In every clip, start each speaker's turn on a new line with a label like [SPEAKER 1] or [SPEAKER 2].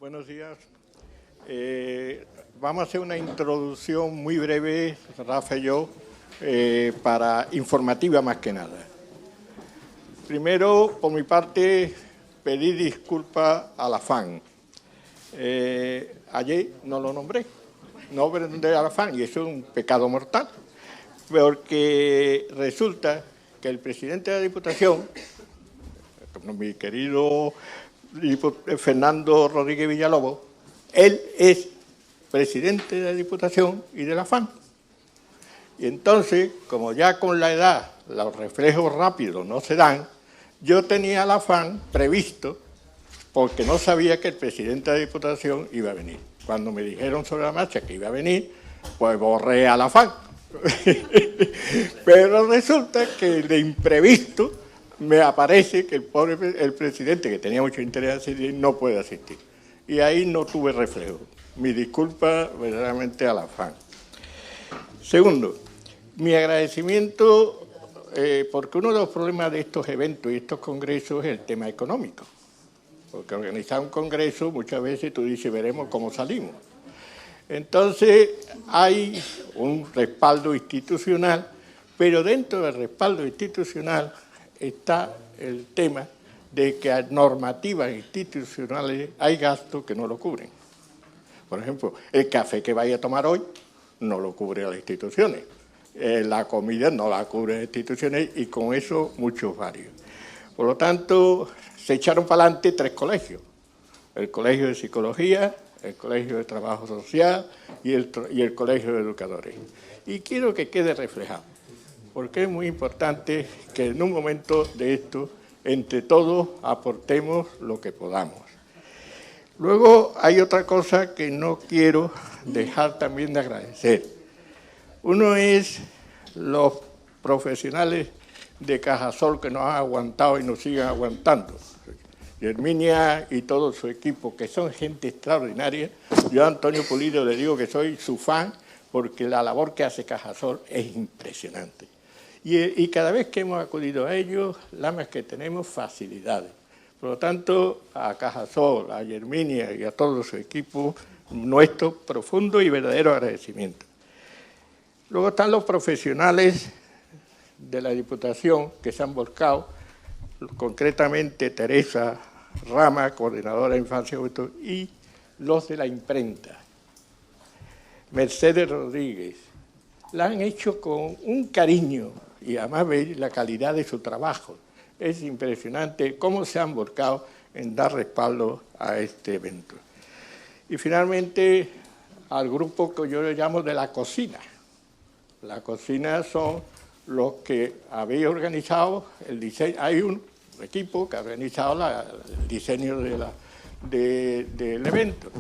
[SPEAKER 1] Buenos días. Vamos a hacer una introducción muy breve, Rafa y yo, para informativa más que nada. Primero, por mi parte, pedir disculpas a la FAN. Ayer no lo nombré, no nombré a la FAN, y eso es un pecado mortal, porque resulta que el presidente de la Diputación, mi querido Fernando Rodríguez Villalobos, él es presidente de la Diputación y de la FAN. Y entonces, como ya con la edad los reflejos rápidos no se dan, yo tenía la FAN previsto porque no sabía que el presidente de la Diputación iba a venir. Cuando me dijeron sobre la marcha que iba a venir, pues borré a la FAN. Pero resulta que de imprevisto me aparece que el presidente, que tenía mucho interés en asistir, no puede asistir. Y ahí no tuve reflejo. Mi disculpa verdaderamente a la FAN. Segundo, mi agradecimiento, porque uno de los problemas de estos eventos y estos congresos es el tema económico. Porque organizar un congreso, muchas veces tú dices, veremos cómo salimos. Entonces, hay un respaldo institucional, pero dentro del respaldo institucional está el tema de que hay normativas institucionales, hay gastos que no lo cubren. Por ejemplo, el café que vaya a tomar hoy no lo cubre las instituciones. La comida no la cubre las instituciones y con eso muchos varios. Por lo tanto, se echaron para adelante 3 colegios. El Colegio de Psicología, el Colegio de Trabajo Social y el Colegio de Educadores. Y quiero que quede reflejado, porque es muy importante que en un momento de esto, entre todos, aportemos lo que podamos. Luego hay otra cosa que no quiero dejar también de agradecer. Uno es los profesionales de Cajasol que nos han aguantado y nos siguen aguantando. Herminia y todo su equipo, que son gente extraordinaria. Yo a Antonio Pulido le digo que soy su fan, porque la labor que hace Cajasol es impresionante. Y cada vez que hemos acudido a ellos, la más que tenemos facilidades. Por lo tanto, a Cajasol, a Herminia y a todo su equipo, nuestro profundo y verdadero agradecimiento. Luego están los profesionales de la Diputación que se han volcado, concretamente Teresa Rama, coordinadora de Infancia y Juventud, y los de la imprenta. Mercedes Rodríguez, la han hecho con un cariño y además veis la calidad de su trabajo. Es impresionante cómo se han volcado en dar respaldo a este evento. Y finalmente al grupo que yo le llamo de la cocina. La cocina son los que habéis organizado el diseño. Hay un equipo que ha organizado el diseño del evento,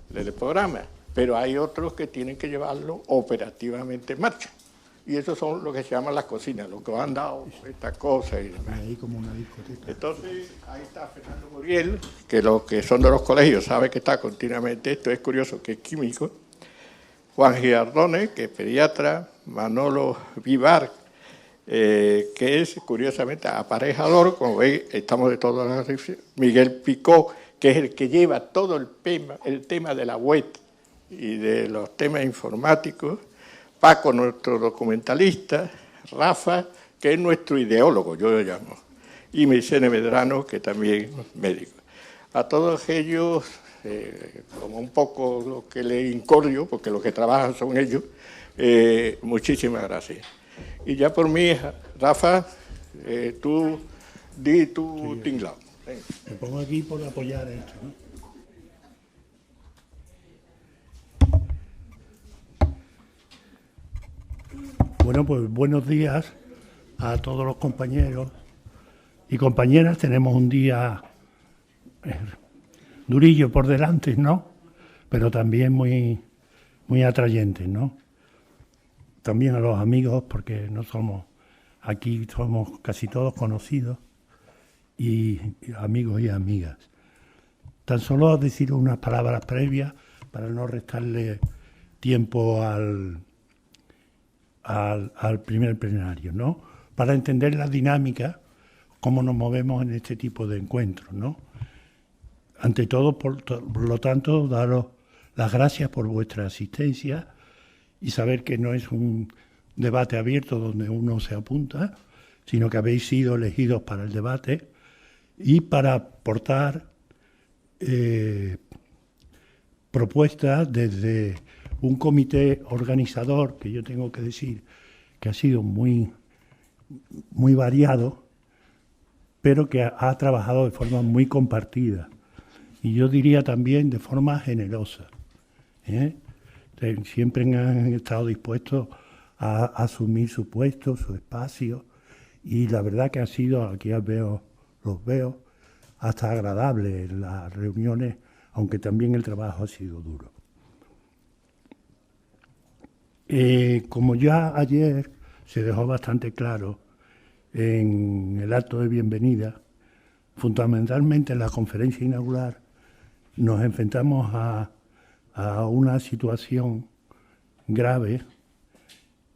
[SPEAKER 1] del programa, pero hay otros que tienen que llevarlo operativamente en marcha. Y esos son lo que se llaman las cocinas, los que han dado estas cosas y demás.
[SPEAKER 2] Ahí como una discoteca.
[SPEAKER 1] Entonces, ahí está Fernando Muriel, que los que son de los colegios saben que está continuamente, esto es curioso, que es químico. Juan Girardone, que es pediatra. Manolo Vivar, que es, curiosamente, aparejador, como veis, estamos de todas las referencias. Miguel Picó, que es el que lleva todo el tema de la web y de los temas informáticos. Paco, nuestro documentalista. Rafa, que es nuestro ideólogo, yo lo llamo. Y Mercedes Medrano, que también es médico. A todos ellos, como un poco lo que les incordio, porque los que trabajan son ellos, muchísimas gracias. Y ya por mí, Rafa, tú di tu tinglado.
[SPEAKER 2] Me pongo aquí por apoyar esto, ¿no? Bueno, pues buenos días a todos los compañeros y compañeras. Tenemos un día durillo por delante, ¿no? Pero también muy, muy atrayente, ¿no? También a los amigos, porque no somos, aquí somos casi todos conocidos y amigos y amigas. Tan solo decir unas palabras previas para no restarle tiempo al primer plenario, ¿no? Para entender la dinámica, cómo nos movemos en este tipo de encuentros, ¿no? Ante todo, por lo tanto, daros las gracias por vuestra asistencia y saber que no es un debate abierto donde uno se apunta, sino que habéis sido elegidos para el debate y para aportar propuestas desde un comité organizador, que yo tengo que decir que ha sido muy variado, pero que ha trabajado de forma muy compartida. Y yo diría también de forma generosa. Siempre han estado dispuestos a asumir su puesto, su espacio, y la verdad que ha sido, aquí los veo, hasta agradable en las reuniones, aunque también el trabajo ha sido duro. Como ya ayer se dejó bastante claro en el acto de bienvenida, fundamentalmente en la conferencia inaugural, nos enfrentamos a una situación grave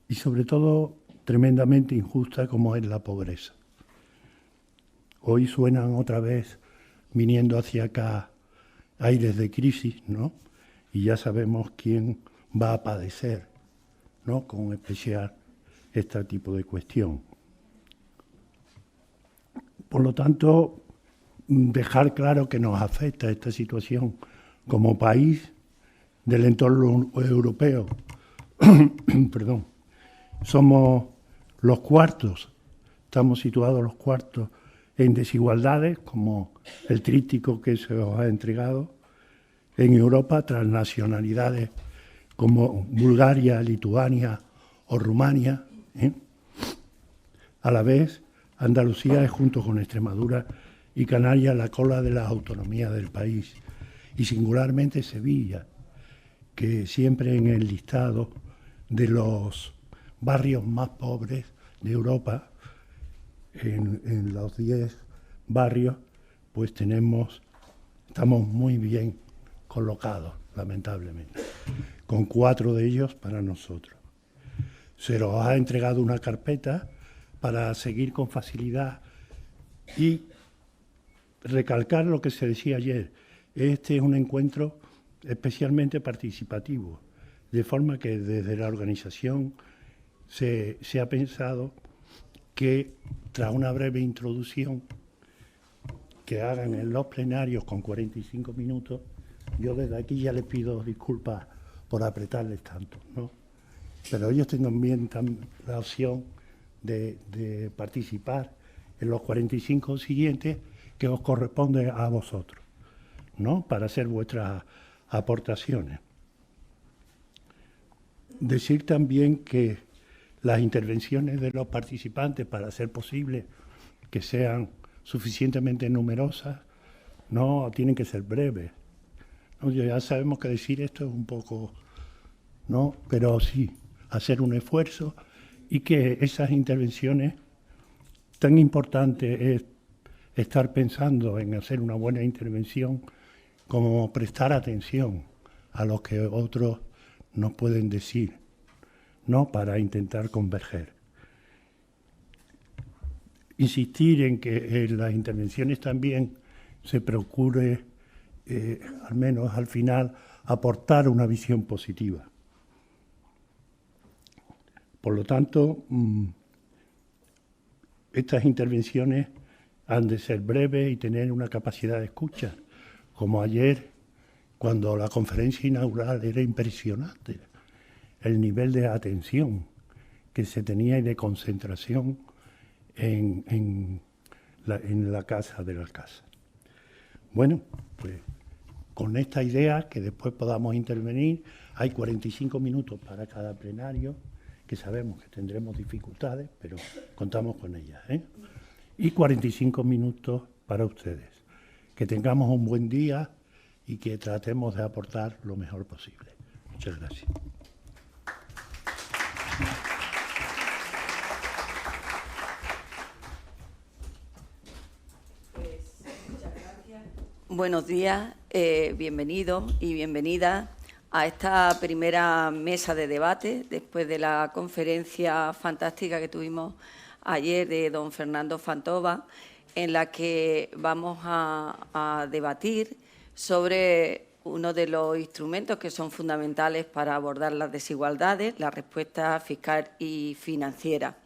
[SPEAKER 2] y sobre todo tremendamente injusta como es la pobreza. Hoy suenan otra vez, viniendo hacia acá, aires de crisis, ¿no? Y ya sabemos quién va a padecer, ¿no?, con especial este tipo de cuestión. Por lo tanto, dejar claro que nos afecta esta situación como país del entorno europeo. Perdón. Somos los cuartos, estamos situados los cuartos en desigualdades, como el tríptico que se os ha entregado. En Europa, transnacionalidades como Bulgaria, Lituania o Rumania. A la vez, Andalucía es, junto con Extremadura y Canarias, la cola de las autonomías del país. Y singularmente Sevilla, que siempre en el listado de los barrios más pobres de Europa, en los 10 barrios, pues estamos muy bien colocados, lamentablemente, con 4 de ellos para nosotros. Se nos ha entregado una carpeta para seguir con facilidad y recalcar lo que se decía ayer. Este es un encuentro especialmente participativo, de forma que desde la organización se ha pensado que, tras una breve introducción que hagan en los plenarios con 45 minutos, yo desde aquí ya les pido disculpas por apretarles tanto, ¿no? Pero ellos tengan bien la opción de participar en los 45 siguientes que os corresponde a vosotros, ¿no?, para hacer vuestras aportaciones. Decir también que las intervenciones de los participantes, para hacer posible que sean suficientemente numerosas, no tienen que ser breves, ¿no? Ya sabemos que decir esto es un poco, ¿no?, pero sí, hacer un esfuerzo, y que esas intervenciones, tan importante es estar pensando en hacer una buena intervención como prestar atención a lo que otros nos pueden decir, ¿no?, para intentar converger. Insistir en que en las intervenciones también se procure, al menos al final, aportar una visión positiva. Por lo tanto, estas intervenciones han de ser breves y tener una capacidad de escucha, como ayer, cuando la conferencia inaugural era impresionante, el nivel de atención que se tenía y de concentración en la casa del alcázar. Bueno, pues con esta idea, que después podamos intervenir, hay 45 minutos para cada plenario, que sabemos que tendremos dificultades, pero contamos con ellas, y 45 minutos para ustedes. Que tengamos un buen día y que tratemos de aportar lo mejor posible. Muchas gracias.
[SPEAKER 3] Muchas gracias. Buenos días, bienvenidos y bienvenidas a esta primera mesa de debate después de la conferencia fantástica que tuvimos ayer de don Fernando Fantova, en la que vamos a debatir sobre uno de los instrumentos que son fundamentales para abordar las desigualdades, la respuesta fiscal y financiera.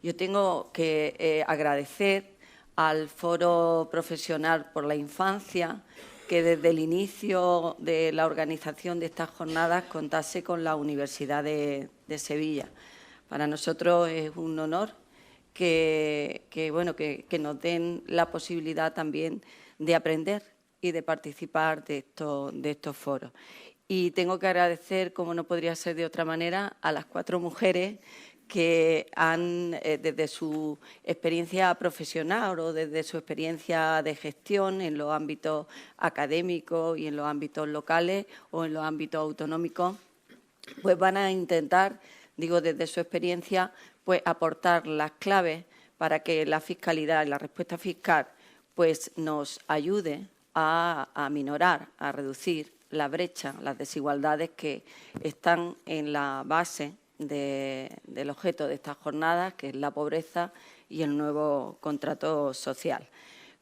[SPEAKER 3] Yo tengo que agradecer al Foro Profesional por la Infancia que desde el inicio de la organización de estas jornadas contase con la Universidad de Sevilla. Para nosotros es un honor que nos den la posibilidad también de aprender y de participar de estos foros. Y tengo que agradecer, como no podría ser de otra manera, a las 4 mujeres que han, desde su experiencia profesional o desde su experiencia de gestión en los ámbitos académicos y en los ámbitos locales o en los ámbitos autonómicos, pues van a intentar, digo, desde su experiencia, pues aportar las claves para que la fiscalidad y la respuesta fiscal pues nos ayude a minorar, a reducir la brecha, las desigualdades que están en la base del objeto de estas jornadas, que es la pobreza y el nuevo contrato social.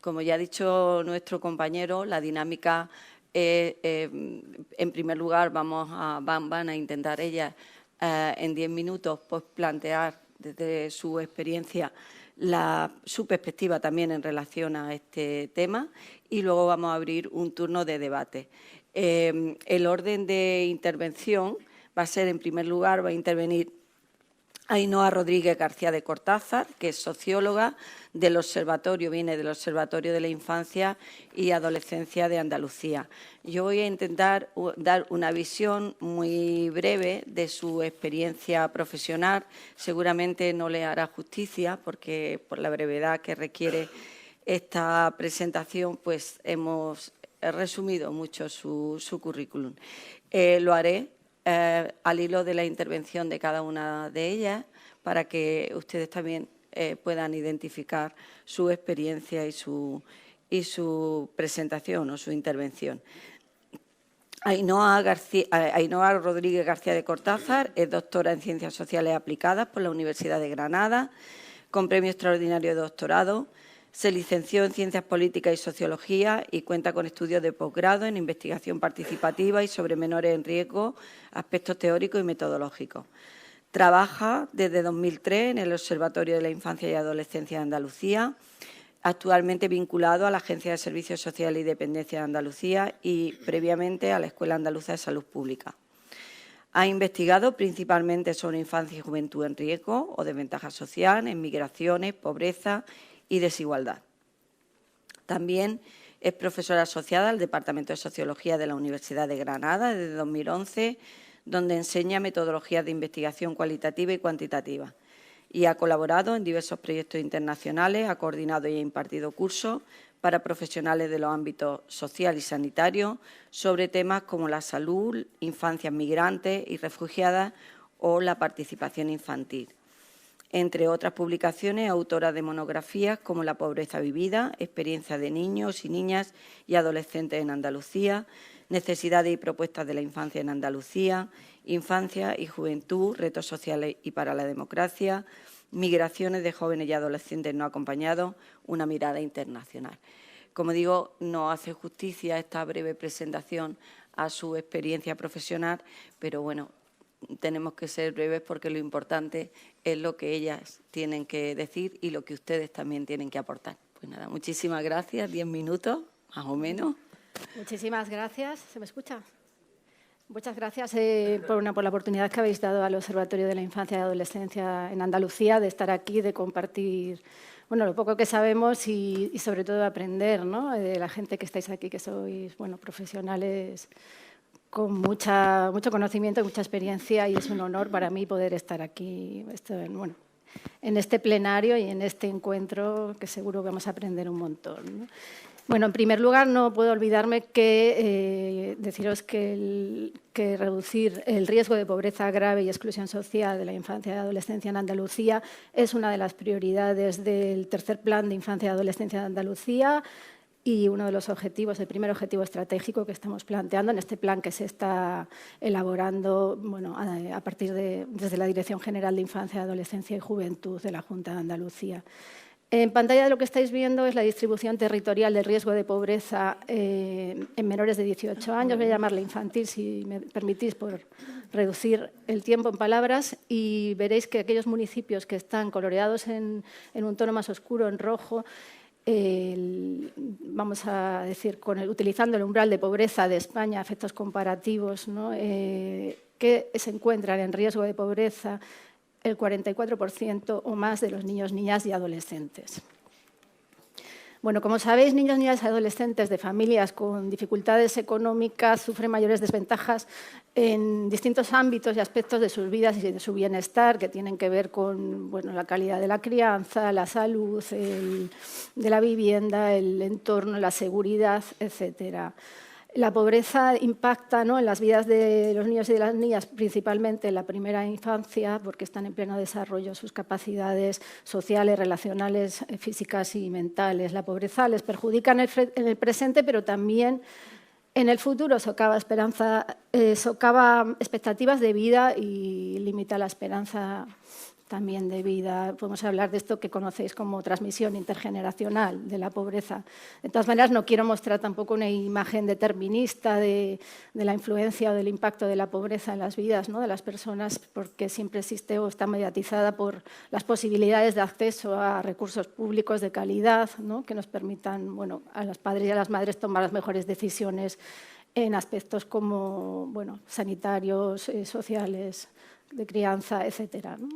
[SPEAKER 3] Como ya ha dicho nuestro compañero, la dinámica, en primer lugar, van a intentar ellas en 10 minutos pues, plantear desde su experiencia su perspectiva también en relación a este tema y luego vamos a abrir un turno de debate. El orden de intervención va a ser, en primer lugar, va a intervenir Ainhoa Rodríguez García de Cortázar, que es socióloga del Observatorio, viene del Observatorio de la Infancia y Adolescencia de Andalucía. Yo voy a intentar dar una visión muy breve de su experiencia profesional. Seguramente no le hará justicia porque por la brevedad que requiere esta presentación, pues hemos resumido mucho su currículum. Lo haré al hilo de la intervención de cada una de ellas para que ustedes también puedan identificar su experiencia y su presentación o su intervención. Ainhoa Rodríguez García de Cortázar es doctora en Ciencias Sociales Aplicadas por la Universidad de Granada, con premio extraordinario de doctorado. Se licenció en Ciencias Políticas y Sociología y cuenta con estudios de posgrado en Investigación Participativa y sobre menores en riesgo, aspectos teóricos y metodológicos. Trabaja desde 2003 en el Observatorio de la Infancia y Adolescencia de Andalucía, actualmente vinculado a la Agencia de Servicios Sociales y Dependencia de Andalucía y previamente a la Escuela Andaluza de Salud Pública. Ha investigado principalmente sobre infancia y juventud en riesgo o desventaja social, en migraciones, pobreza y desigualdad. También es profesora asociada al Departamento de Sociología de la Universidad de Granada desde 2011, donde enseña metodologías de investigación cualitativa y cuantitativa. Y ha colaborado en diversos proyectos internacionales, ha coordinado y ha impartido cursos para profesionales de los ámbitos social y sanitario sobre temas como la salud, infancias migrantes y refugiadas o la participación infantil. Entre otras publicaciones, autora de monografías como La pobreza vivida, experiencia de niños y niñas y adolescentes en Andalucía, necesidades y propuestas de la infancia en Andalucía, infancia y juventud, retos sociales y para la democracia, migraciones de jóvenes y adolescentes no acompañados, una mirada internacional. Como digo, no hace justicia esta breve presentación a su experiencia profesional, pero bueno, tenemos que ser breves porque lo importante es lo que ellas tienen que decir y lo que ustedes también tienen que aportar. Pues nada, muchísimas gracias, 10 minutos, más o menos.
[SPEAKER 4] Muchísimas gracias. ¿Se me escucha? Muchas gracias por la oportunidad que habéis dado al Observatorio de la Infancia y Adolescencia en Andalucía de estar aquí, de compartir lo poco que sabemos y sobre todo de aprender, ¿no?, de la gente que estáis aquí, que sois profesionales con mucho conocimiento y mucha experiencia, y es un honor para mí poder estar aquí en este plenario y en este encuentro, que seguro que vamos a aprender un montón, ¿no? Bueno, en primer lugar, no puedo olvidarme que deciros que reducir el riesgo de pobreza grave y exclusión social de la infancia y adolescencia en Andalucía es una de las prioridades del tercer Plan de Infancia y Adolescencia de Andalucía y uno de los objetivos, el primer objetivo estratégico que estamos planteando en este plan que se está elaborando a partir desde la Dirección General de Infancia, Adolescencia y Juventud de la Junta de Andalucía. En pantalla lo que estáis viendo es la distribución territorial del riesgo de pobreza en menores de 18 años. Voy a llamarla infantil, si me permitís, por reducir el tiempo en palabras. Y veréis que aquellos municipios que están coloreados en un tono más oscuro, en rojo, vamos a decir, utilizando el umbral de pobreza de España, efectos comparativos, ¿no? Que se encuentran en riesgo de pobreza el 44% o más de los niños, niñas y adolescentes. Bueno, como sabéis, niños, niñas y adolescentes de familias con dificultades económicas sufren mayores desventajas en distintos ámbitos y aspectos de sus vidas y de su bienestar, que tienen que ver con, bueno, la calidad de la crianza, la salud, de la vivienda, el entorno, la seguridad, etcétera. La pobreza impacta, ¿no?, en las vidas de los niños y de las niñas, principalmente en la primera infancia, porque están en pleno desarrollo sus capacidades sociales, relacionales, físicas y mentales. La pobreza les perjudica en el presente, pero también en el futuro socava expectativas de vida y limita la esperanza también de vida. Podemos hablar de esto que conocéis como transmisión intergeneracional de la pobreza. De todas maneras, no quiero mostrar tampoco una imagen determinista de la influencia o del impacto de la pobreza en las vidas, ¿no?, de las personas, porque siempre existe o está mediatizada por las posibilidades de acceso a recursos públicos de calidad, ¿no?, que nos permitan, bueno, a los padres y a las madres tomar las mejores decisiones en aspectos como, bueno, sanitarios, sociales, de crianza, etcétera, ¿no?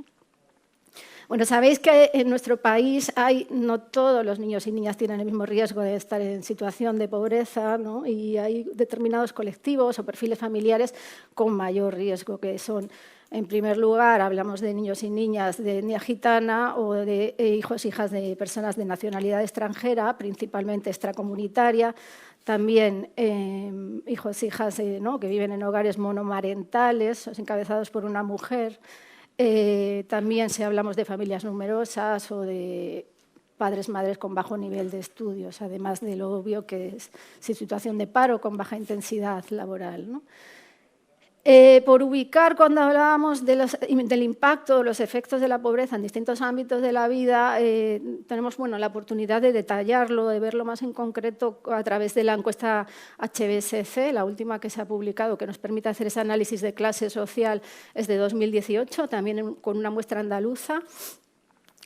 [SPEAKER 4] Bueno, sabéis que en nuestro país no todos los niños y niñas tienen el mismo riesgo de estar en situación de pobreza, ¿no? Y hay determinados colectivos o perfiles familiares con mayor riesgo, que son, en primer lugar, hablamos de niños y niñas de etnia gitana o de hijos e hijas de personas de nacionalidad extranjera, principalmente extracomunitaria. También hijos e hijas ¿no?, que viven en hogares monomarentales, encabezados por una mujer. También si hablamos de familias numerosas o de padres, madres con bajo nivel de estudios, además de lo obvio que es situación de paro con baja intensidad laboral, ¿no? Por ubicar, cuando hablábamos del impacto, los efectos de la pobreza en distintos ámbitos de la vida, tenemos, bueno, la oportunidad de detallarlo, de verlo más en concreto a través de la encuesta HBSC, la última que se ha publicado, que nos permite hacer ese análisis de clase social, es de 2018, también con una muestra andaluza,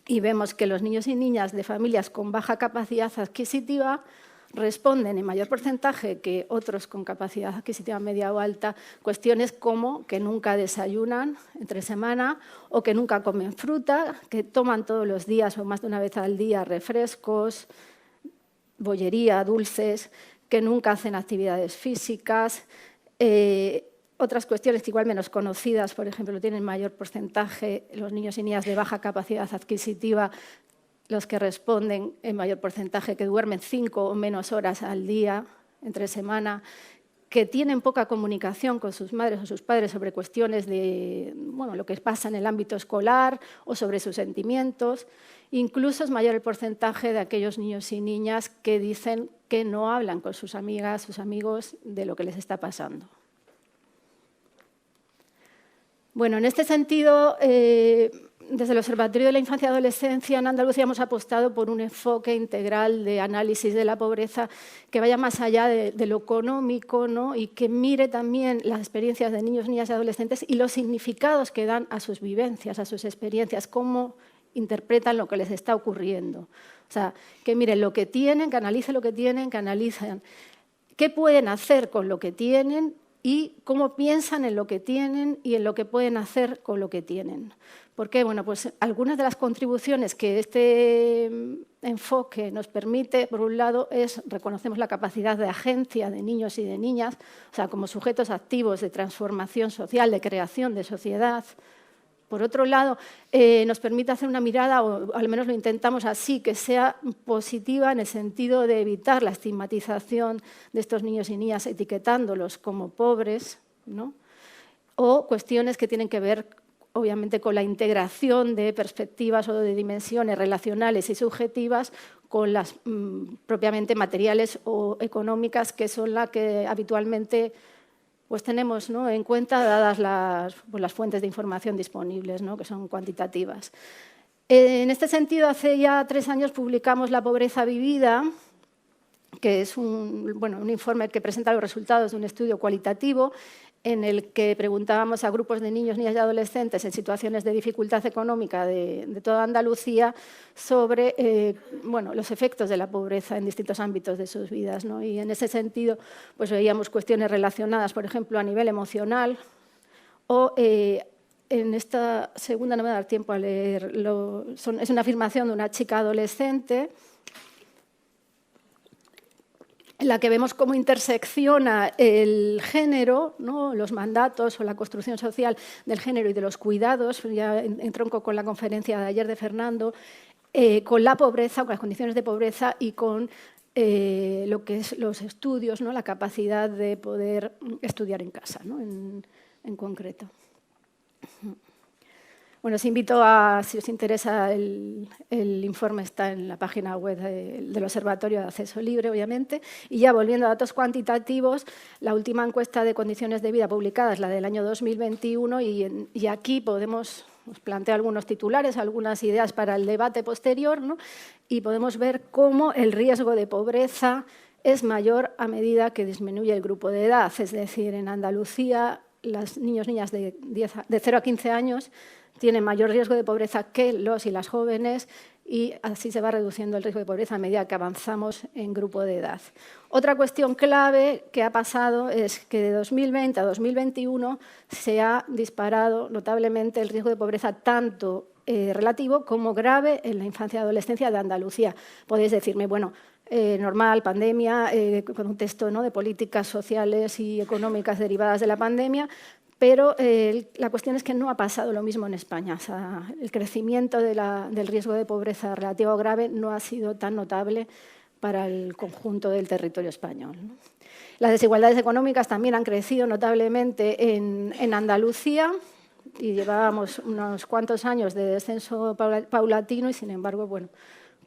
[SPEAKER 4] y vemos que los niños y niñas de familias con baja capacidad adquisitiva responden en mayor porcentaje que otros con capacidad adquisitiva media o alta cuestiones como que nunca desayunan entre semana o que nunca comen fruta, que toman todos los días o más de una vez al día refrescos, bollería, dulces, que nunca hacen actividades físicas. Otras cuestiones que igual menos conocidas, por ejemplo, tienen mayor porcentaje los niños y niñas de baja capacidad adquisitiva, los que responden en mayor porcentaje que duermen 5 o menos horas al día, entre semana, que tienen poca comunicación con sus madres o sus padres sobre cuestiones de, bueno, lo que pasa en el ámbito escolar o sobre sus sentimientos. Incluso es mayor el porcentaje de aquellos niños y niñas que dicen que no hablan con sus amigas, sus amigos, de lo que les está pasando. Bueno, en este sentido, desde el Observatorio de la Infancia y Adolescencia en Andalucía hemos apostado por un enfoque integral de análisis de la pobreza que vaya más allá de lo económico, ¿no?, y que mire también las experiencias de niños, niñas y adolescentes y los significados que dan a sus vivencias, a sus experiencias, cómo interpretan lo que les está ocurriendo. O sea, que miren lo que tienen, que analicen lo que tienen, que analicen qué pueden hacer con lo que tienen y cómo piensan en lo que tienen y en lo que pueden hacer con lo que tienen. Porque, bueno, pues algunas de las contribuciones que este enfoque nos permite, por un lado, reconocemos la capacidad de agencia de niños y de niñas, o sea, como sujetos activos de transformación social, de creación de sociedad. Por otro lado, nos permite hacer una mirada, o al menos lo intentamos así, que sea positiva en el sentido de evitar la estigmatización de estos niños y niñas etiquetándolos como pobres, ¿no?, o cuestiones que tienen que ver, obviamente, con la integración de perspectivas o de dimensiones relacionales y subjetivas con las propiamente materiales o económicas, que son las que habitualmente pues tenemos, ¿no?, en cuenta, dadas las fuentes de información disponibles, ¿no?, que son cuantitativas. En este sentido, hace ya 3 años publicamos La pobreza vivida, que es un informe que presenta los resultados de un estudio cualitativo en el que preguntábamos a grupos de niños, niñas y adolescentes en situaciones de dificultad económica de toda Andalucía sobre los efectos de la pobreza en distintos ámbitos de sus vidas, ¿no? Y en ese sentido pues veíamos cuestiones relacionadas, por ejemplo, a nivel emocional o en esta segunda no me va a dar tiempo a leer, es una afirmación de una chica adolescente en la que vemos cómo intersecciona el género, ¿no? Los mandatos o la construcción social del género y de los cuidados, ya entronco con la conferencia de ayer de Fernando, con la pobreza, con las condiciones de pobreza y con lo que es los estudios, ¿no? La capacidad de poder estudiar en casa, ¿no? en concreto. Bueno, os invito a, si os interesa, el informe está en la página web del Observatorio de Acceso Libre, obviamente. Y ya volviendo a datos cuantitativos, la última encuesta de condiciones de vida publicada es la del año 2021 y aquí os planteo algunos titulares, algunas ideas para el debate posterior, ¿no? Y podemos ver cómo el riesgo de pobreza es mayor a medida que disminuye el grupo de edad. Es decir, en Andalucía, los niños y niñas de 0 a 15 años tienen mayor riesgo de pobreza que los y las jóvenes y así se va reduciendo el riesgo de pobreza a medida que avanzamos en grupo de edad. Otra cuestión clave que ha pasado es que de 2020 a 2021 se ha disparado notablemente el riesgo de pobreza tanto relativo como grave en la infancia y adolescencia de Andalucía. Podéis decirme, bueno, normal, pandemia, contexto, ¿no? De políticas sociales y económicas derivadas de la pandemia, pero la cuestión es que no ha pasado lo mismo en España. O sea, el crecimiento del riesgo de pobreza relativo o grave no ha sido tan notable para el conjunto del territorio español, ¿no? Las desigualdades económicas también han crecido notablemente en Andalucía y llevábamos unos cuantos años de descenso paulatino y, sin embargo, bueno,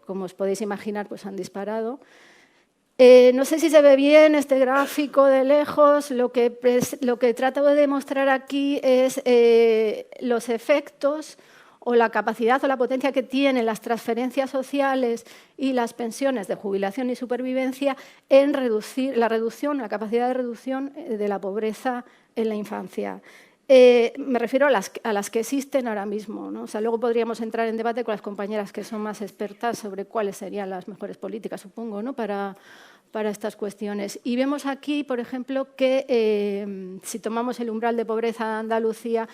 [SPEAKER 4] como os podéis imaginar, pues han disparado. No sé si se ve bien este gráfico de lejos. Lo que trato de demostrar aquí es los efectos o la capacidad o la potencia que tienen las transferencias sociales y las pensiones de jubilación y supervivencia en reducir la capacidad de reducción de la pobreza en la infancia. Me refiero a las que existen ahora mismo, ¿no? O sea, luego podríamos entrar en debate con las compañeras que son más expertas sobre cuáles serían las mejores políticas, supongo, ¿no? para estas cuestiones. Y vemos aquí, por ejemplo, que si tomamos el umbral de pobreza de Andalucía,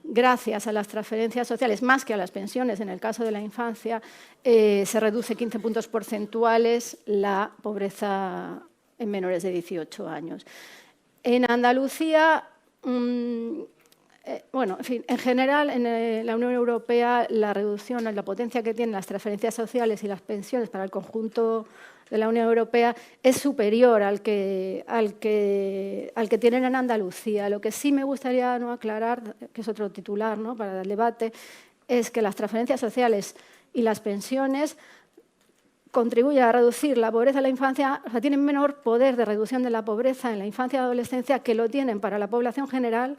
[SPEAKER 4] gracias a las transferencias sociales, más que a las pensiones, en el caso de la infancia, se reduce 15 puntos porcentuales la pobreza en menores de 18 años. En Andalucía, bueno, en fin, en general, en la Unión Europea, la reducción, la potencia que tienen las transferencias sociales y las pensiones para el conjunto de la Unión Europea es superior al que tienen en Andalucía. Lo que sí me gustaría aclarar, que es otro titular, ¿no? Para el debate, es que las transferencias sociales y las pensiones contribuyen a reducir la pobreza en la infancia, o sea, tienen menor poder de reducción de la pobreza en la infancia y adolescencia que lo tienen para la población general,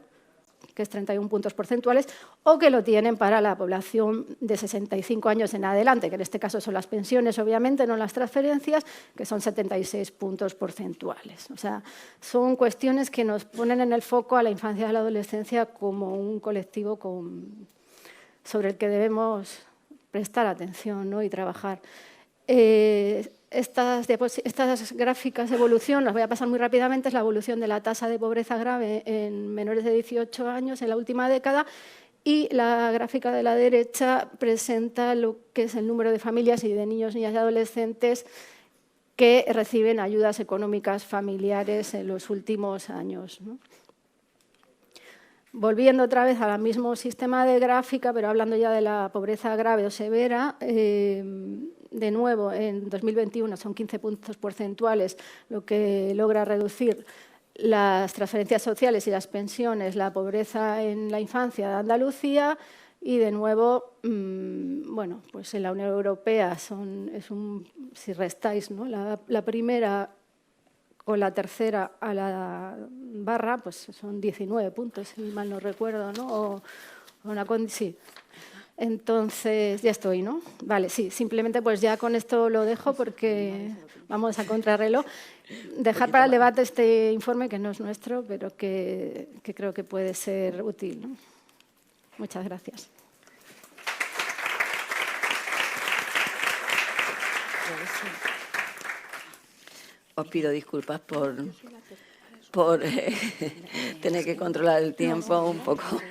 [SPEAKER 4] que es 31 puntos porcentuales, o que lo tienen para la población de 65 años en adelante, que en este caso son las pensiones, obviamente, no las transferencias, que son 76 puntos porcentuales. O sea, son cuestiones que nos ponen en el foco a la infancia y a la adolescencia como un colectivo sobre el que debemos prestar atención, ¿no? Y trabajar. Estas gráficas de evolución, las voy a pasar muy rápidamente, es la evolución de la tasa de pobreza grave en menores de 18 años en la última década y la gráfica de la derecha presenta lo que es el número de familias y de niños, niñas y adolescentes que reciben ayudas económicas familiares en los últimos años, ¿no? Volviendo otra vez al mismo sistema de gráfica, pero hablando ya de la pobreza grave o severa, de nuevo, en 2021 son 15 puntos porcentuales lo que logra reducir las transferencias sociales y las pensiones, la pobreza en la infancia de Andalucía y, de nuevo, bueno, pues en la Unión Europea si restáis, ¿no? la primera con la tercera a la barra, pues son 19 puntos, si mal no recuerdo, ¿no? Sí. Entonces, ya estoy, ¿no? Vale, sí, simplemente pues ya con esto lo dejo porque vamos a contrarreloj. Dejar para el debate este informe, que no es nuestro, pero que creo que puede ser útil, ¿no? Muchas gracias.
[SPEAKER 3] Os pido disculpas por tener que controlar el tiempo un poco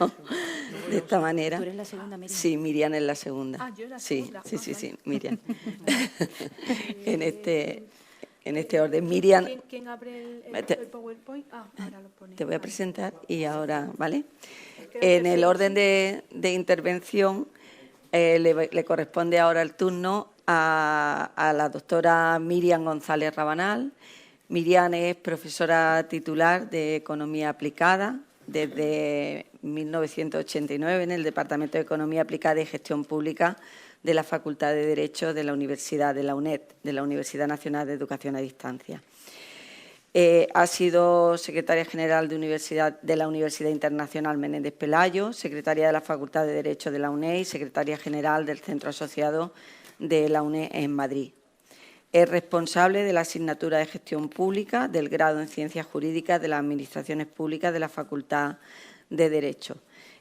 [SPEAKER 3] de esta manera.
[SPEAKER 5] ¿Tú eres la segunda, Miriam?
[SPEAKER 3] Sí, Miriam es la segunda.
[SPEAKER 5] Ah, yo la segunda.
[SPEAKER 3] Sí, Miriam. en este orden. Miriam,
[SPEAKER 5] ¿Quién abre el PowerPoint? Ah, ahora lo pone.
[SPEAKER 3] te voy a presentar y ahora, ¿vale? En el orden de intervención le corresponde ahora el turno a la doctora Miriam González Rabanal. Miriam es profesora titular de Economía Aplicada desde 1989 en el Departamento de Economía Aplicada y Gestión Pública de la Facultad de Derecho de la Universidad de la UNED, de la Universidad Nacional de Educación a Distancia. Ha sido secretaria general de la Universidad Internacional Menéndez Pelayo, secretaria de la Facultad de Derecho de la UNED y secretaria general del Centro Asociado de la UNED en Madrid. Es responsable de la asignatura de Gestión Pública del grado en Ciencias Jurídicas de las Administraciones Públicas de la Facultad de Derecho.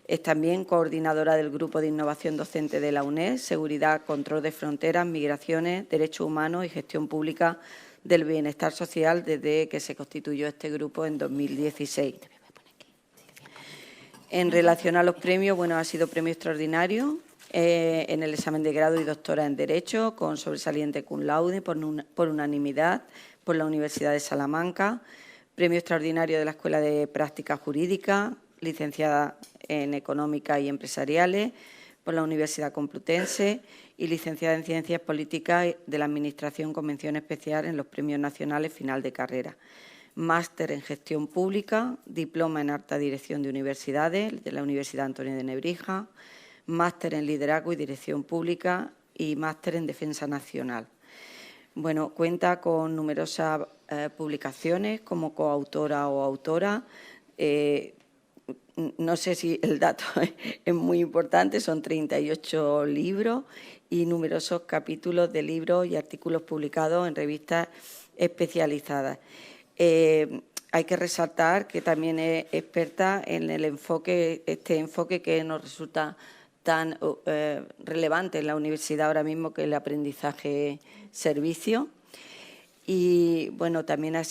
[SPEAKER 3] Es también coordinadora del Grupo de Innovación Docente de la UNED, Seguridad, Control de Fronteras, Migraciones, Derechos Humanos y Gestión Pública del Bienestar Social desde que se constituyó este grupo en 2016. En relación a los premios, bueno, ha sido premio extraordinario en el examen de grado y doctora en Derecho, con sobresaliente cum laude por unanimidad por la Universidad de Salamanca, premio extraordinario de la Escuela de Prácticas Jurídicas, licenciada en Económicas y Empresariales por la Universidad Complutense y licenciada en Ciencias Políticas de la Administración con mención especial en los premios nacionales final de carrera. Máster en Gestión Pública, diploma en Alta Dirección de Universidades de la Universidad Antonio de Nebrija, máster en Liderazgo y Dirección Pública y máster en Defensa Nacional. Bueno, cuenta con numerosas publicaciones como coautora o autora. No sé si el dato es muy importante, son 38 libros y numerosos capítulos de libros y artículos publicados en revistas especializadas. Hay que resaltar que también es experta en este enfoque que nos resulta tan relevante en la universidad ahora mismo, que es el aprendizaje-servicio. Y bueno, también ha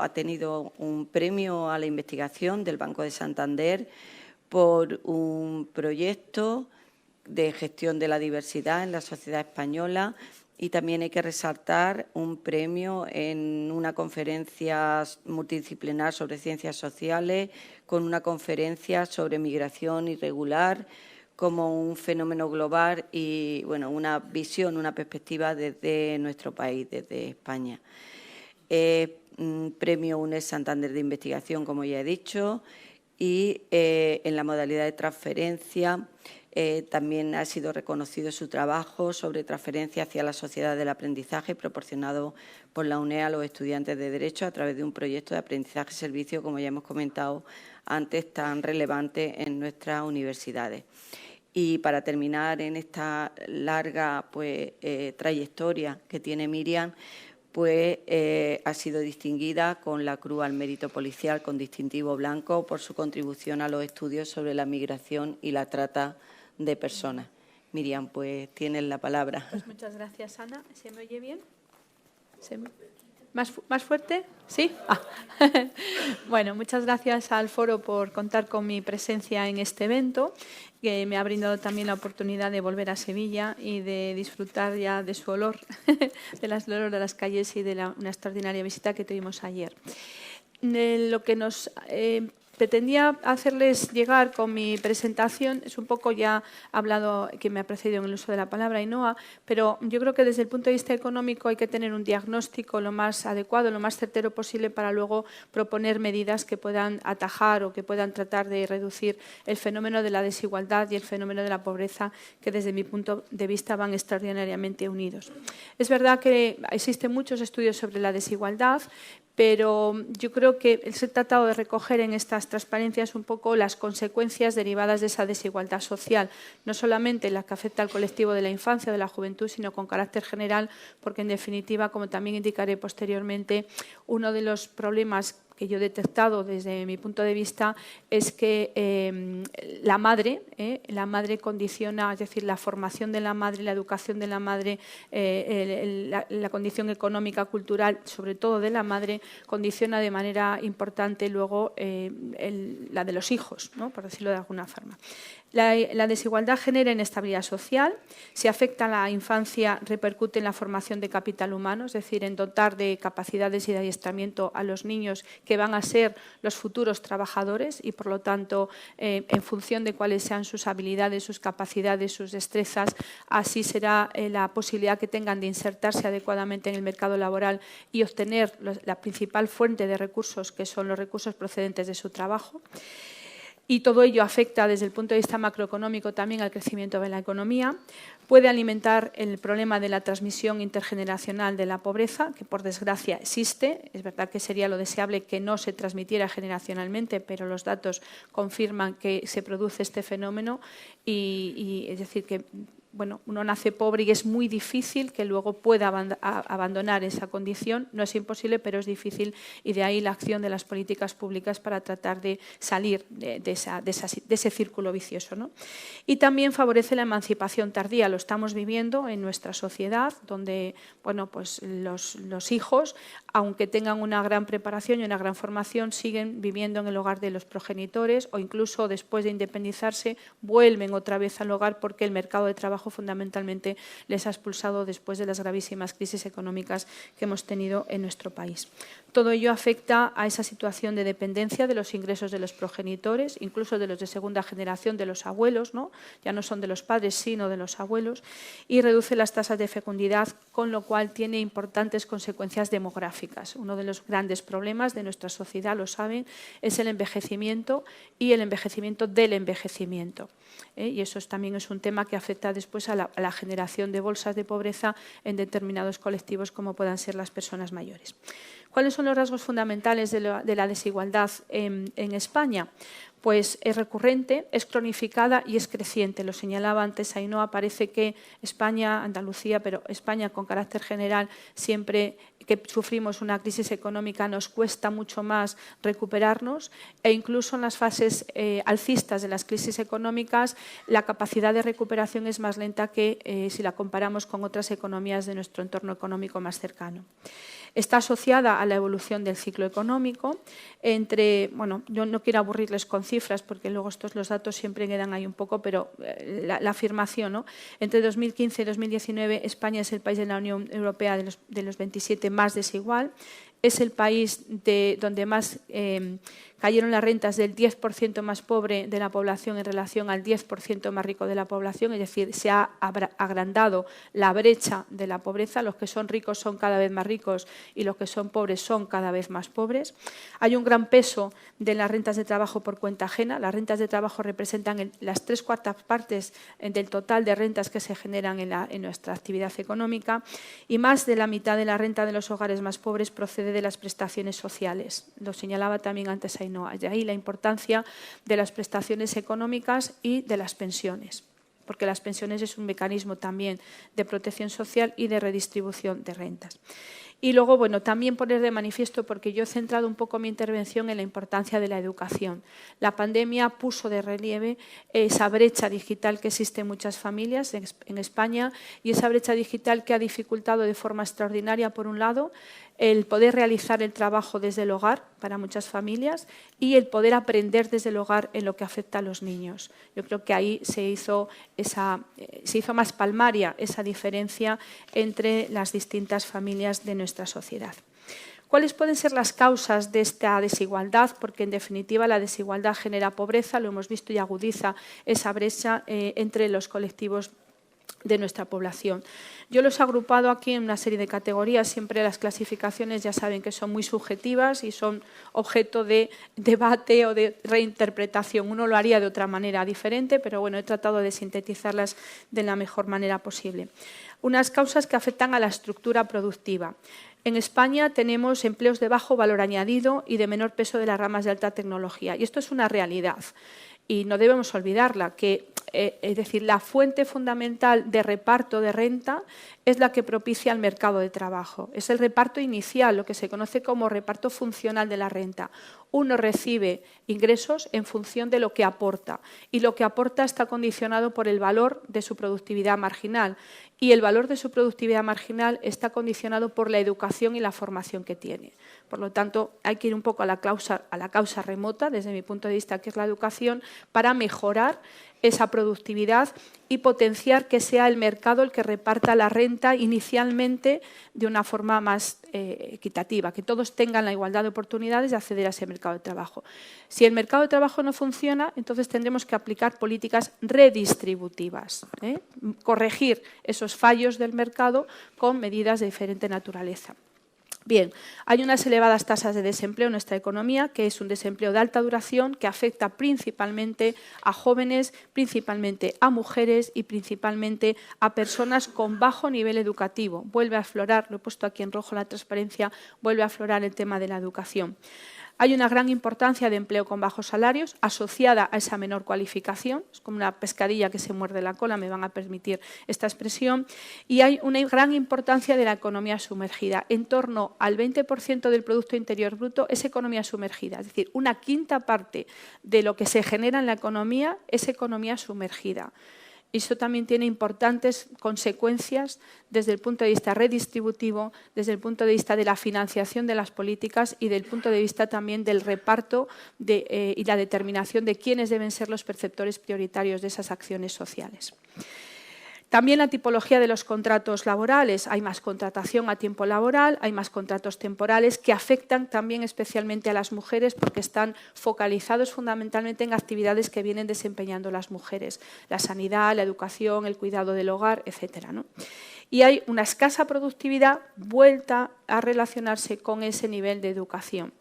[SPEAKER 3] tenido un premio a la investigación del Banco de Santander por un proyecto de gestión de la diversidad en la sociedad española, y también hay que resaltar un premio en una conferencia multidisciplinar sobre ciencias sociales, con una conferencia sobre migración irregular como un fenómeno global y, bueno, una visión, una perspectiva desde nuestro país, desde España. Premio UNED Santander de Investigación, como ya he dicho, y en la modalidad de transferencia también ha sido reconocido su trabajo sobre transferencia hacia la sociedad del aprendizaje proporcionado por la UNED a los estudiantes de Derecho a través de un proyecto de aprendizaje-servicio, como ya hemos comentado antes, tan relevante en nuestras universidades. Y para terminar, en esta larga trayectoria que tiene Miriam, ha sido distinguida con la Cruz al Mérito Policial con distintivo blanco por su contribución a los estudios sobre la migración y la trata de personas. Miriam, pues tienes la palabra.
[SPEAKER 5] Pues muchas gracias, Ana. ¿Se me oye bien? ¿Más fuerte? ¿Sí? Bueno, muchas gracias al foro por contar con mi presencia en este evento, que me ha brindado también la oportunidad de volver a Sevilla y de disfrutar ya de su olor, del olor de las calles y de una extraordinaria visita que tuvimos ayer. Lo que nos pretendía hacerles llegar con mi presentación es un poco, ya ha hablado que me ha precedido en el uso de la palabra Ainhoa, pero yo creo que desde el punto de vista económico hay que tener un diagnóstico lo más adecuado, lo más certero posible para luego proponer medidas que puedan atajar o que puedan tratar de reducir el fenómeno de la desigualdad y el fenómeno de la pobreza, que desde mi punto de vista van extraordinariamente unidos. Es verdad que existen muchos estudios sobre la desigualdad, pero yo creo que se ha tratado de recoger en estas transparencias un poco las consecuencias derivadas de esa desigualdad social, no solamente la que afecta al colectivo de la infancia o de la juventud, sino con carácter general, porque en definitiva, como también indicaré posteriormente, uno de los problemas que yo he detectado desde mi punto de vista es que la madre condiciona, es decir, la formación de la madre, la educación de la madre, la condición económica, cultural, sobre todo de la madre, condiciona de manera importante luego la de los hijos, ¿no?, por decirlo de alguna forma. La desigualdad genera inestabilidad social, si afecta a la infancia repercute en la formación de capital humano, es decir, en dotar de capacidades y de adiestramiento a los niños que van a ser los futuros trabajadores y, por lo tanto, en función de cuáles sean sus habilidades, sus capacidades, sus destrezas, así será la posibilidad que tengan de insertarse adecuadamente en el mercado laboral y obtener la principal fuente de recursos, que son los recursos procedentes de su trabajo. Y todo ello afecta desde el punto de vista macroeconómico también al crecimiento de la economía. Puede alimentar el problema de la transmisión intergeneracional de la pobreza, que por desgracia existe. Es verdad que sería lo deseable que no se transmitiera generacionalmente, pero los datos confirman que se produce este fenómeno y es decir que bueno, uno nace pobre y es muy difícil que luego pueda abandonar esa condición. No es imposible, pero es difícil y de ahí la acción de las políticas públicas para tratar de salir de ese círculo vicioso, ¿no? Y también favorece la emancipación tardía. Lo estamos viviendo en nuestra sociedad, donde bueno, pues los hijos, aunque tengan una gran preparación y una gran formación, siguen viviendo en el hogar de los progenitores o incluso después de independizarse vuelven otra vez al hogar porque el mercado de trabajo fundamentalmente les ha expulsado después de las gravísimas crisis económicas que hemos tenido en nuestro país. Todo ello afecta a esa situación de dependencia de los ingresos de los progenitores, incluso de los de segunda generación, de los abuelos, ¿no? Ya no son de los padres, sino de los abuelos, y reduce las tasas de fecundidad, con lo cual tiene importantes consecuencias demográficas. Uno de los grandes problemas de nuestra sociedad, lo saben, es el envejecimiento y el envejecimiento del envejecimiento. Y eso también es un tema que afecta después a la generación de bolsas de pobreza en determinados colectivos como puedan ser las personas mayores. ¿Cuáles son los rasgos fundamentales de la desigualdad en España? Pues es recurrente, es cronificada y es creciente. Lo señalaba antes Ainhoa, parece que España, Andalucía, pero España con carácter general, siempre que sufrimos una crisis económica nos cuesta mucho más recuperarnos e incluso en las fases alcistas de las crisis económicas la capacidad de recuperación es más lenta que si la comparamos con otras economías de nuestro entorno económico más cercano. Está asociada a la evolución del ciclo económico. Bueno, yo no quiero aburrirles con cifras porque luego los datos siempre quedan ahí un poco, pero la afirmación, ¿no? Entre 2015 y 2019 España es el país de la Unión Europea de los 27 más desigual. Es el país donde más cayeron las rentas del 10% más pobre de la población en relación al 10% más rico de la población, es decir, se ha agrandado la brecha de la pobreza, los que son ricos son cada vez más ricos y los que son pobres son cada vez más pobres. Hay un gran peso de las rentas de trabajo por cuenta ajena, las rentas de trabajo representan las 3/4 partes del total de rentas que se generan en nuestra actividad económica y más de la mitad de la renta de los hogares más pobres procede de las prestaciones sociales. Lo señalaba también antes Ainhoa. De ahí la importancia de las prestaciones económicas y de las pensiones, porque las pensiones es un mecanismo también de protección social y de redistribución de rentas. Y luego, bueno, también poner de manifiesto, porque yo he centrado un poco mi intervención en la importancia de la educación. La pandemia puso de relieve esa brecha digital que existe en muchas familias en España y esa brecha digital que ha dificultado de forma extraordinaria, por un lado, el poder realizar el trabajo desde el hogar para muchas familias y el poder aprender desde el hogar en lo que afecta a los niños. Yo creo que ahí se hizo más palmaria esa diferencia entre las distintas familias de nuestra sociedad. ¿Cuáles pueden ser las causas de esta desigualdad? Porque en definitiva la desigualdad genera pobreza, lo hemos visto y agudiza esa brecha entre los colectivos de nuestra población. Yo los he agrupado aquí en una serie de categorías. Siempre las clasificaciones ya saben que son muy subjetivas y son objeto de debate o de reinterpretación. Uno lo haría de otra manera diferente, pero bueno, he tratado de sintetizarlas de la mejor manera posible. Unas causas que afectan a la estructura productiva. En España tenemos empleos de bajo valor añadido y de menor peso de las ramas de alta tecnología. Y esto es una realidad. Y no debemos olvidarla, que es decir, la fuente fundamental de reparto de renta es la que propicia el mercado de trabajo. Es el reparto inicial, lo que se conoce como reparto funcional de la renta. Uno recibe ingresos en función de lo que aporta, y lo que aporta está condicionado por el valor de su productividad marginal, y el valor de su productividad marginal está condicionado por la educación y la formación que tiene. Por lo tanto, hay que ir un poco a la causa remota, desde mi punto de vista, que es la educación, para mejorar esa productividad y potenciar que sea el mercado el que reparta la renta inicialmente de una forma más equitativa, que todos tengan la igualdad de oportunidades de acceder a ese mercado de trabajo. Si el mercado de trabajo no funciona, entonces tendremos que aplicar políticas redistributivas, corregir esos fallos del mercado con medidas de diferente naturaleza. Bien, hay unas elevadas tasas de desempleo en nuestra economía, que es un desempleo de alta duración que afecta principalmente a jóvenes, principalmente a mujeres y principalmente a personas con bajo nivel educativo. Vuelve a aflorar, lo he puesto aquí en rojo la transparencia, vuelve a aflorar el tema de la educación. Hay una gran importancia de empleo con bajos salarios asociada a esa menor cualificación. Es como una pescadilla que se muerde la cola, me van a permitir esta expresión. Y hay una gran importancia de la economía sumergida. En torno al 20% del Producto Interior Bruto es economía sumergida. Es decir, una quinta parte de lo que se genera en la economía es economía sumergida. Eso también tiene importantes consecuencias desde el punto de vista redistributivo, desde el punto de vista de la financiación de las políticas y del punto de vista también del reparto y la determinación de quiénes deben ser los perceptores prioritarios de esas acciones sociales. También la tipología de los contratos laborales. Hay más contratación a tiempo laboral, hay más contratos temporales que afectan también especialmente a las mujeres porque están focalizados fundamentalmente en actividades que vienen desempeñando las mujeres. La sanidad, la educación, el cuidado del hogar, etcétera, ¿no? Y hay una escasa productividad vuelta a relacionarse con ese nivel de educación.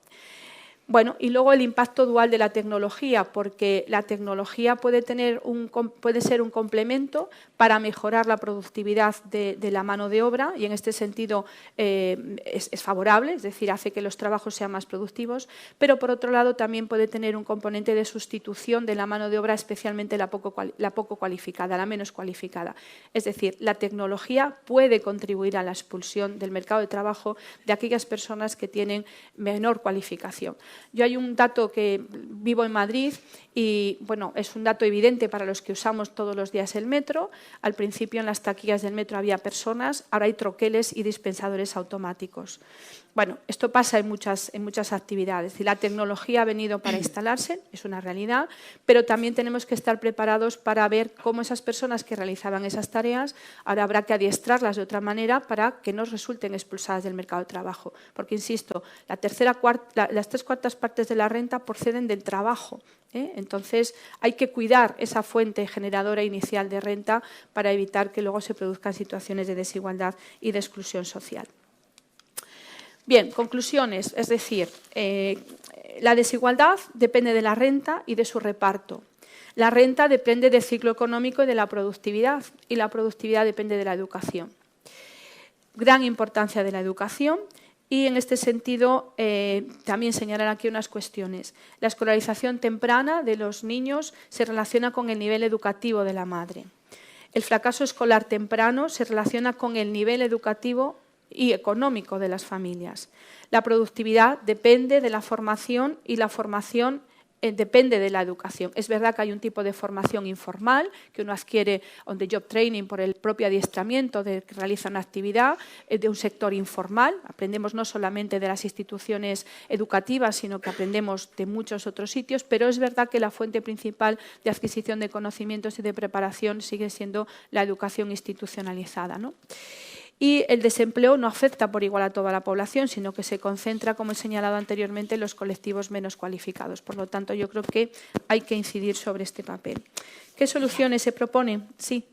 [SPEAKER 5] Bueno, y luego el impacto dual de la tecnología, porque la tecnología puede ser un complemento para mejorar la productividad de la mano de obra y en este sentido es favorable, es decir, hace que los trabajos sean más productivos, pero por otro lado también puede tener un componente de sustitución de la mano de obra, especialmente la poco cualificada, la menos cualificada. Es decir, la tecnología puede contribuir a la expulsión del mercado de trabajo de aquellas personas que tienen menor cualificación. Yo hay un dato que vivo en Madrid y bueno, es un dato evidente para los que usamos todos los días el metro. Al principio en las taquillas del metro había personas, ahora hay troqueles y dispensadores automáticos. Bueno, esto pasa en muchas actividades. Y la tecnología ha venido para instalarse, es una realidad, pero también tenemos que estar preparados para ver cómo esas personas que realizaban esas tareas, ahora habrá que adiestrarlas de otra manera para que no resulten expulsadas del mercado de trabajo. Porque, insisto, las 3/4 partes de la renta proceden del trabajo. Entonces, hay que cuidar esa fuente generadora inicial de renta para evitar que luego se produzcan situaciones de desigualdad y de exclusión social. Bien, conclusiones, es decir, la desigualdad depende de la renta y de su reparto. La renta depende del ciclo económico y de la productividad, y la productividad depende de la educación. Gran importancia de la educación y, en este sentido, también señalar aquí unas cuestiones. La escolarización temprana de los niños se relaciona con el nivel educativo de la madre. El fracaso escolar temprano se relaciona con el nivel educativo y económico de las familias. La productividad depende de la formación y la formación depende de la educación. Es verdad que hay un tipo de formación informal que uno adquiere on the job training por el propio adiestramiento de que realiza una actividad de un sector informal. Aprendemos no solamente de las instituciones educativas, sino que aprendemos de muchos otros sitios, pero es verdad que la fuente principal de adquisición de conocimientos y de preparación sigue siendo la educación institucionalizada, ¿no? y el desempleo no afecta por igual a toda la población, sino que se concentra, como he señalado anteriormente, en los colectivos menos cualificados. Por lo tanto, yo creo que hay que incidir sobre este papel. ¿Qué soluciones se proponen? Sí,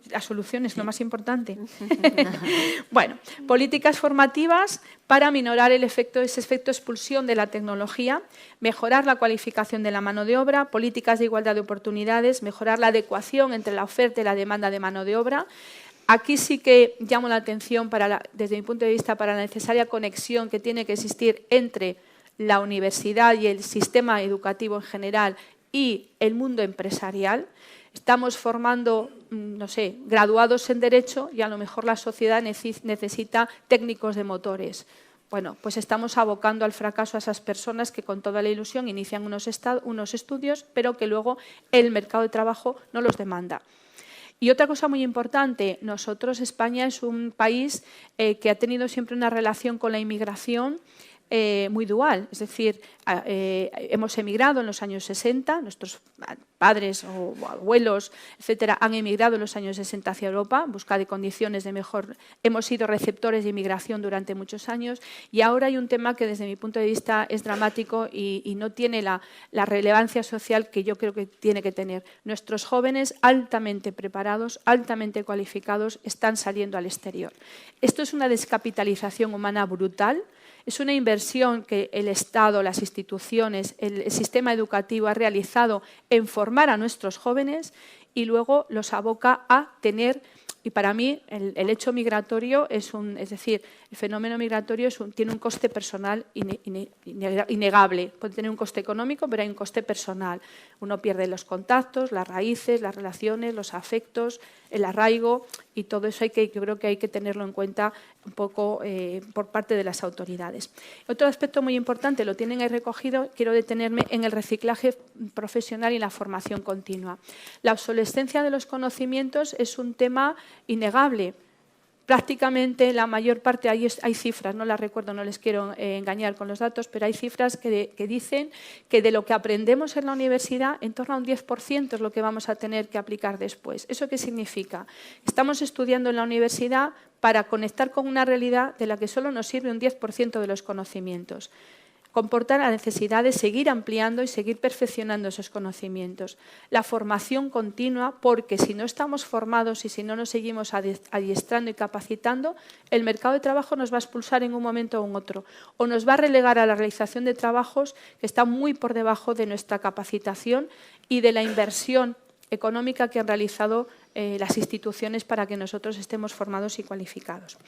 [SPEAKER 5] las soluciones, lo más importante. Bueno, políticas formativas para minorar ese efecto expulsión de la tecnología, mejorar la cualificación de la mano de obra, políticas de igualdad de oportunidades, mejorar la adecuación entre la oferta y la demanda de mano de obra. Aquí sí que llamo la atención, desde mi punto de vista, para la necesaria conexión que tiene que existir entre la universidad y el sistema educativo en general y el mundo empresarial. Estamos formando, no sé, graduados en Derecho y a lo mejor la sociedad necesita técnicos de motores. Bueno, pues estamos abocando al fracaso a esas personas que con toda la ilusión inician unos estudios, pero que luego el mercado de trabajo no los demanda. Y otra cosa muy importante, España es un país que ha tenido siempre una relación con la inmigración muy dual, es decir, hemos emigrado en los años 60, nuestros padres o abuelos, etcétera, han emigrado en los años 60 hacia Europa, en busca de condiciones de mejor. Hemos sido receptores de inmigración durante muchos años y ahora hay un tema que desde mi punto de vista es dramático y no tiene la relevancia social que yo creo que tiene que tener. Nuestros jóvenes altamente preparados, altamente cualificados, están saliendo al exterior. Esto es una descapitalización humana brutal. Es una inversión que el Estado, las instituciones, el sistema educativo ha realizado en formar a nuestros jóvenes y luego los aboca a tener, y para mí el hecho migratorio es decir, el fenómeno migratorio tiene un coste personal innegable. Puede tener un coste económico, pero hay un coste personal. Uno pierde los contactos, las raíces, las relaciones, los afectos, el arraigo y todo eso yo creo que hay que tenerlo en cuenta un poco por parte de las autoridades. Otro aspecto muy importante, lo tienen ahí recogido, quiero detenerme en el reciclaje profesional y la formación continua. La obsolescencia de los conocimientos es un tema innegable. Prácticamente la mayor parte, hay cifras, no las recuerdo, no les quiero engañar con los datos, pero hay cifras que dicen que de lo que aprendemos en la universidad, en torno a un 10% es lo que vamos a tener que aplicar después. ¿Eso qué significa? Estamos estudiando en la universidad para conectar con una realidad de la que solo nos sirve un 10% de los conocimientos. Comporta la necesidad de seguir ampliando y seguir perfeccionando esos conocimientos. La formación continua, porque si no estamos formados y si no nos seguimos adiestrando y capacitando, el mercado de trabajo nos va a expulsar en un momento o en otro, o nos va a relegar a la realización de trabajos que están muy por debajo de nuestra capacitación y de la inversión económica que han realizado las instituciones para que nosotros estemos formados y cualificados.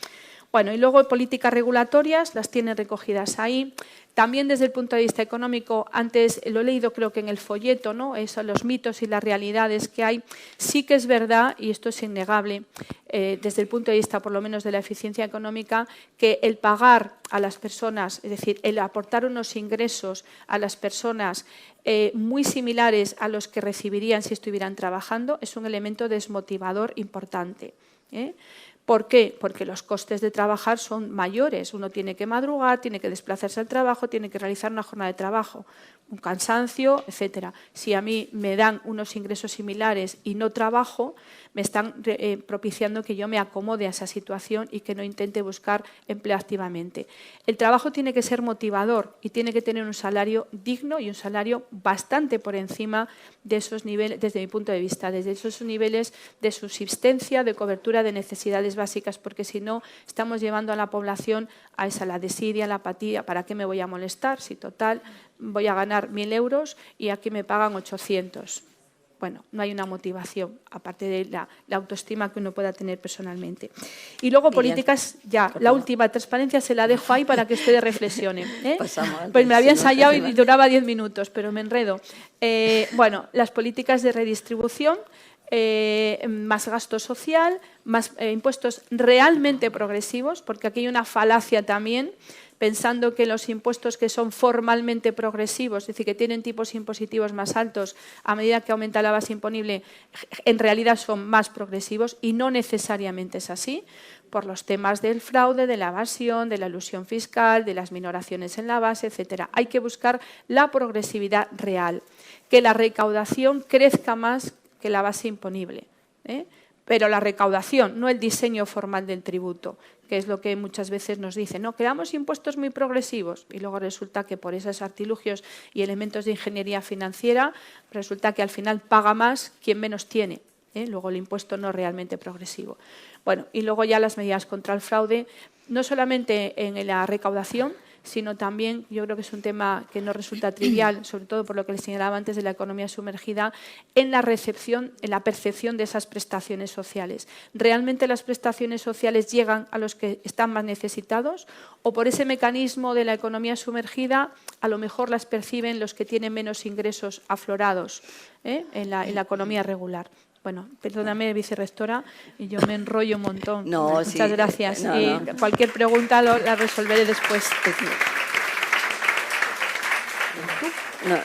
[SPEAKER 5] Bueno, y luego políticas regulatorias, las tienen recogidas ahí. También desde el punto de vista económico, antes lo he leído creo que en el folleto, ¿no? Eso, los mitos y las realidades que hay. Sí que es verdad, y esto es innegable, desde el punto de vista por lo menos de la eficiencia económica, que el pagar a las personas, es decir, el aportar unos ingresos a las personas muy similares a los que recibirían si estuvieran trabajando, es un elemento desmotivador importante. ¿Por qué? Porque los costes de trabajar son mayores. Uno tiene que madrugar, tiene que desplazarse al trabajo, tiene que realizar una jornada de trabajo, un cansancio, etcétera. Si a mí me dan unos ingresos similares y no trabajo, me están propiciando que yo me acomode a esa situación y que no intente buscar empleo activamente. El trabajo tiene que ser motivador y tiene que tener un salario digno y un salario bastante por encima de esos niveles, desde mi punto de vista, desde esos niveles de subsistencia, de cobertura de necesidades básicas, porque si no estamos llevando a la población a la desidia, a la apatía. ¿Para qué me voy a molestar si total voy a ganar 1.000 euros y aquí me pagan 800? Bueno, no hay una motivación, aparte de la autoestima que uno pueda tener personalmente. Y luego políticas, ya, la última, transparencia, se la dejo ahí para que ustedes reflexionen. Pues me la había ensayado y duraba 10 minutos, pero me enredo. Bueno, las políticas de redistribución, más gasto social, más impuestos realmente progresivos, porque aquí hay una falacia también, pensando que los impuestos que son formalmente progresivos, es decir, que tienen tipos impositivos más altos a medida que aumenta la base imponible, en realidad son más progresivos y no necesariamente es así, por los temas del fraude, de la evasión, de la elusión fiscal, de las minoraciones en la base, etcétera. Hay que buscar la progresividad real, que la recaudación crezca más que la base imponible. pero la recaudación, no el diseño formal del tributo, que es lo que muchas veces nos dicen, no, creamos impuestos muy progresivos y luego resulta que por esos artilugios y elementos de ingeniería financiera resulta que al final paga más quien menos tiene. Luego el impuesto no es realmente progresivo. Bueno, y luego ya las medidas contra el fraude, no solamente en la recaudación, sino también, yo creo que es un tema que no resulta trivial, sobre todo por lo que les señalaba antes de la economía sumergida, en la recepción, en la percepción de esas prestaciones sociales. ¿Realmente las prestaciones sociales llegan a los que están más necesitados? ¿O por ese mecanismo de la economía sumergida a lo mejor las perciben los que tienen menos ingresos aflorados en la economía regular? Bueno, perdóname, vicerrectora, y yo me enrollo un montón.
[SPEAKER 3] No,
[SPEAKER 5] muchas
[SPEAKER 3] sí,
[SPEAKER 5] gracias.
[SPEAKER 3] no,
[SPEAKER 5] Y
[SPEAKER 3] no.
[SPEAKER 5] cualquier pregunta la resolveré después.
[SPEAKER 3] No.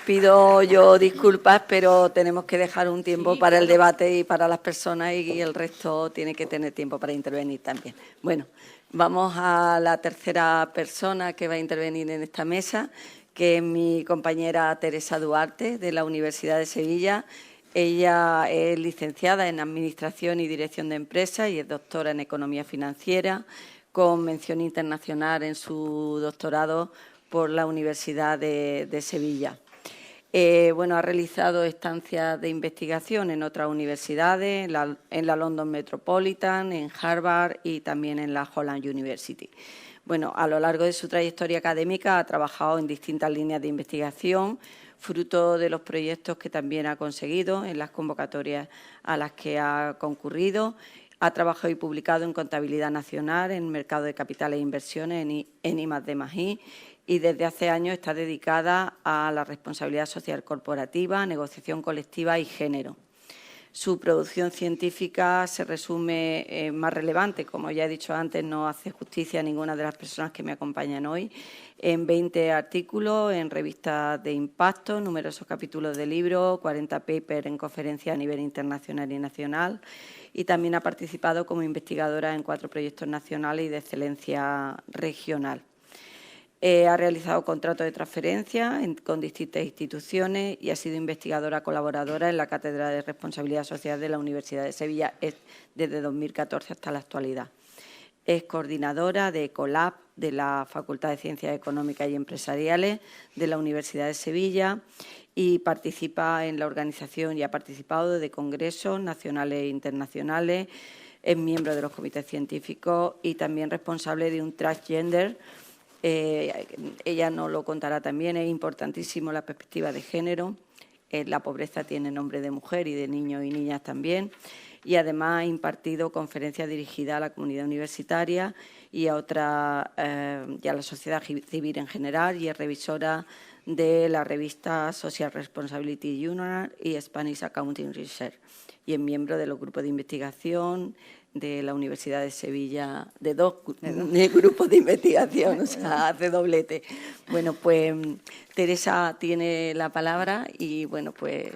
[SPEAKER 3] Pido yo disculpas, pero tenemos que dejar un tiempo para el debate y para las personas y el resto tiene que tener tiempo para intervenir también. Bueno, vamos a la tercera persona que va a intervenir en esta mesa, que es mi compañera Teresa Duarte, de la Universidad de Sevilla. Ella es licenciada en Administración y Dirección de Empresas y es doctora en Economía Financiera, con mención internacional en su doctorado por la Universidad de Sevilla. Ha realizado estancias de investigación en otras universidades, en la London Metropolitan, en Harvard y también en la Holland University. Bueno, a lo largo de su trayectoria académica ha trabajado en distintas líneas de investigación, fruto de los proyectos que también ha conseguido en las convocatorias a las que ha concurrido. Ha trabajado y publicado en Contabilidad Nacional, en Mercado de Capitales e Inversiones, en I+D+I, y desde hace años está dedicada a la responsabilidad social corporativa, negociación colectiva y género. Su producción científica se resume más relevante, como ya he dicho antes, no hace justicia a ninguna de las personas que me acompañan hoy, en 20 artículos en revistas de impacto, numerosos capítulos de libros, 40 papers en conferencias a nivel internacional y nacional, y también ha participado como investigadora en 4 proyectos nacionales y de excelencia regional. Ha realizado contratos de transferencia con distintas instituciones y ha sido investigadora colaboradora en la Cátedra de Responsabilidad Social de la Universidad de Sevilla desde 2014 hasta la actualidad. Es coordinadora de ECOLAB de la Facultad de Ciencias Económicas y Empresariales de la Universidad de Sevilla y participa en la organización y ha participado de congresos nacionales e internacionales. Es miembro de los comités científicos y también responsable de un transgender. Ella nos lo contará también, es importantísimo la perspectiva de género. La pobreza tiene nombre de mujer y de niños y niñas también. Y además ha impartido conferencias dirigidas a la comunidad universitaria y a la sociedad civil en general, y es revisora de la revista Social Responsibility Journal y Spanish Accounting Research. Y es miembro de los grupos de investigación de la Universidad de Sevilla, de dos grupos de investigación, o sea, hace doblete. Bueno, pues Teresa tiene la palabra y, bueno, pues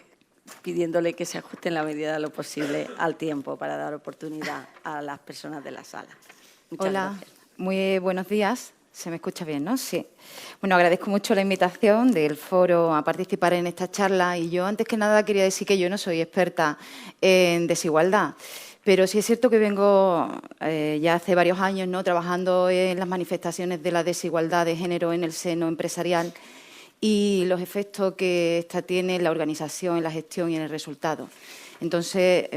[SPEAKER 3] pidiéndole que se ajuste en la medida de lo posible al tiempo para dar oportunidad a las personas de la sala. Muchas gracias.
[SPEAKER 6] Muy buenos días. ¿Se me escucha bien, no? Sí. Bueno, agradezco mucho la invitación del foro a participar en esta charla y yo, antes que nada, quería decir que yo no soy experta en desigualdad. Pero sí es cierto que vengo ya hace varios años, ¿no?, trabajando en las manifestaciones de la desigualdad de género en el seno empresarial y los efectos que esta tiene en la organización, en la gestión y en el resultado. Entonces,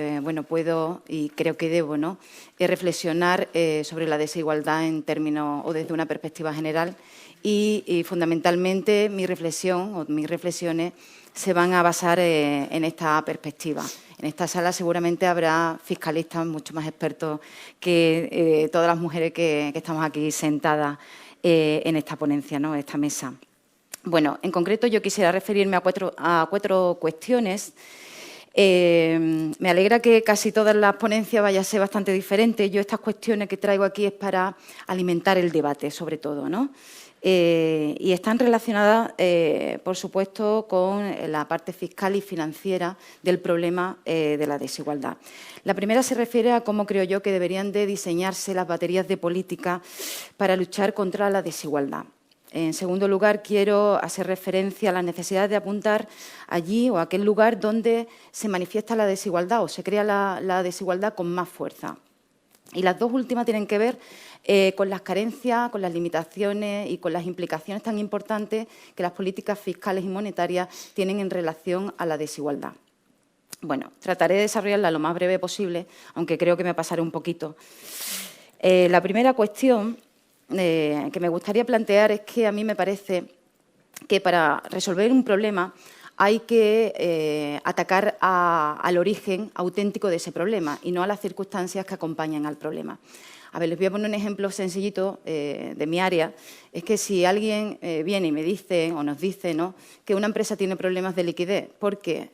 [SPEAKER 6] puedo y creo que debo, ¿no?, reflexionar sobre la desigualdad en términos o desde una perspectiva general y fundamentalmente mi reflexión o mis reflexiones se van a basar en esta perspectiva. En esta sala seguramente habrá fiscalistas mucho más expertos que todas las mujeres que estamos aquí sentadas en esta ponencia, ¿no?, esta mesa. Bueno, en concreto yo quisiera referirme a cuatro cuestiones. Me alegra que casi todas las ponencias vayan a ser bastante diferentes. Yo estas cuestiones que traigo aquí es para alimentar el debate, sobre todo, ¿no? Y están relacionadas, por supuesto, con la parte fiscal y financiera del problema de la desigualdad. La primera se refiere a cómo creo yo que deberían de diseñarse las baterías de política para luchar contra la desigualdad. En segundo lugar, quiero hacer referencia a la necesidad de apuntar allí o aquel lugar donde se manifiesta la desigualdad o se crea la desigualdad con más fuerza. Y las dos últimas tienen que ver con las carencias, con las limitaciones y con las implicaciones tan importantes que las políticas fiscales y monetarias tienen en relación a la desigualdad. Bueno, trataré de desarrollarla lo más breve posible, aunque creo que me pasaré un poquito. La primera cuestión que me gustaría plantear es que a mí me parece que para resolver un problema hay que atacar al origen auténtico de ese problema y no a las circunstancias que acompañan al problema. A ver, les voy a poner un ejemplo sencillito de mi área. Es que si alguien viene y me dice o nos dice, ¿no?, que una empresa tiene problemas de liquidez porque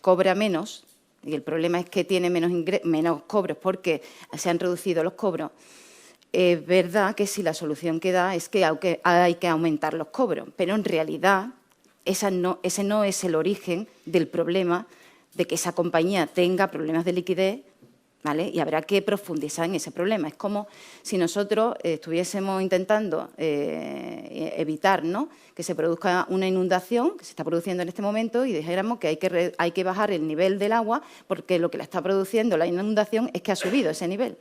[SPEAKER 6] cobra menos, y el problema es que tiene menos cobros porque se han reducido los cobros, es verdad que si la solución que da es que hay que aumentar los cobros, pero en realidad ese no es el origen del problema de que esa compañía tenga problemas de liquidez, ¿vale? Y habrá que profundizar en ese problema. Es como si nosotros estuviésemos intentando evitar, ¿no?, que se produzca una inundación, que se está produciendo en este momento, y dijéramos que hay que bajar el nivel del agua porque lo que la está produciendo la inundación es que ha subido ese nivel.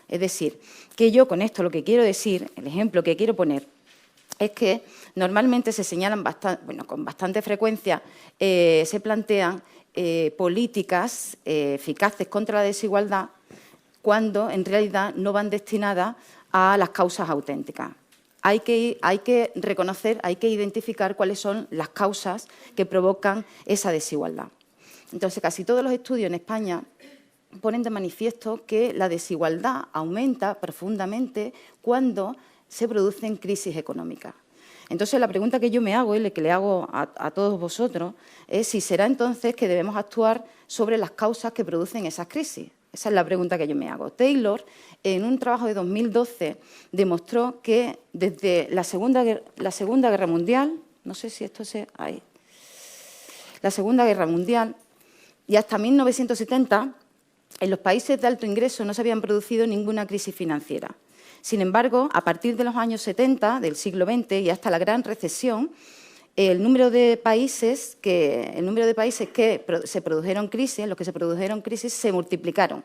[SPEAKER 6] Es decir, que yo con esto lo que quiero decir, el ejemplo que quiero poner, es que normalmente se señalan con bastante frecuencia, se plantean políticas eficaces contra la desigualdad cuando en realidad no van destinadas a las causas auténticas. Hay que reconocer, hay que identificar cuáles son las causas que provocan esa desigualdad. Entonces, casi todos los estudios en España ponen de manifiesto que la desigualdad aumenta profundamente cuando se producen crisis económicas. Entonces, la pregunta que yo me hago y que le hago a todos vosotros es si será entonces que debemos actuar sobre las causas que producen esas crisis. Esa es la pregunta que yo me hago. Taylor, en un trabajo de 2012, demostró que desde la Segunda Guerra Mundial, no sé si esto se... ahí, la Segunda Guerra Mundial y hasta 1970, en los países de alto ingreso no se habían producido ninguna crisis financiera. Sin embargo, a partir de los años 70 del siglo XX y hasta la gran recesión, el número de países que se produjeron crisis, los que se produjeron crisis, se multiplicaron.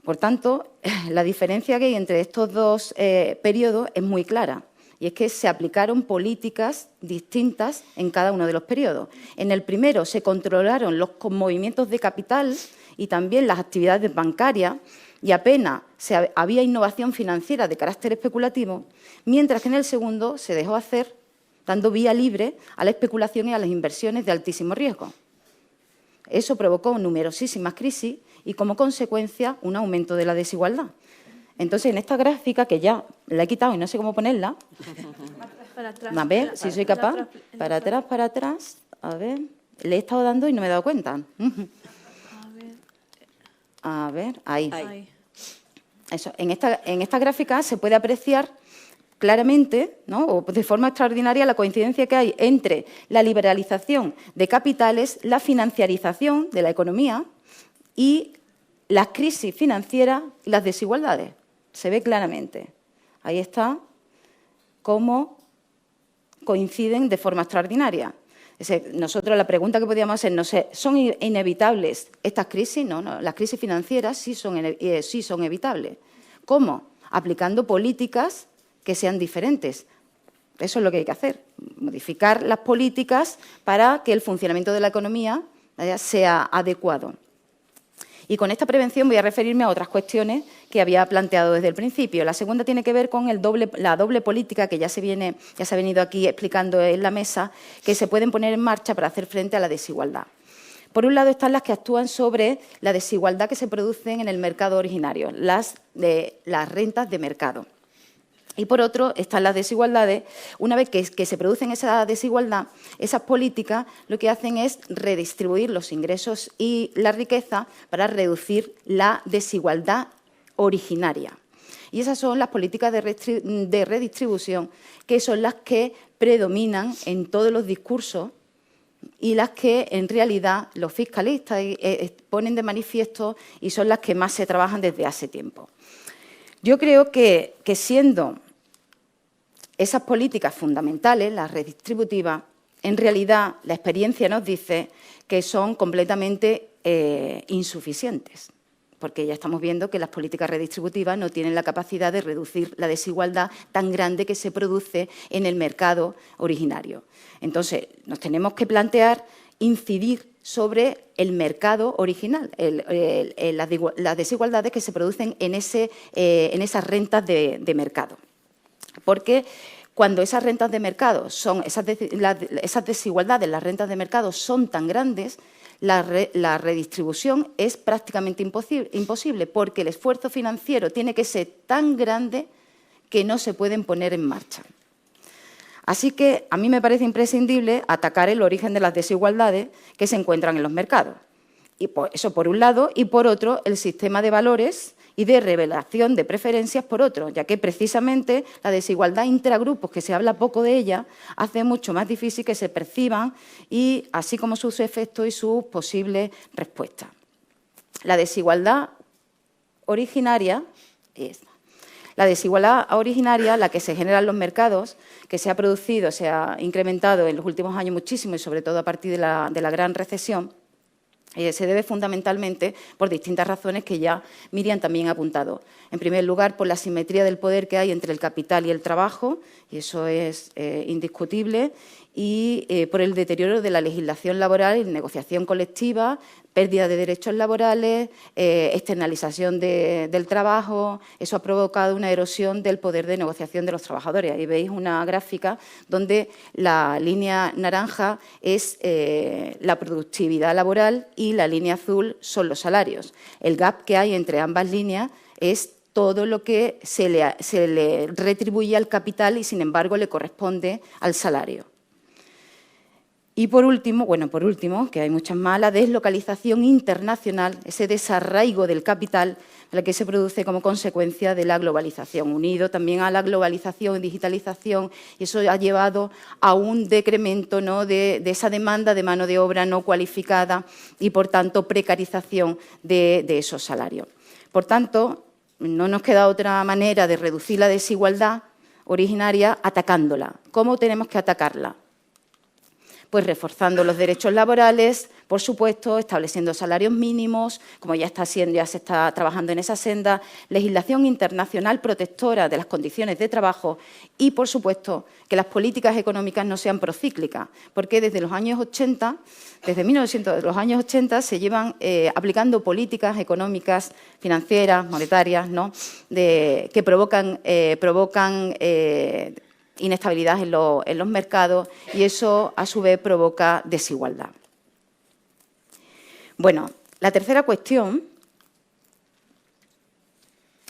[SPEAKER 6] Por tanto, la diferencia que hay entre estos dos periodos es muy clara. Y es que se aplicaron políticas distintas en cada uno de los periodos. En el primero se controlaron los movimientos de capital y también las actividades bancarias y apenas había innovación financiera de carácter especulativo, mientras que en el segundo se dejó hacer, dando vía libre a la especulación y a las inversiones de altísimo riesgo. Eso provocó numerosísimas crisis y, como consecuencia, un aumento de la desigualdad. Entonces, en esta gráfica, que ya la he quitado y no sé cómo ponerla, a ver si soy capaz, para atrás, a ver, le he estado dando y no me he dado cuenta. A ver, ahí. Eso, en esta gráfica se puede apreciar claramente, ¿no?, o de forma extraordinaria, la coincidencia que hay entre la liberalización de capitales, la financiarización de la economía y las crisis financieras y las desigualdades. Se ve claramente. Ahí está cómo coinciden de forma extraordinaria. Nosotros la pregunta que podíamos hacer, no sé, ¿son inevitables estas crisis? No, las crisis financieras sí son evitables. ¿Cómo? Aplicando políticas que sean diferentes. Eso es lo que hay que hacer, modificar las políticas para que el funcionamiento de la economía sea adecuado. Y con esta prevención voy a referirme a otras cuestiones que había planteado desde el principio. La segunda tiene que ver con la doble política que ya se ha venido aquí explicando en la mesa, que se pueden poner en marcha para hacer frente a la desigualdad. Por un lado están las que actúan sobre la desigualdad que se produce en el mercado originario, las rentas de mercado. Y por otro están las desigualdades. Una vez que se producen esa desigualdad, esas políticas lo que hacen es redistribuir los ingresos y la riqueza para reducir la desigualdad originaria. Y esas son las políticas de redistribución, que son las que predominan en todos los discursos y las que en realidad los fiscalistas ponen de manifiesto y son las que más se trabajan desde hace tiempo. Yo creo que siendo esas políticas fundamentales, las redistributivas, en realidad la experiencia nos dice que son completamente insuficientes, porque ya estamos viendo que las políticas redistributivas no tienen la capacidad de reducir la desigualdad tan grande que se produce en el mercado originario. Entonces, nos tenemos que plantear incidir sobre el mercado original, las desigualdades que se producen en esas rentas de mercado. Porque cuando esas rentas de mercado son, esas desigualdades, las rentas de mercado son tan grandes, la redistribución es prácticamente imposible, porque el esfuerzo financiero tiene que ser tan grande que no se pueden poner en marcha. Así que a mí me parece imprescindible atacar el origen de las desigualdades que se encuentran en los mercados. Y eso por un lado, y por otro, el sistema de valores y de revelación de preferencias por otro, ya que precisamente la desigualdad intragrupos, que se habla poco de ella, hace mucho más difícil que se perciban, y así como sus efectos y sus posibles respuestas. La desigualdad originaria es la que se genera en los mercados, que se ha producido, se ha incrementado en los últimos años muchísimo, y sobre todo a partir de la gran recesión. Se debe fundamentalmente por distintas razones que ya Miriam también ha apuntado. En primer lugar, por la asimetría del poder que hay entre el capital y el trabajo, y eso es indiscutible, y por el deterioro de la legislación laboral y negociación colectiva, pérdida de derechos laborales, externalización del trabajo. Eso ha provocado una erosión del poder de negociación de los trabajadores. Ahí veis una gráfica donde la línea naranja es la productividad laboral y la línea azul son los salarios. El gap que hay entre ambas líneas es todo lo que se le retribuye al capital y, sin embargo, le corresponde al salario. Y por último, que hay muchas más, la deslocalización internacional, ese desarraigo del capital, la que se produce como consecuencia de la globalización, unido también a la globalización y digitalización, y eso ha llevado a un decremento, ¿no?, de esa demanda de mano de obra no cualificada y, por tanto, precarización de esos salarios. Por tanto, no nos queda otra manera de reducir la desigualdad originaria atacándola. ¿Cómo tenemos que atacarla? Pues reforzando los derechos laborales, por supuesto, estableciendo salarios mínimos, como ya se está trabajando en esa senda, legislación internacional protectora de las condiciones de trabajo y, por supuesto, que las políticas económicas no sean procíclicas, porque desde los años 80, desde 1980, se llevan aplicando políticas económicas, financieras, monetarias, ¿no?, que provocan inestabilidad en los mercados, y eso, a su vez, provoca desigualdad. Bueno, la tercera cuestión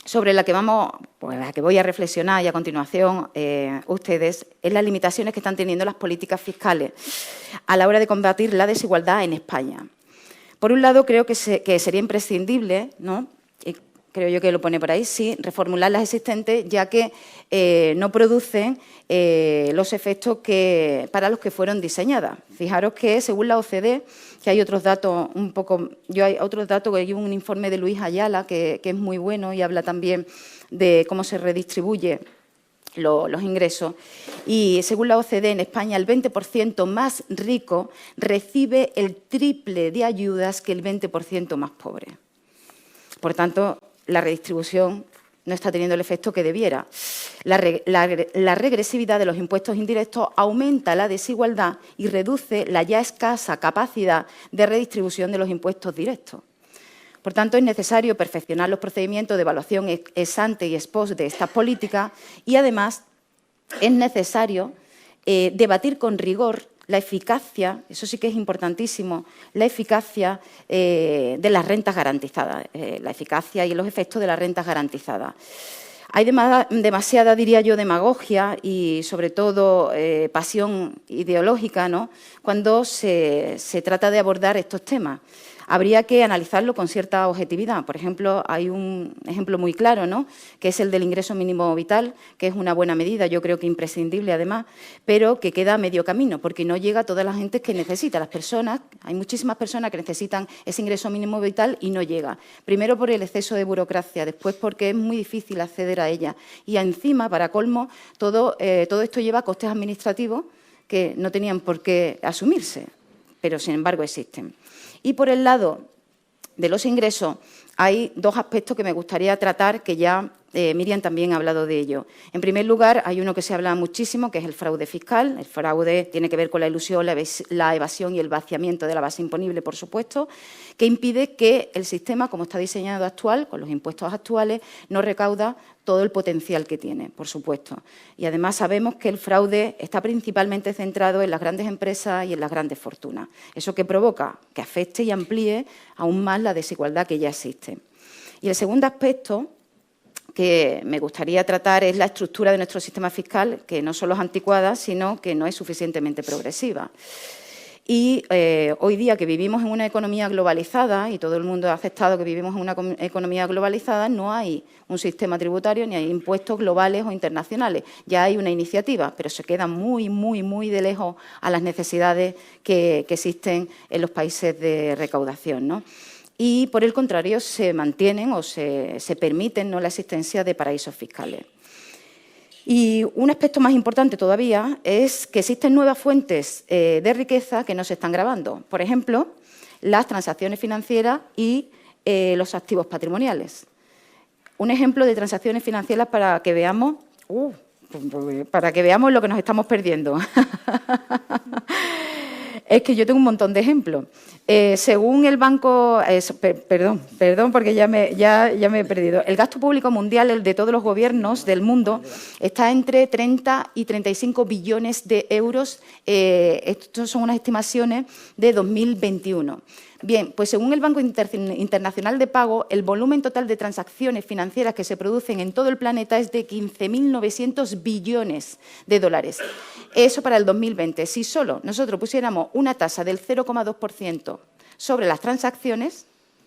[SPEAKER 6] sobre la que voy a reflexionar y a continuación ustedes es las limitaciones que están teniendo las políticas fiscales a la hora de combatir la desigualdad en España. Por un lado, creo que sería imprescindible, ¿no?, creo yo que lo pone por ahí, sí, reformular las existentes, ya que no producen los efectos para los que fueron diseñadas. Fijaros que, según la OCDE, que hay otros datos que hay un informe de Luis Ayala que es muy bueno y habla también de cómo se redistribuye los ingresos. Y según la OCDE, en España el 20% más rico recibe el triple de ayudas que el 20% más pobre. Por tanto, la redistribución no está teniendo el efecto que debiera. La regresividad de los impuestos indirectos aumenta la desigualdad y reduce la ya escasa capacidad de redistribución de los impuestos directos. Por tanto, es necesario perfeccionar los procedimientos de evaluación ex ante y ex post de estas políticas, y, además, es necesario debatir con rigor la eficacia, eso sí que es importantísimo, la eficacia de las rentas garantizadas, la eficacia y los efectos de las rentas garantizadas. Hay demasiada, diría yo, demagogia y, sobre todo, pasión ideológica, ¿no?, cuando se trata de abordar estos temas. habría que analizarlo con cierta objetividad. Por ejemplo, hay un ejemplo muy claro, ¿no?, que es el del ingreso mínimo vital, que es una buena medida, yo creo que imprescindible además, pero que queda a medio camino, porque no llega a toda la gente que necesita. Las personas, hay muchísimas personas que necesitan ese ingreso mínimo vital y no llega. Primero por el exceso de burocracia, después porque es muy difícil acceder a ella. Y encima, para colmo, todo esto lleva a costes administrativos que no tenían por qué asumirse, pero sin embargo existen. Y por el lado de los ingresos hay dos aspectos que me gustaría tratar, que ya Miriam también ha hablado de ello. En primer lugar, hay uno que se habla muchísimo, que es el fraude fiscal. El fraude tiene que ver con la ilusión, la evasión y el vaciamiento de la base imponible, por supuesto, que impide que el sistema, como está diseñado actual, con los impuestos actuales, no recauda todo el potencial que tiene, por supuesto. Y además sabemos que el fraude está principalmente centrado en las grandes empresas y en las grandes fortunas. Eso que provoca que afecte y amplíe aún más la desigualdad que ya existe. Y el segundo aspecto que me gustaría tratar es la estructura de nuestro sistema fiscal, que no solo es anticuada, sino que no es suficientemente progresiva. Y hoy día que vivimos en una economía globalizada, y todo el mundo ha aceptado que vivimos en una economía globalizada, no hay un sistema tributario ni hay impuestos globales o internacionales. Ya hay una iniciativa, pero se queda muy, muy, muy de lejos a las necesidades que existen en los países de recaudación, ¿no? Y, por el contrario, se mantienen o se permiten, ¿no?, la existencia de paraísos fiscales. Y un aspecto más importante todavía es que existen nuevas fuentes de riqueza que no se están grabando. Por ejemplo, las transacciones financieras y los activos patrimoniales. Un ejemplo de transacciones financieras para que veamos lo que nos estamos perdiendo. Es que yo tengo un montón de ejemplos. Según el banco... Perdón, porque ya me he perdido. El gasto público mundial, el de todos los gobiernos del mundo, está entre 30 y 35 billones de euros. Estas son unas estimaciones de 2021. Bien, pues según el Banco Internacional de Pago, el volumen total de transacciones financieras que se producen en todo el planeta es de 15.900 billones de dólares. Eso para el 2020. Si solo nosotros pusiéramos una tasa del 0,2% sobre las transacciones,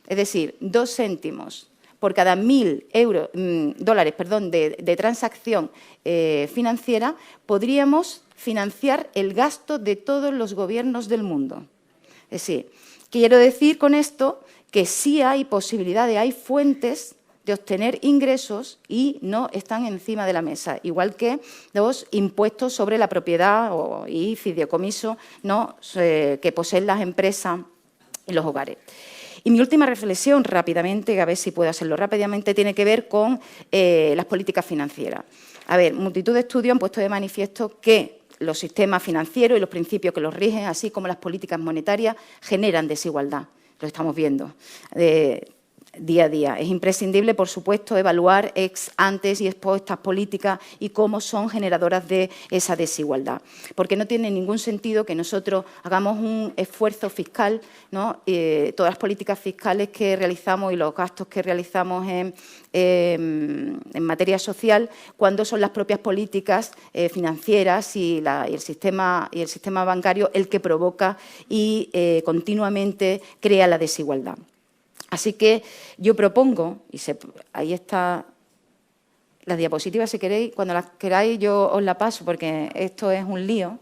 [SPEAKER 6] es decir, 2 céntimos por cada 1.000 dólares de transacción financiera, podríamos financiar el gasto de todos los gobiernos del mundo. Es decir, quiero decir con esto que sí hay posibilidades, hay fuentes de obtener ingresos y no están encima de la mesa, igual que los impuestos sobre la propiedad y fideicomiso, ¿no?, que poseen las empresas y los hogares. Y mi última reflexión, rápidamente, a ver si puedo hacerlo rápidamente, tiene que ver con las políticas financieras. A ver, multitud de estudios han puesto de manifiesto que los sistemas financieros y los principios que los rigen, así como las políticas monetarias, generan desigualdad. Lo estamos viendo día a día. Es imprescindible, por supuesto, evaluar ex antes y ex post estas políticas y cómo son generadoras de esa desigualdad. Porque no tiene ningún sentido que nosotros hagamos un esfuerzo fiscal, ¿no?, todas las políticas fiscales que realizamos y los gastos que realizamos en materia social, cuando son las propias políticas financieras y el sistema bancario el que provoca y continuamente crea la desigualdad. Así que yo propongo, ahí está la diapositiva, si queréis, cuando las queráis yo os la paso porque esto es un lío.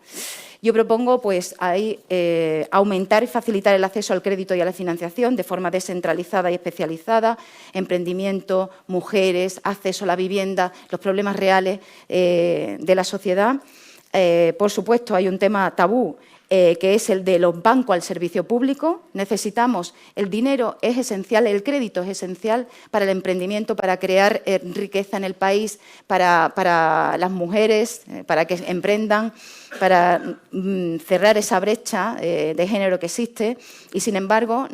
[SPEAKER 6] Yo propongo pues ahí aumentar y facilitar el acceso al crédito y a la financiación de forma descentralizada y especializada, emprendimiento, mujeres, acceso a la vivienda, los problemas reales de la sociedad. Por supuesto, hay un tema tabú, que es el de los bancos al servicio público. Necesitamos, el dinero es esencial, el crédito es esencial para el emprendimiento, para crear riqueza en el país, para las mujeres, para que emprendan, para cerrar esa brecha de género que existe. Y, sin embargo,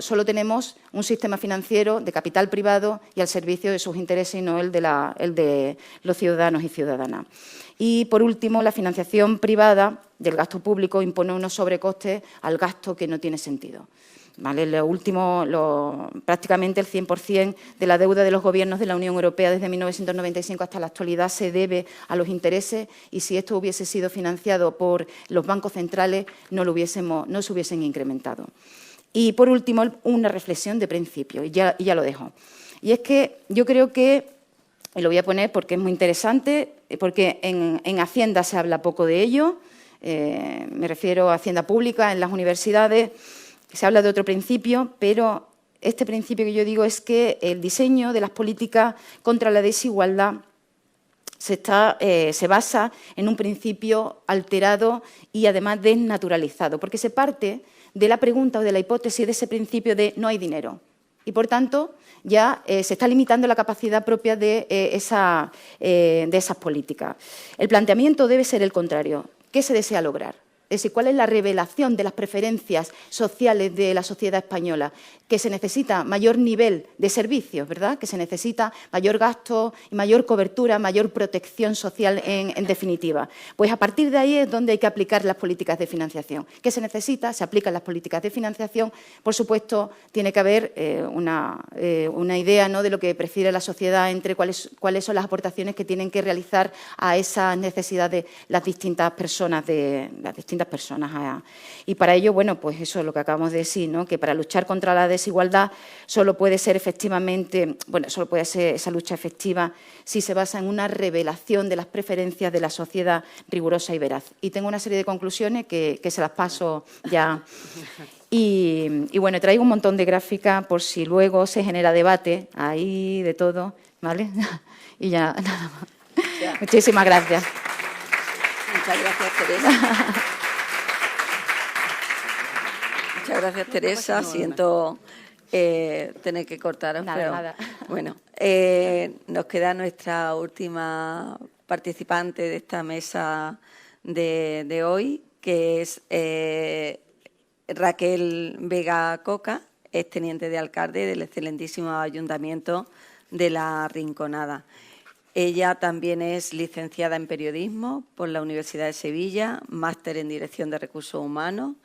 [SPEAKER 6] solo tenemos un sistema financiero de capital privado y al servicio de sus intereses y no el de los ciudadanos y ciudadanas. Y, por último, la financiación privada del gasto público impone unos sobrecostes al gasto que no tiene sentido. ¿Vale? Prácticamente el 100% de la deuda de los gobiernos de la Unión Europea desde 1995 hasta la actualidad se debe a los intereses, y si esto hubiese sido financiado por los bancos centrales no se hubiesen incrementado. Y, por último, una reflexión de principio, y ya lo dejo. Y es que yo creo que, y lo voy a poner porque es muy interesante, porque en Hacienda se habla poco de ello, me refiero a Hacienda Pública, en las universidades se habla de otro principio, pero este principio que yo digo es que el diseño de las políticas contra la desigualdad se basa en un principio alterado y además desnaturalizado, porque se parte de la pregunta o de la hipótesis de ese principio de no hay dinero. Y, por tanto, ya se está limitando la capacidad propia de esas políticas. El planteamiento debe ser el contrario. ¿Qué se desea lograr? Es decir, ¿cuál es la revelación de las preferencias sociales de la sociedad española? Que se necesita mayor nivel de servicios, ¿verdad? Que se necesita mayor gasto, mayor cobertura, mayor protección social, en definitiva. Pues a partir de ahí es donde hay que aplicar las políticas de financiación. ¿Qué se necesita? Se aplican las políticas de financiación. Por supuesto, tiene que haber una idea, ¿no?, de lo que prefiere la sociedad entre cuáles son las aportaciones que tienen que realizar a esas necesidades las distintas personas. Y para ello, bueno, pues eso es lo que acabamos de decir, ¿no?, que para luchar contra la desigualdad solo puede ser efectivamente, solo puede ser esa lucha efectiva si se basa en una revelación de las preferencias de la sociedad rigurosa y veraz. Y tengo una serie de conclusiones que se las paso ya. Y bueno, traigo un montón de gráficas por si luego se genera debate, ahí de todo, ¿vale? Y ya, nada más. Muchísimas gracias.
[SPEAKER 3] Muchas gracias, Teresa. Muchas gracias, Teresa. Siento tener que cortaros, pero
[SPEAKER 6] nada.
[SPEAKER 3] Bueno, nos queda nuestra última participante de esta mesa de hoy, que es Raquel Vega Coca, es teniente de alcalde del excelentísimo Ayuntamiento de La Rinconada. Ella también es licenciada en Periodismo por la Universidad de Sevilla, máster en Dirección de Recursos Humanos,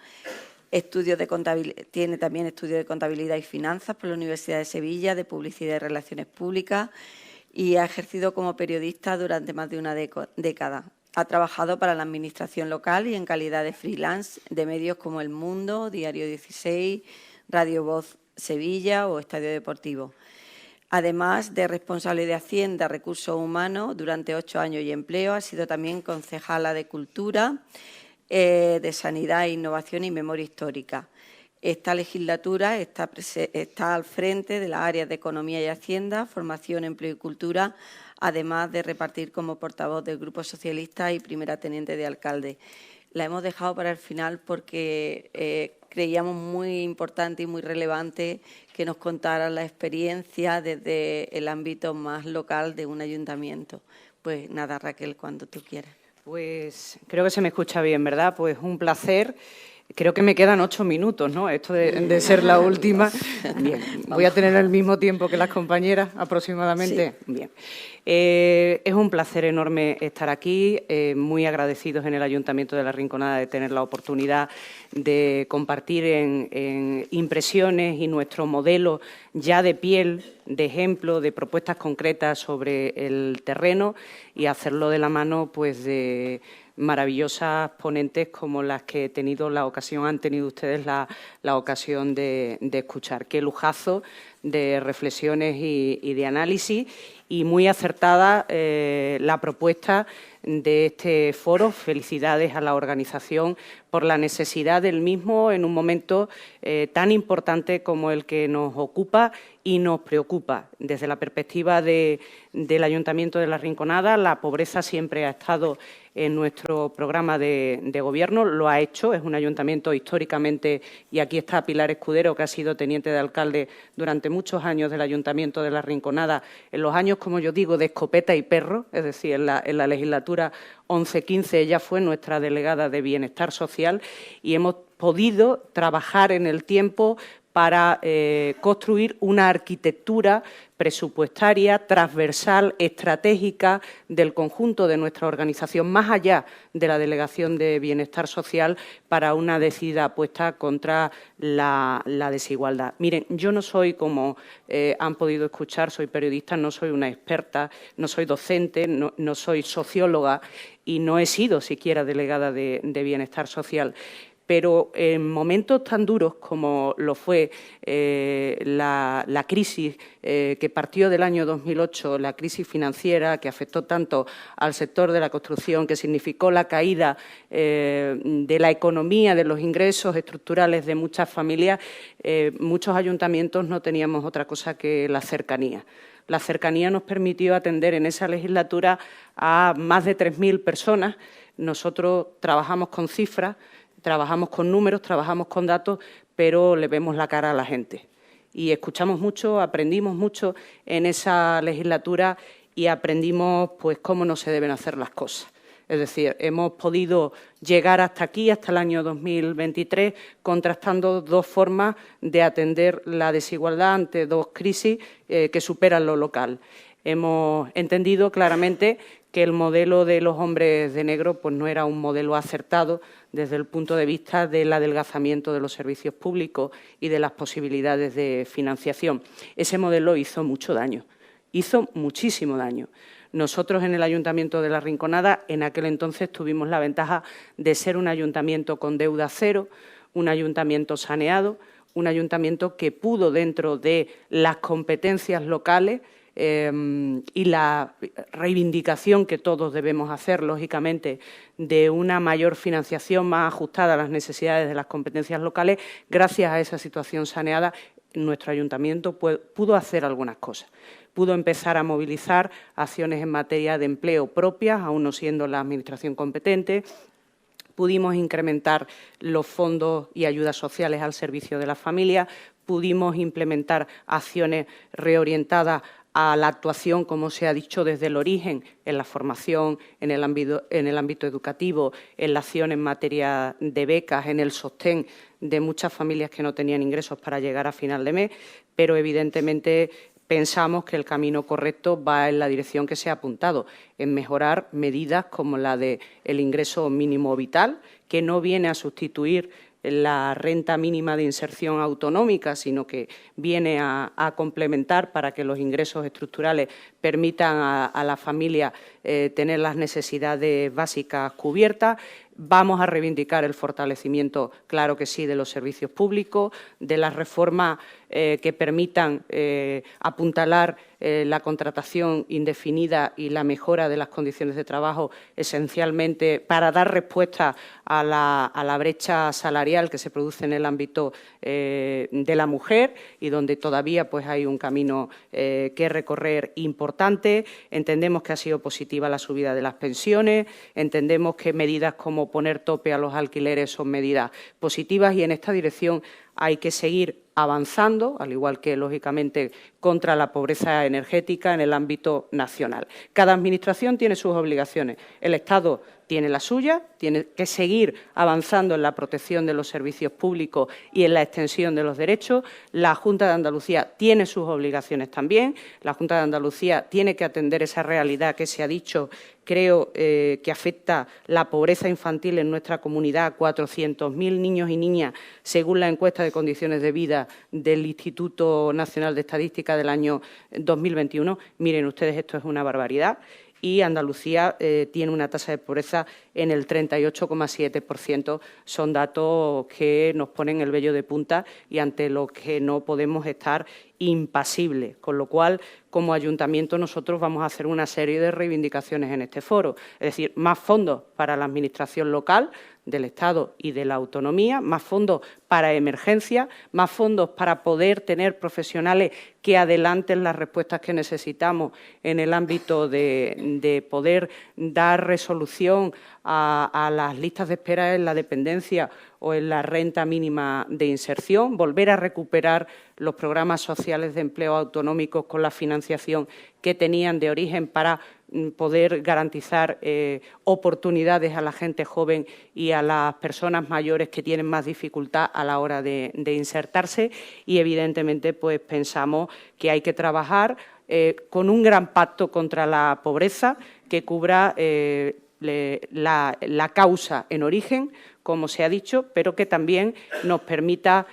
[SPEAKER 3] tiene también estudios de Contabilidad y Finanzas por la Universidad de Sevilla, de Publicidad y Relaciones Públicas, y ha ejercido como periodista durante más de una década. Ha trabajado para la Administración local y en calidad de freelance de medios como El Mundo, Diario 16, Radio Voz Sevilla o Estadio Deportivo. Además de responsable de Hacienda, Recursos Humanos, durante 8 años y empleo, ha sido también concejala de Cultura, de Sanidad, Innovación y Memoria Histórica. Esta legislatura está al frente de las áreas de Economía y Hacienda, Formación, Empleo y Cultura, además de repartir como portavoz del Grupo Socialista y primera teniente de alcalde. La hemos dejado para el final porque creíamos muy importante y muy relevante que nos contara la experiencia desde el ámbito más local de un ayuntamiento. Pues nada, Raquel, cuando tú quieras.
[SPEAKER 7] Pues creo que se me escucha bien, ¿verdad? Pues un placer. Creo que me quedan 8 minutos, ¿no? Esto de ser la última. Bien, voy a tener el mismo tiempo que las compañeras, aproximadamente. Sí. Bien. Es un placer enorme estar aquí, muy agradecidos en el Ayuntamiento de La Rinconada de tener la oportunidad de compartir en impresiones y nuestro modelo ya de piel, de ejemplo, de propuestas concretas sobre el terreno y hacerlo de la mano, pues, de maravillosas ponentes como las que han tenido ustedes la ocasión de escuchar. Qué lujazo de reflexiones y de análisis, y muy acertada la propuesta de este foro. Felicidades a la organización por la necesidad del mismo en un momento tan importante como el que nos ocupa y nos preocupa. Desde la perspectiva del Ayuntamiento de La Rinconada, la pobreza siempre ha estado en nuestro programa de gobierno, lo ha hecho, es un ayuntamiento históricamente, y aquí está Pilar Escudero, que ha sido teniente de alcalde durante muchos años del Ayuntamiento de La Rinconada, en los años, como yo digo, de escopeta y perro, es decir, en la legislatura 11-15 ella fue nuestra delegada de Bienestar Social y hemos podido trabajar en el tiempo para construir una arquitectura presupuestaria, transversal, estratégica del conjunto de nuestra organización, más allá de la Delegación de Bienestar Social, para una decidida apuesta contra la desigualdad. Miren, yo no soy, como han podido escuchar, soy periodista, no soy una experta, no soy docente, no soy socióloga y no he sido siquiera delegada de Bienestar Social. pero en momentos tan duros como lo fue la crisis que partió del año 2008, la crisis financiera que afectó tanto al sector de la construcción, que significó la caída de la economía, de los ingresos estructurales de muchas familias, muchos ayuntamientos no teníamos otra cosa que la cercanía. La cercanía nos permitió atender en esa legislatura a más de 3.000 personas. Nosotros trabajamos con cifras, trabajamos con números, trabajamos con datos, pero le vemos la cara a la gente. Y escuchamos mucho, aprendimos mucho en esa legislatura y aprendimos pues cómo no se deben hacer las cosas. Es decir, hemos podido llegar hasta aquí, hasta el año 2023, contrastando dos formas de atender la desigualdad ante dos crisis que superan lo local. Hemos entendido claramente que el modelo de los hombres de negro pues no era un modelo acertado desde el punto de vista del adelgazamiento de los servicios públicos y de las posibilidades de financiación. Ese modelo hizo mucho daño, hizo muchísimo daño. Nosotros en el Ayuntamiento de La Rinconada en aquel entonces tuvimos la ventaja de ser un ayuntamiento con deuda cero, un ayuntamiento saneado, un ayuntamiento que pudo dentro de las competencias locales y la reivindicación que todos debemos hacer, lógicamente, de una mayor financiación más ajustada a las necesidades de las competencias locales, gracias a esa situación saneada, nuestro ayuntamiento pudo hacer algunas cosas. Pudo empezar a movilizar acciones en materia de empleo propias, aún no siendo la Administración competente. Pudimos incrementar los fondos y ayudas sociales al servicio de las familias. Pudimos implementar acciones reorientadas a la actuación, como se ha dicho, desde el origen, en la formación, en el ámbito educativo, en la acción en materia de becas, en el sostén de muchas familias que no tenían ingresos para llegar a final de mes, pero evidentemente pensamos que el camino correcto va en la dirección que se ha apuntado, en mejorar medidas como la del ingreso mínimo vital, que no viene a sustituir la renta mínima de inserción autonómica, sino que viene a complementar para que los ingresos estructurales permitan a la familia tener las necesidades básicas cubiertas. Vamos a reivindicar el fortalecimiento, claro que sí, de los servicios públicos, de las reformas que permitan apuntalar la contratación indefinida y la mejora de las condiciones de trabajo, esencialmente para dar respuesta a la brecha salarial que se produce en el ámbito de la mujer y donde todavía pues, hay un camino que recorrer importante. Entendemos que ha sido positiva la subida de las pensiones, entendemos que medidas como poner tope a los alquileres son medidas positivas y en esta dirección hay que seguir avanzando, al igual que, lógicamente, contra la pobreza energética en el ámbito nacional. Cada Administración tiene sus obligaciones. El Estado tiene la suya, tiene que seguir avanzando en la protección de los servicios públicos y en la extensión de los derechos. La Junta de Andalucía tiene sus obligaciones también. La Junta de Andalucía tiene que atender esa realidad que se ha dicho, creo, que afecta la pobreza infantil en nuestra comunidad a 400.000 niños y niñas, según la encuesta de condiciones de vida del Instituto Nacional de Estadística del año 2021. Miren ustedes, esto es una barbaridad. Y Andalucía tiene una tasa de pobreza en el 38,7%. Son datos que nos ponen el vello de punta y ante los que no podemos estar impasibles. Con lo cual, como ayuntamiento, nosotros vamos a hacer una serie de reivindicaciones en este foro. Es decir, más fondos para la Administración local del Estado y de la autonomía, más fondos para emergencia, más fondos para poder tener profesionales que adelanten las respuestas que necesitamos en el ámbito de poder dar resolución a las listas de espera en la dependencia o en la renta mínima de inserción, volver a recuperar los programas sociales de empleo autonómicos con la financiación que tenían de origen para poder garantizar oportunidades a la gente joven y a las personas mayores que tienen más dificultad a la hora de insertarse y, evidentemente, pues pensamos que hay que trabajar con un gran pacto contra la pobreza que cubra la causa en origen, como se ha dicho, pero que también nos permita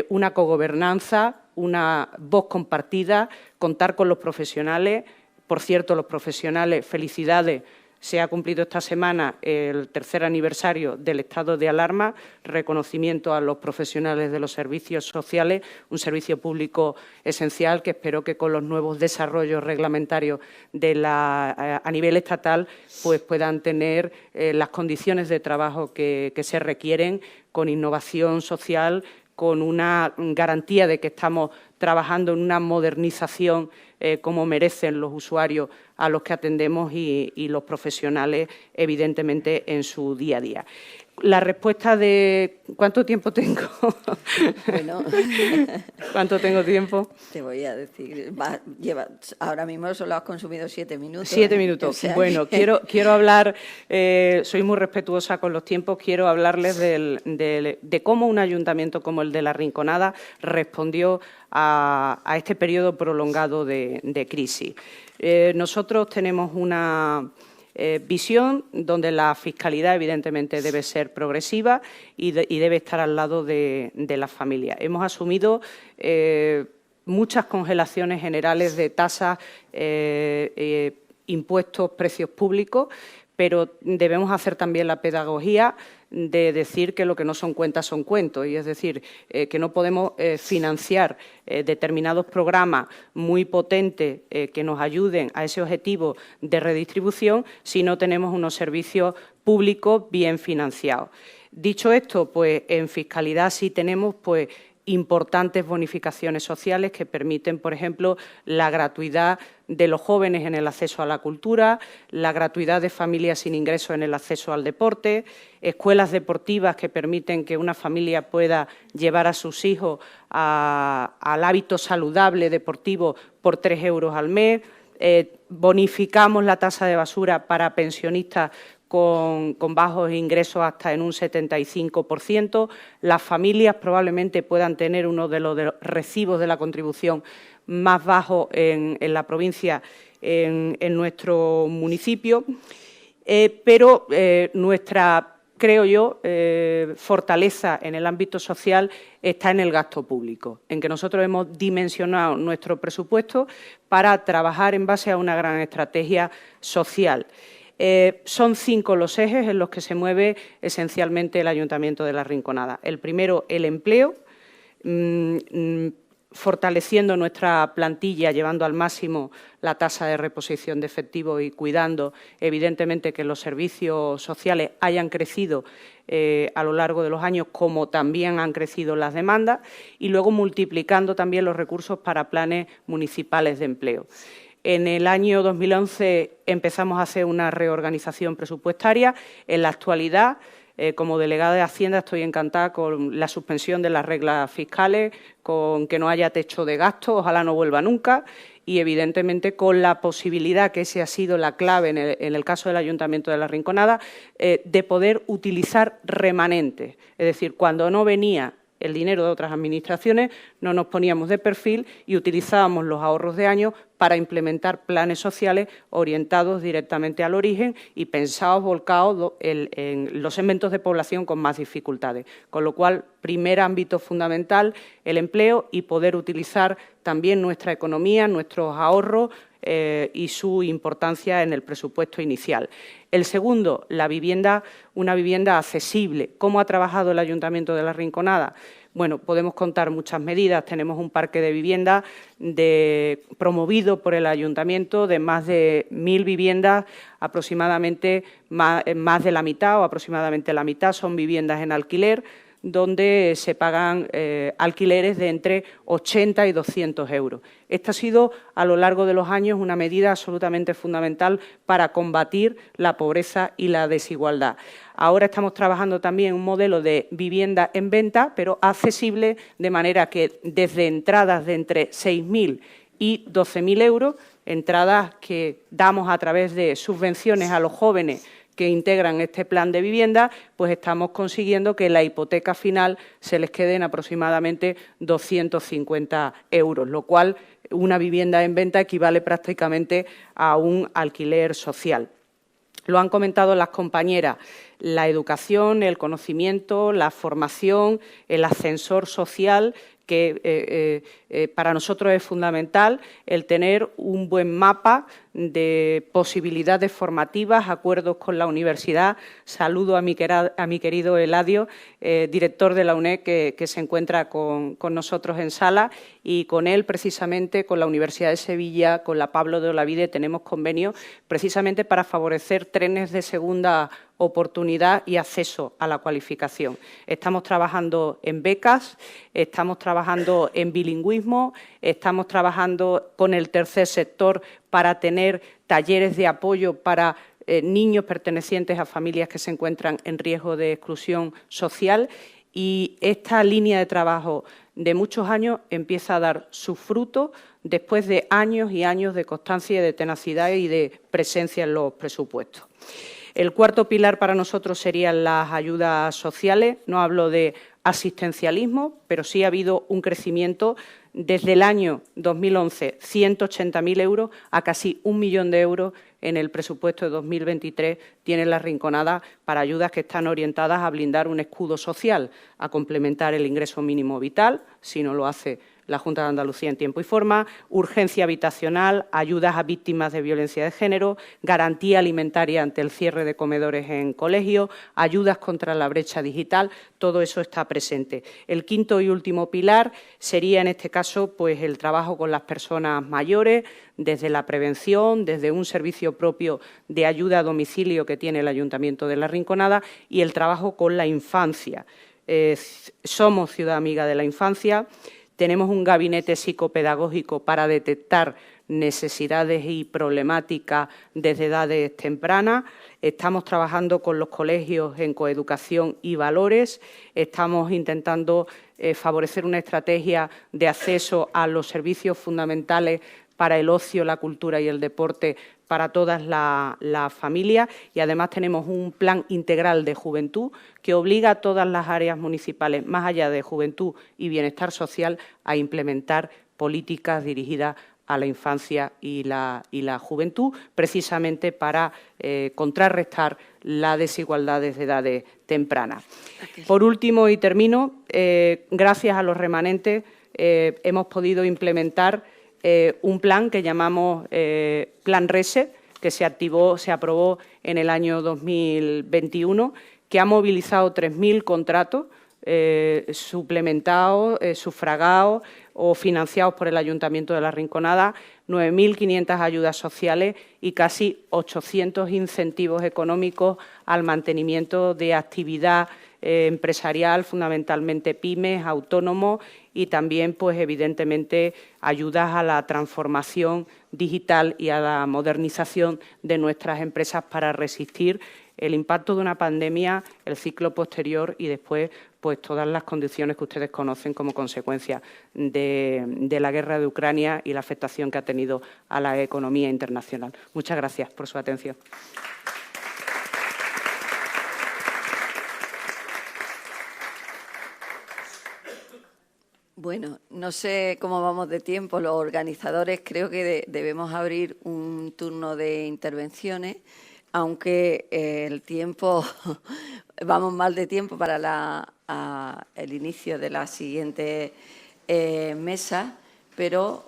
[SPEAKER 7] una cogobernanza, una voz compartida, contar con los profesionales. Por cierto, los profesionales, felicidades Se ha cumplido esta semana el tercer aniversario del estado de alarma, reconocimiento a los profesionales de los servicios sociales, un servicio público esencial que espero que con los nuevos desarrollos reglamentarios a nivel estatal pues puedan tener las condiciones de trabajo que se requieren, con innovación social, con una garantía de que estamos trabajando en una modernización como merecen los usuarios a los que atendemos y los profesionales, evidentemente, en su día a día. La respuesta de... ¿Cuánto tiempo tengo?
[SPEAKER 3] Bueno,
[SPEAKER 7] ¿Cuánto tengo tiempo?
[SPEAKER 3] te voy a decir, ahora mismo solo has consumido 7 minutos.
[SPEAKER 7] 7 minutos.
[SPEAKER 3] O sea,
[SPEAKER 7] bueno, quiero hablar, soy muy respetuosa con los tiempos, quiero hablarles de cómo un ayuntamiento como el de La Rinconada respondió a este periodo prolongado de crisis. Nosotros tenemos una visión donde la fiscalidad, evidentemente, debe ser progresiva y debe estar al lado de las familias. Hemos asumido muchas congelaciones generales de tasas, impuestos, precios públicos, pero debemos hacer también la pedagogía de decir que lo que no son cuentas son cuentos, y es decir, que no podemos financiar determinados programas muy potentes que nos ayuden a ese objetivo de redistribución si no tenemos unos servicios públicos bien financiados. Dicho esto, pues en fiscalidad sí tenemos pues importantes bonificaciones sociales que permiten, por ejemplo, la gratuidad de los jóvenes en el acceso a la cultura, la gratuidad de familias sin ingresos en el acceso al deporte, escuelas deportivas que permiten que una familia pueda llevar a sus hijos al hábito saludable deportivo por 3 euros al mes, bonificamos la tasa de basura para pensionistas con bajos ingresos hasta en un 75%. Las familias probablemente puedan tener uno de los recibos de la contribución más bajos en la provincia, en nuestro municipio. Pero nuestra, creo yo, fortaleza en el ámbito social está en el gasto público, en que nosotros hemos dimensionado nuestro presupuesto para trabajar en base a una gran estrategia social. Son 5 los ejes en los que se mueve esencialmente el Ayuntamiento de La Rinconada. El primero, el empleo, fortaleciendo nuestra plantilla, llevando al máximo la tasa de reposición de efectivo y cuidando, evidentemente, que los servicios sociales hayan crecido a lo largo de los años, como también han crecido las demandas, y luego multiplicando también los recursos para planes municipales de empleo. En el año 2011 empezamos a hacer una reorganización presupuestaria. En la actualidad, como delegada de Hacienda, estoy encantada con la suspensión de las reglas fiscales, con que no haya techo de gasto, ojalá no vuelva nunca, y evidentemente con la posibilidad, que esa ha sido la clave en el caso del Ayuntamiento de La Rinconada, de poder utilizar remanentes. Es decir, cuando no venía el dinero de otras administraciones, no nos poníamos de perfil y utilizábamos los ahorros de años para implementar planes sociales orientados directamente al origen y pensados, volcados en los segmentos de población con más dificultades. Con lo cual, primer ámbito fundamental, el empleo, y poder utilizar también nuestra economía, nuestros ahorros y su importancia en el presupuesto inicial. El segundo, la vivienda, una vivienda accesible. ¿Cómo ha trabajado el Ayuntamiento de La Rinconada? Bueno, podemos contar muchas medidas. Tenemos un parque de viviendas promovido por el Ayuntamiento de más de 1.000 viviendas, aproximadamente más de la mitad o aproximadamente la mitad son viviendas en alquiler, donde se pagan alquileres de entre 80 y 200 euros. Esta ha sido, a lo largo de los años, una medida absolutamente fundamental para combatir la pobreza y la desigualdad. Ahora estamos trabajando también un modelo de vivienda en venta, pero accesible, de manera que desde entradas de entre 6.000 y 12.000 euros, entradas que damos a través de subvenciones a los jóvenes que integran este plan de vivienda, pues estamos consiguiendo que la hipoteca final se les quede en aproximadamente 250 euros, lo cual una vivienda en venta equivale prácticamente a un alquiler social. Lo han comentado las compañeras, la educación, el conocimiento, la formación, el ascensor social que para nosotros es fundamental el tener un buen mapa de posibilidades formativas, acuerdos con la universidad. Saludo a mi querido Eladio, director de la UNED, que se encuentra con nosotros en sala, y con él, precisamente, con la Universidad de Sevilla, con la Pablo de Olavide, tenemos convenio precisamente para favorecer trenes de segunda oportunidad y acceso a la cualificación. Estamos trabajando en becas, estamos trabajando en bilingüismo, estamos trabajando con el tercer sector para tener talleres de apoyo para niños pertenecientes a familias que se encuentran en riesgo de exclusión social, y esta línea de trabajo de muchos años empieza a dar sus frutos después de años y años de constancia y de tenacidad y de presencia en los presupuestos. El cuarto pilar para nosotros serían las ayudas sociales. No hablo de asistencialismo, pero sí ha habido un crecimiento desde el año 2011, 180.000 euros, a casi 1 millón de euros en el presupuesto de 2023 tiene La Rinconada para ayudas que están orientadas a blindar un escudo social, a complementar el ingreso mínimo vital, si no lo hace la Junta de Andalucía en tiempo y forma, urgencia habitacional, ayudas a víctimas de violencia de género, garantía alimentaria ante el cierre de comedores en colegios, ayudas contra la brecha digital, todo eso está presente. El quinto y último pilar sería, en este caso, pues el trabajo con las personas mayores, desde la prevención, desde un servicio propio de ayuda a domicilio que tiene el Ayuntamiento de La Rinconada, y el trabajo con la infancia. Somos Ciudad Amiga de la Infancia. Tenemos un gabinete psicopedagógico para detectar necesidades y problemáticas desde edades tempranas. Estamos trabajando con los colegios en coeducación y valores. Estamos intentando favorecer una estrategia de acceso a los servicios fundamentales para el ocio, la cultura y el deporte para todas las familias, y además tenemos un plan integral de juventud que obliga a todas las áreas municipales, más allá de juventud y bienestar social, a implementar políticas dirigidas a la infancia y la juventud, precisamente para contrarrestar la desigualdad desde edades tempranas. Por último, y termino, gracias a los remanentes hemos podido implementar un plan que llamamos Plan RESET, que se aprobó en el año 2021, que ha movilizado 3.000 contratos suplementados, sufragados o financiados por el Ayuntamiento de La Rinconada, 9.500 ayudas sociales y casi 800 incentivos económicos al mantenimiento de actividad empresarial, fundamentalmente pymes, autónomos, y también, pues, evidentemente, ayudas a la transformación digital y a la modernización de nuestras empresas para resistir el impacto de una pandemia, el ciclo posterior y después, pues, todas las condiciones que ustedes conocen como consecuencia de la guerra de Ucrania y la afectación que ha tenido a la economía internacional. Muchas gracias por su atención.
[SPEAKER 3] Bueno, no sé cómo vamos de tiempo. Los organizadores creo que debemos abrir un turno de intervenciones, aunque el tiempo, vamos mal de tiempo para el inicio de la siguiente mesa, pero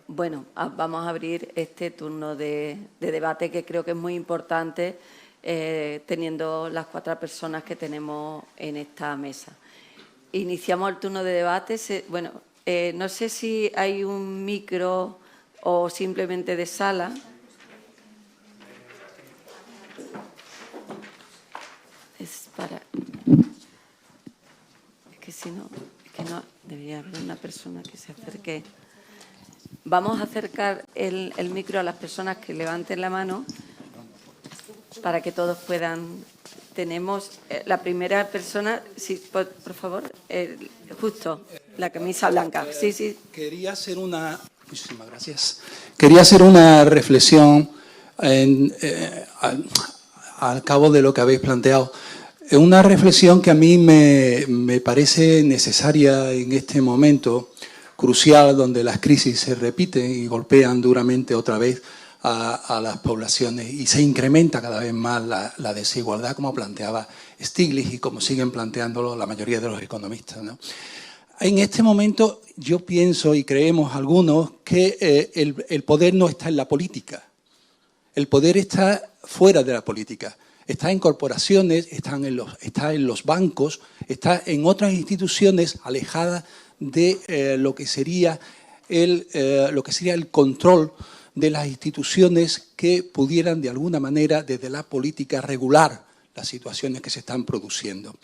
[SPEAKER 3] bueno, vamos a abrir este turno de debate, que creo que es muy importante, teniendo las 4 personas que tenemos en esta mesa. Iniciamos el turno de debate. Bueno, no sé si hay un micro o simplemente de sala. Es que si no, debería haber una persona que se acerque. Vamos a acercar el micro a las personas que levanten la mano para que todos puedan. Tenemos la primera persona, sí, por favor, justo, la camisa blanca. Sí, sí.
[SPEAKER 8] Quería hacer muchísimas gracias. Quería hacer una reflexión al cabo de lo que habéis planteado. Una reflexión que a mí me parece necesaria en este momento crucial, donde las crisis se repiten y golpean duramente otra vez a las poblaciones y se incrementa cada vez más la desigualdad, como planteaba Stiglitz y como siguen planteándolo la mayoría de los economistas, ¿no? En este momento yo pienso y creemos algunos que el poder no está en la política. El poder está fuera de la política. Está en corporaciones, está en los bancos, está en otras instituciones alejadas de lo que sería el control de las instituciones que pudieran de alguna manera desde la política regular las situaciones que se están produciendo.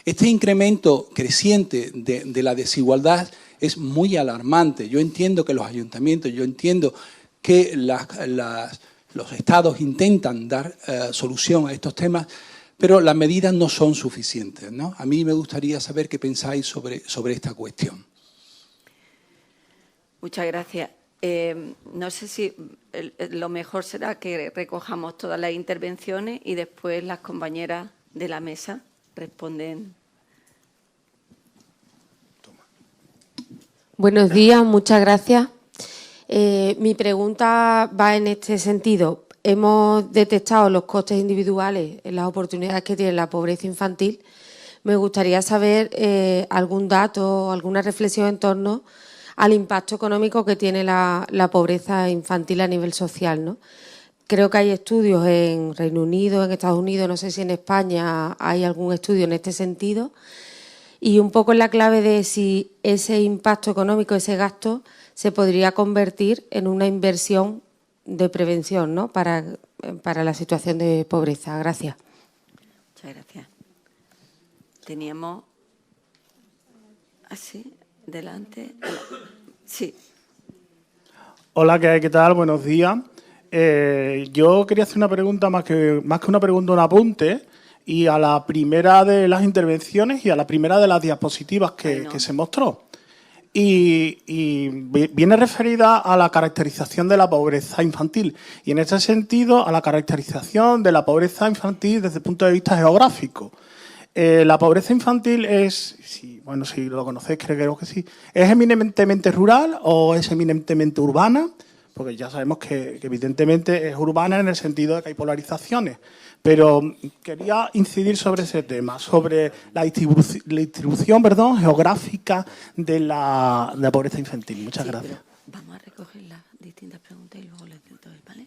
[SPEAKER 8] Este incremento creciente de la desigualdad es muy alarmante. Yo entiendo que los ayuntamientos, yo entiendo que los estados intentan dar solución a estos temas, pero las medidas no son suficientes, ¿no? A mí me gustaría saber qué pensáis sobre esta cuestión.
[SPEAKER 3] Muchas gracias. No sé si lo mejor será que recojamos todas las intervenciones y después las compañeras de la mesa responden.
[SPEAKER 9] Buenos días, muchas gracias. Mi pregunta va en este sentido. Hemos detectado los costes individuales en las oportunidades que tiene la pobreza infantil. Me gustaría saber algún dato o alguna reflexión en torno al impacto económico que tiene la pobreza infantil a nivel social, ¿no? Creo que hay estudios en Reino Unido, en Estados Unidos, no sé si en España hay algún estudio en este sentido. Y un poco en la clave de si ese impacto económico, ese gasto, se podría convertir en una inversión de prevención, ¿no? para la situación de pobreza. Gracias.
[SPEAKER 3] Muchas gracias. Teníamos... ¿Así? Delante. Sí.
[SPEAKER 10] Hola, ¿qué tal? Buenos días. Yo quería hacer una pregunta, más que una pregunta, un apunte, y a la primera de las intervenciones y a la primera de las diapositivas que se mostró. Y viene referida a la caracterización de la pobreza infantil, y en ese sentido a la caracterización de la pobreza infantil desde el punto de vista geográfico. La pobreza infantil es, si lo conocéis, creo que sí, ¿es eminentemente rural o es eminentemente urbana? Porque ya sabemos que evidentemente es urbana en el sentido de que hay polarizaciones. Pero quería incidir sobre ese tema, sobre la distribución geográfica de la pobreza infantil. Muchas gracias.
[SPEAKER 3] Vamos a recoger las distintas preguntas y luego les doy todo el panel.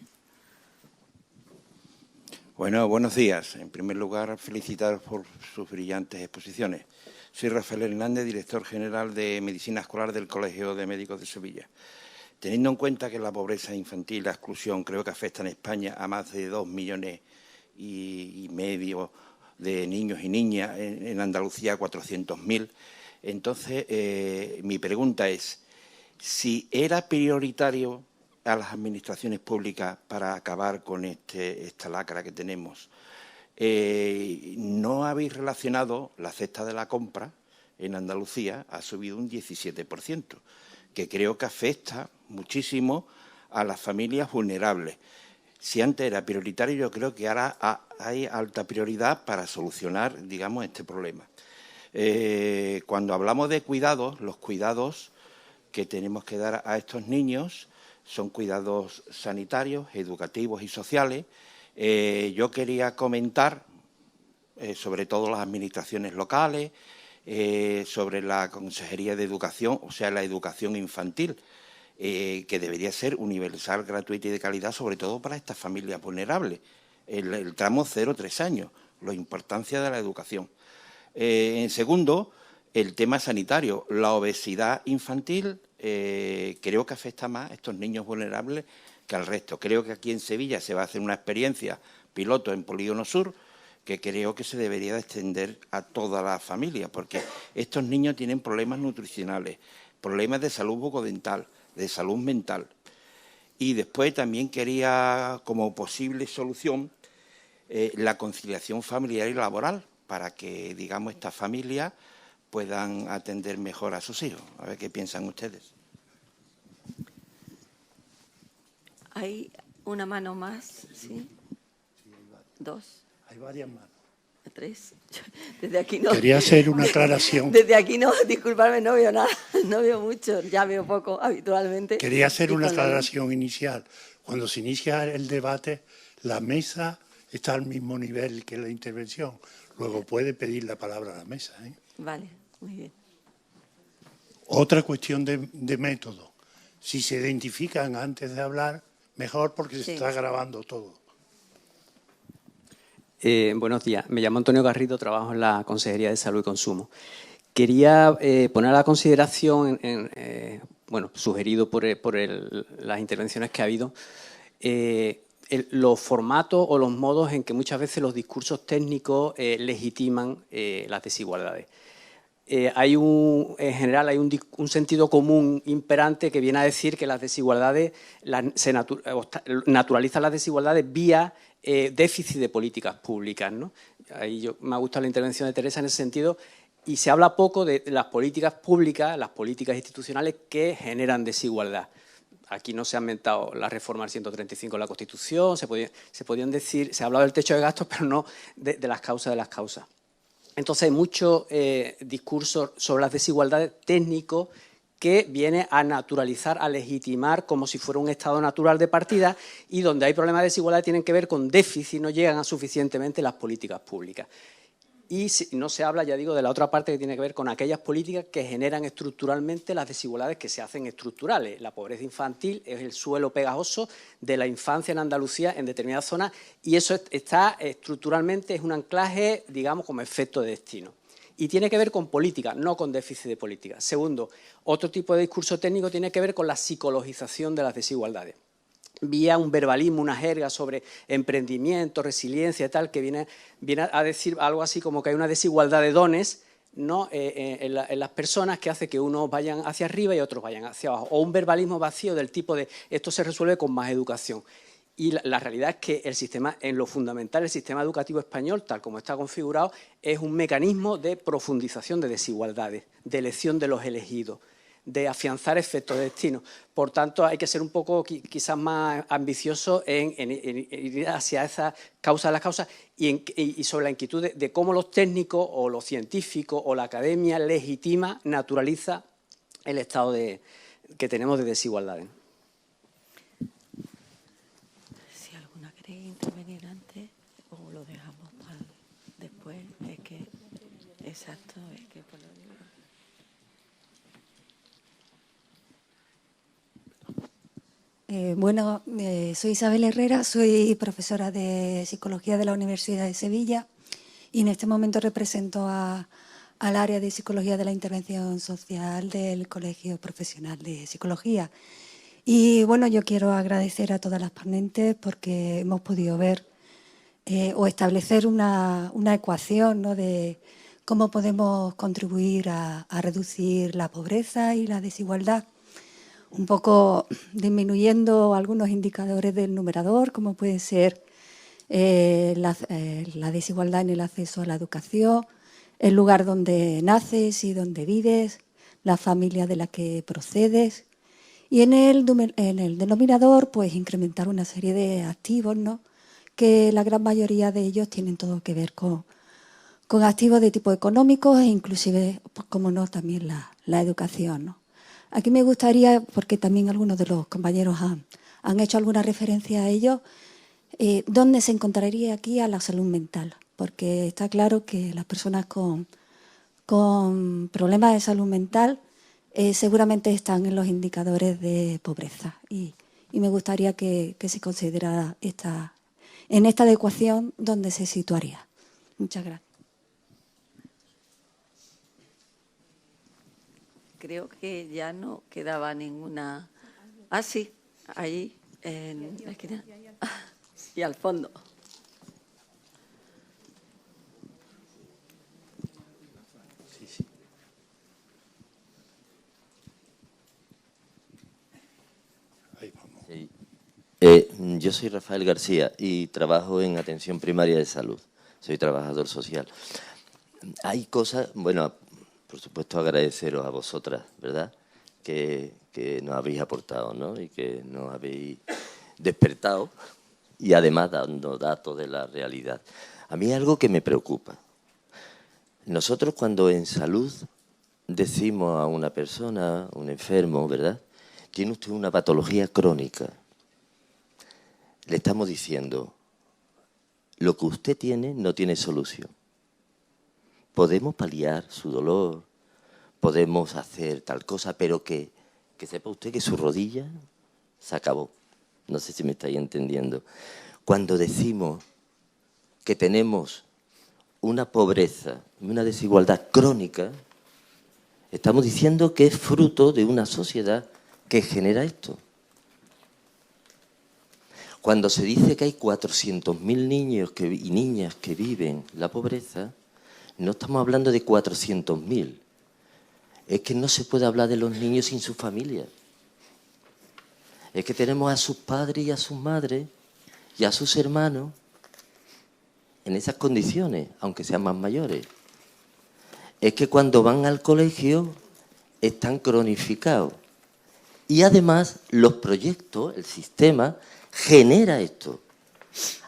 [SPEAKER 11] Bueno, buenos días. En primer lugar, felicitaros por sus brillantes exposiciones. Soy Rafael Hernández, director general de Medicina Escolar del Colegio de Médicos de Sevilla. Teniendo en cuenta que la pobreza infantil, la exclusión, creo que afecta en España a más de 2,5 millones de niños y niñas, en Andalucía 400.000. Entonces, mi pregunta es, si era prioritario a las administraciones públicas para acabar con esta lacra que tenemos, ¿no habéis relacionado la cesta de la compra en Andalucía? Ha subido un 17%, que creo que afecta muchísimo a las familias vulnerables. Si antes era prioritario, yo creo que ahora hay alta prioridad para solucionar, digamos, este problema. Cuando hablamos de cuidados, los cuidados que tenemos que dar a estos niños son cuidados sanitarios, educativos y sociales. Yo quería comentar, sobre todo las administraciones locales, sobre la Consejería de Educación, o sea, la educación infantil, que debería ser universal, gratuita y de calidad, sobre todo para estas familias vulnerables. El tramo 0-3 años, la importancia de la educación. En segundo, el tema sanitario. La obesidad infantil creo que afecta más a estos niños vulnerables que al resto. Creo que aquí en Sevilla se va a hacer una experiencia piloto en Polígono Sur que creo que se debería de extender a toda la familia, porque estos niños tienen problemas nutricionales, problemas de salud bucodental, de salud mental. Y después también quería, como posible solución, la conciliación familiar y laboral, para que, digamos, estas familias puedan atender mejor a sus hijos. A ver qué piensan ustedes.
[SPEAKER 3] ¿Hay una mano más? ¿Sí? ¿Dos?
[SPEAKER 2] Hay varias manos.
[SPEAKER 3] ¿Tres? Desde aquí no.
[SPEAKER 2] Quería hacer una aclaración.
[SPEAKER 3] Desde aquí no, disculpadme, no veo nada, no veo mucho, ya veo poco habitualmente.
[SPEAKER 2] Quería hacer una aclaración inicial. Cuando se inicia el debate, la mesa está al mismo nivel que la intervención. Luego puede pedir la palabra a la mesa, ¿eh?
[SPEAKER 3] Vale, muy bien.
[SPEAKER 2] Otra cuestión de método. Si se identifican antes de hablar, mejor porque se está grabando todo.
[SPEAKER 12] Buenos días. Me llamo Antonio Garrido, trabajo en la Consejería de Salud y Consumo. Quería poner a la consideración, sugerido por las intervenciones que ha habido, los formatos o los modos en que muchas veces los discursos técnicos legitiman las desigualdades. En general hay un sentido común imperante que viene a decir que las desigualdades naturalizan las desigualdades vía déficit de políticas públicas, ¿no? Ahí me ha gustado la intervención de Teresa en ese sentido, y se habla poco de las políticas públicas, las políticas institucionales que generan desigualdad. Aquí no se ha inventado la reforma del 135 de la Constitución, se podían decir, se ha hablado del techo de gastos, pero no de las causas de las causas. Entonces hay mucho discurso sobre las desigualdades técnicos que viene a naturalizar, a legitimar como si fuera un estado natural de partida, y donde hay problemas de desigualdad tienen que ver con déficit, no llegan a suficientemente las políticas públicas. Y no se habla, ya digo, de la otra parte que tiene que ver con aquellas políticas que generan estructuralmente las desigualdades que se hacen estructurales. La pobreza infantil es el suelo pegajoso de la infancia en Andalucía en determinadas zonas, y eso está estructuralmente, es un anclaje, digamos, como efecto de destino. Y tiene que ver con política, no con déficit de política. Segundo, otro tipo de discurso técnico tiene que ver con la psicologización de las desigualdades, vía un verbalismo, una jerga sobre emprendimiento, resiliencia y tal, que viene a decir algo así como que hay una desigualdad de dones, ¿no? en las personas, que hace que unos vayan hacia arriba y otros vayan hacia abajo. O un verbalismo vacío del tipo de esto se resuelve con más educación. Y la realidad es que el sistema, en lo fundamental, el sistema educativo español, tal como está configurado, es un mecanismo de profundización de desigualdades, de elección de los elegidos, de afianzar efectos de destino. Por tanto, hay que ser un poco quizás más ambicioso en ir hacia esa causa de las causas y sobre la inquietud de cómo los técnicos o los científicos o la academia legitima, naturaliza el estado que tenemos de desigualdades.
[SPEAKER 3] Si alguna queréis intervenir antes o lo dejamos para después, es que exacto, es que por lo digo.
[SPEAKER 13] Soy Isabel Herrera, soy profesora de Psicología de la Universidad de Sevilla y en este momento represento al área de Psicología de la Intervención Social del Colegio Profesional de Psicología. Y bueno, yo quiero agradecer a todas las ponentes porque hemos podido ver o establecer una ecuación, ¿no?, de cómo podemos contribuir a reducir la pobreza y la desigualdad, un poco disminuyendo algunos indicadores del numerador, como puede ser la desigualdad en el acceso a la educación, el lugar donde naces y donde vives, la familia de la que procedes, y en el denominador pues incrementar una serie de activos, ¿no?, que la gran mayoría de ellos tienen todo que ver con activos de tipo económico e inclusive, pues, como no, también la educación, ¿no? Aquí me gustaría, porque también algunos de los compañeros han hecho alguna referencia a ello, ¿dónde se encontraría aquí a la salud mental? Porque está claro que las personas con problemas de salud mental seguramente están en los indicadores de pobreza y me gustaría que se considerara en esta adecuación donde se situaría. Muchas gracias.
[SPEAKER 3] Creo que ya no quedaba ninguna. Ah, sí, ahí en la esquina. Y al fondo.
[SPEAKER 14] Sí. Yo soy Rafael García y trabajo en atención primaria de salud. Soy trabajador social. Hay cosas, bueno, por supuesto agradeceros a vosotras, ¿verdad?, que nos habéis aportado, ¿no?, y que nos habéis despertado y además dando datos de la realidad. A mí es algo que me preocupa. Nosotros cuando en salud decimos a una persona, un enfermo, ¿verdad?, tiene usted una patología crónica, le estamos diciendo, lo que usted tiene no tiene solución. Podemos paliar su dolor, podemos hacer tal cosa, pero que sepa usted que su rodilla se acabó. No sé si me estáis entendiendo. Cuando decimos que tenemos una pobreza y una desigualdad crónica, estamos diciendo que es fruto de una sociedad que genera esto. Cuando se dice que hay 400.000 niños y niñas que viven la pobreza, no estamos hablando de 400.000. Es que no se puede hablar de los niños sin su familia. Es que tenemos a sus padres y a sus madres y a sus hermanos en esas condiciones, aunque sean más mayores. Es que cuando van al colegio están cronificados. Y además los proyectos, el sistema, genera esto.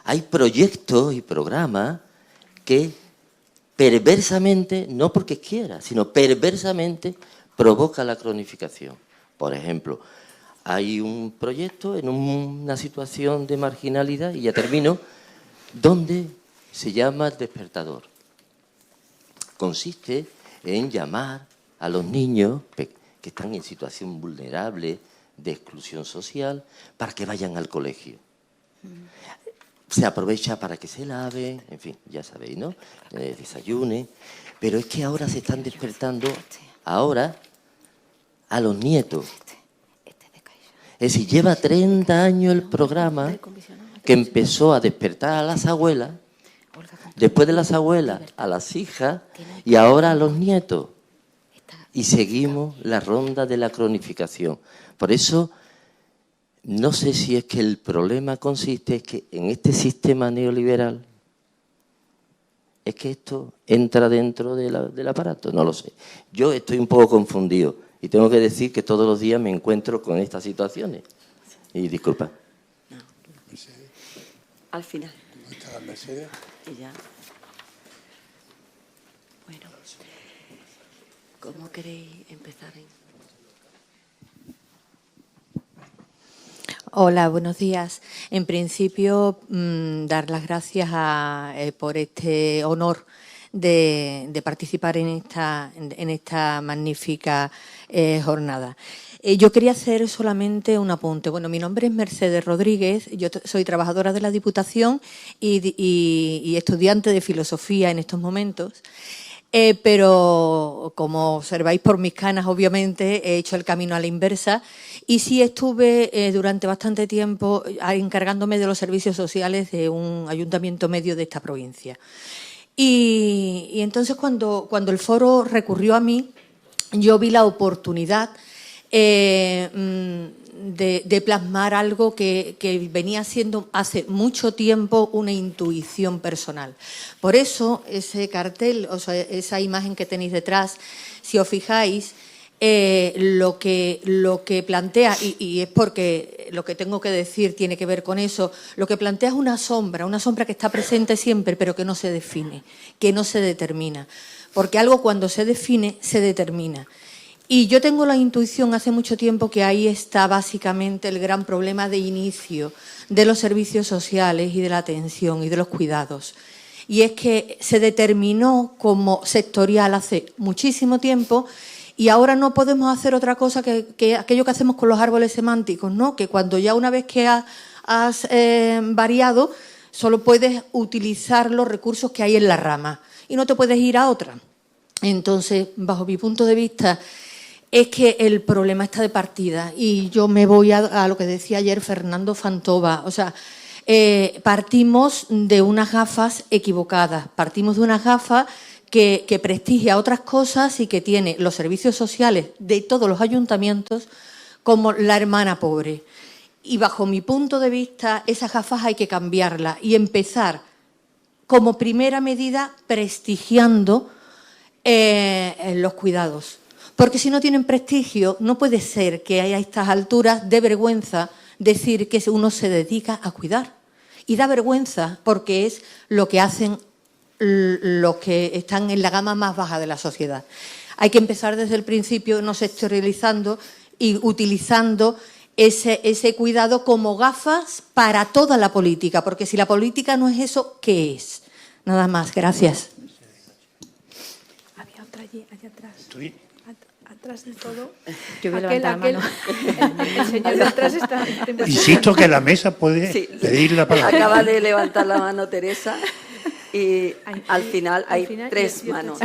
[SPEAKER 14] Hay proyectos y programas que perversamente, no porque quiera, sino perversamente provoca la cronificación. Por ejemplo, hay un proyecto en una situación de marginalidad, y ya termino, donde se llama el despertador. Consiste en llamar a los niños que están en situación vulnerable de exclusión social para que vayan al colegio. Se aprovecha para que se laven, en fin, ya sabéis, ¿no? Desayunen. Pero es que ahora se están despertando ahora a los nietos. Es decir, lleva 30 años el programa que empezó a despertar a las abuelas, después de las abuelas a las hijas y ahora a los nietos. Y seguimos la ronda de la cronificación. Por eso, no sé si es que el problema consiste en que en este sistema neoliberal es que esto entra dentro del aparato, no lo sé. Yo estoy un poco confundido y tengo que decir que todos los días me encuentro con estas situaciones. Y disculpa.
[SPEAKER 3] No. Al final.
[SPEAKER 8] ¿Cómo está Mercedes?
[SPEAKER 3] Y ya. Bueno, ¿cómo queréis empezar?
[SPEAKER 15] Hola, buenos días. En principio, dar las gracias por este honor de participar en esta magnífica jornada. Yo quería hacer solamente un apunte. Bueno, mi nombre es Mercedes Rodríguez, yo soy trabajadora de la Diputación y estudiante de Filosofía en estos momentos. Pero, como observáis por mis canas, obviamente, he hecho el camino a la inversa y sí estuve durante bastante tiempo encargándome de los servicios sociales de un ayuntamiento medio de esta provincia. Y entonces, cuando el foro recurrió a mí, yo vi la oportunidad de plasmar algo que venía siendo hace mucho tiempo una intuición personal. Por eso, ese cartel, o sea, esa imagen que tenéis detrás, si os fijáis, lo que plantea, y es porque lo que tengo que decir tiene que ver con eso, lo que plantea es una sombra que está presente siempre, pero que no se define, que no se determina. Porque algo cuando se define, se determina. Y yo tengo la intuición hace mucho tiempo que ahí está básicamente el gran problema de inicio de los servicios sociales y de la atención y de los cuidados. Y es que se determinó como sectorial hace muchísimo tiempo y ahora no podemos hacer otra cosa que aquello que hacemos con los árboles semánticos, ¿no? Que cuando ya una vez que has variado, solo puedes utilizar los recursos que hay en la rama y no te puedes ir a otra. Entonces, bajo mi punto de vista, es que el problema está de partida y yo me voy a lo que decía ayer Fernando Fantova. O sea, partimos de unas gafas equivocadas, partimos de unas gafas que prestigia otras cosas y que tiene los servicios sociales de todos los ayuntamientos como la hermana pobre. Y bajo mi punto de vista, esas gafas hay que cambiarlas y empezar como primera medida prestigiando los cuidados. Porque si no tienen prestigio, no puede ser que a estas alturas dé vergüenza decir que uno se dedica a cuidar. Y da vergüenza porque es lo que hacen los que están en la gama más baja de la sociedad. Hay que empezar desde el principio no sectorializando y utilizando ese cuidado como gafas para toda la política. Porque si la política no es eso, ¿qué es? Nada más. Gracias.
[SPEAKER 5] allí, allá atrás. Atrás del todo.
[SPEAKER 15] Yo voy a levantar la mano.
[SPEAKER 5] El señor de atrás está...
[SPEAKER 2] Insisto que la mesa puede pedir la palabra.
[SPEAKER 3] Acaba de levantar la mano Teresa y al final hay tres manos.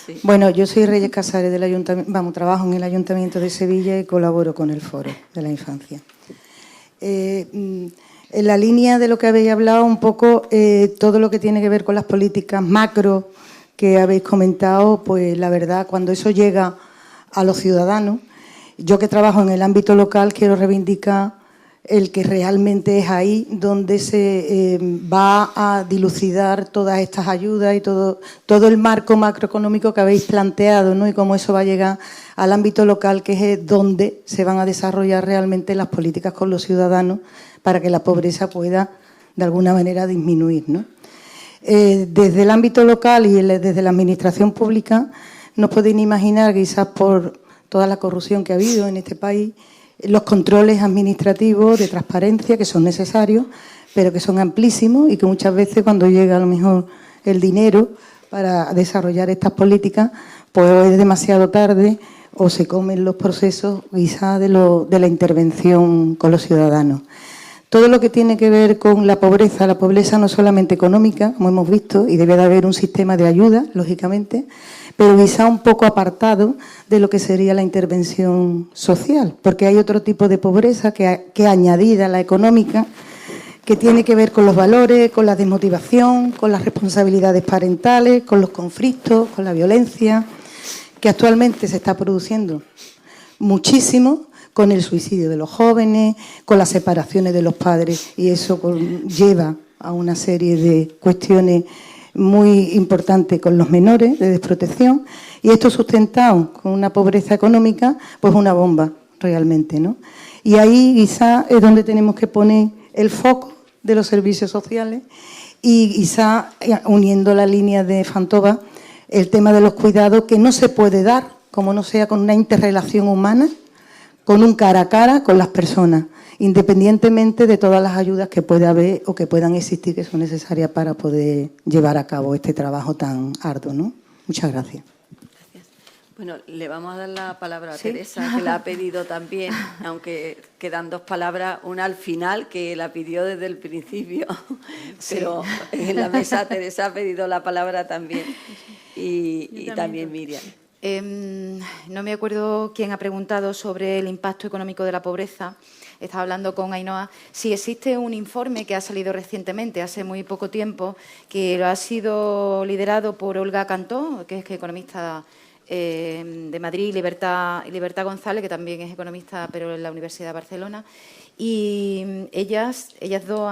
[SPEAKER 3] Sí.
[SPEAKER 16] Bueno, yo soy Reyes Casares del Ayuntamiento, trabajo en el Ayuntamiento de Sevilla y colaboro con el Foro de la Infancia. En la línea de lo que habéis hablado, un poco todo lo que tiene que ver con las políticas macro que habéis comentado, pues la verdad, cuando eso llega a los ciudadanos, yo que trabajo en el ámbito local quiero reivindicar el que realmente es ahí donde se va a dilucidar todas estas ayudas y todo el marco macroeconómico que habéis planteado, ¿no? Y cómo eso va a llegar al ámbito local, que es donde se van a desarrollar realmente las políticas con los ciudadanos para que la pobreza pueda, de alguna manera, disminuir, ¿no? Desde el ámbito local y desde la administración pública, no podéis ni imaginar, quizás por toda la corrupción que ha habido en este país, los controles administrativos de transparencia que son necesarios, pero que son amplísimos y que muchas veces cuando llega a lo mejor el dinero para desarrollar estas políticas, pues es demasiado tarde o se comen los procesos quizás de la intervención con los ciudadanos. Todo lo que tiene que ver con la pobreza no solamente económica, como hemos visto, y debe de haber un sistema de ayuda, lógicamente, pero quizá un poco apartado de lo que sería la intervención social, porque hay otro tipo de pobreza que añadida a la económica, que tiene que ver con los valores, con la desmotivación, con las responsabilidades parentales, con los conflictos, con la violencia, que actualmente se está produciendo muchísimo, con el suicidio de los jóvenes, con las separaciones de los padres, y eso lleva a una serie de cuestiones muy importantes con los menores, de desprotección, y esto sustentado con una pobreza económica, pues una bomba realmente, ¿no? Y ahí quizá es donde tenemos que poner el foco de los servicios sociales y quizá uniendo la línea de Fantova, el tema de los cuidados, que no se puede dar como no sea con una interrelación humana, con un cara a cara con las personas, independientemente de todas las ayudas que pueda haber o que puedan existir, que son necesarias para poder llevar a cabo este trabajo tan arduo, ¿no? Muchas gracias.
[SPEAKER 3] Bueno, le vamos a dar la palabra a Teresa, que la ha pedido también, aunque quedan dos palabras, una al final, que la pidió desde el principio, pero en la mesa Teresa ha pedido la palabra también, y también Miriam.
[SPEAKER 6] No me acuerdo quién ha preguntado sobre el impacto económico de la pobreza. Estaba hablando con Ainhoa. Sí, existe un informe que ha salido recientemente, hace muy poco tiempo, que lo ha sido liderado por Olga Cantó, que es economista de Madrid, y Libertad González, que también es economista, pero en la Universidad de Barcelona. Y ellas dos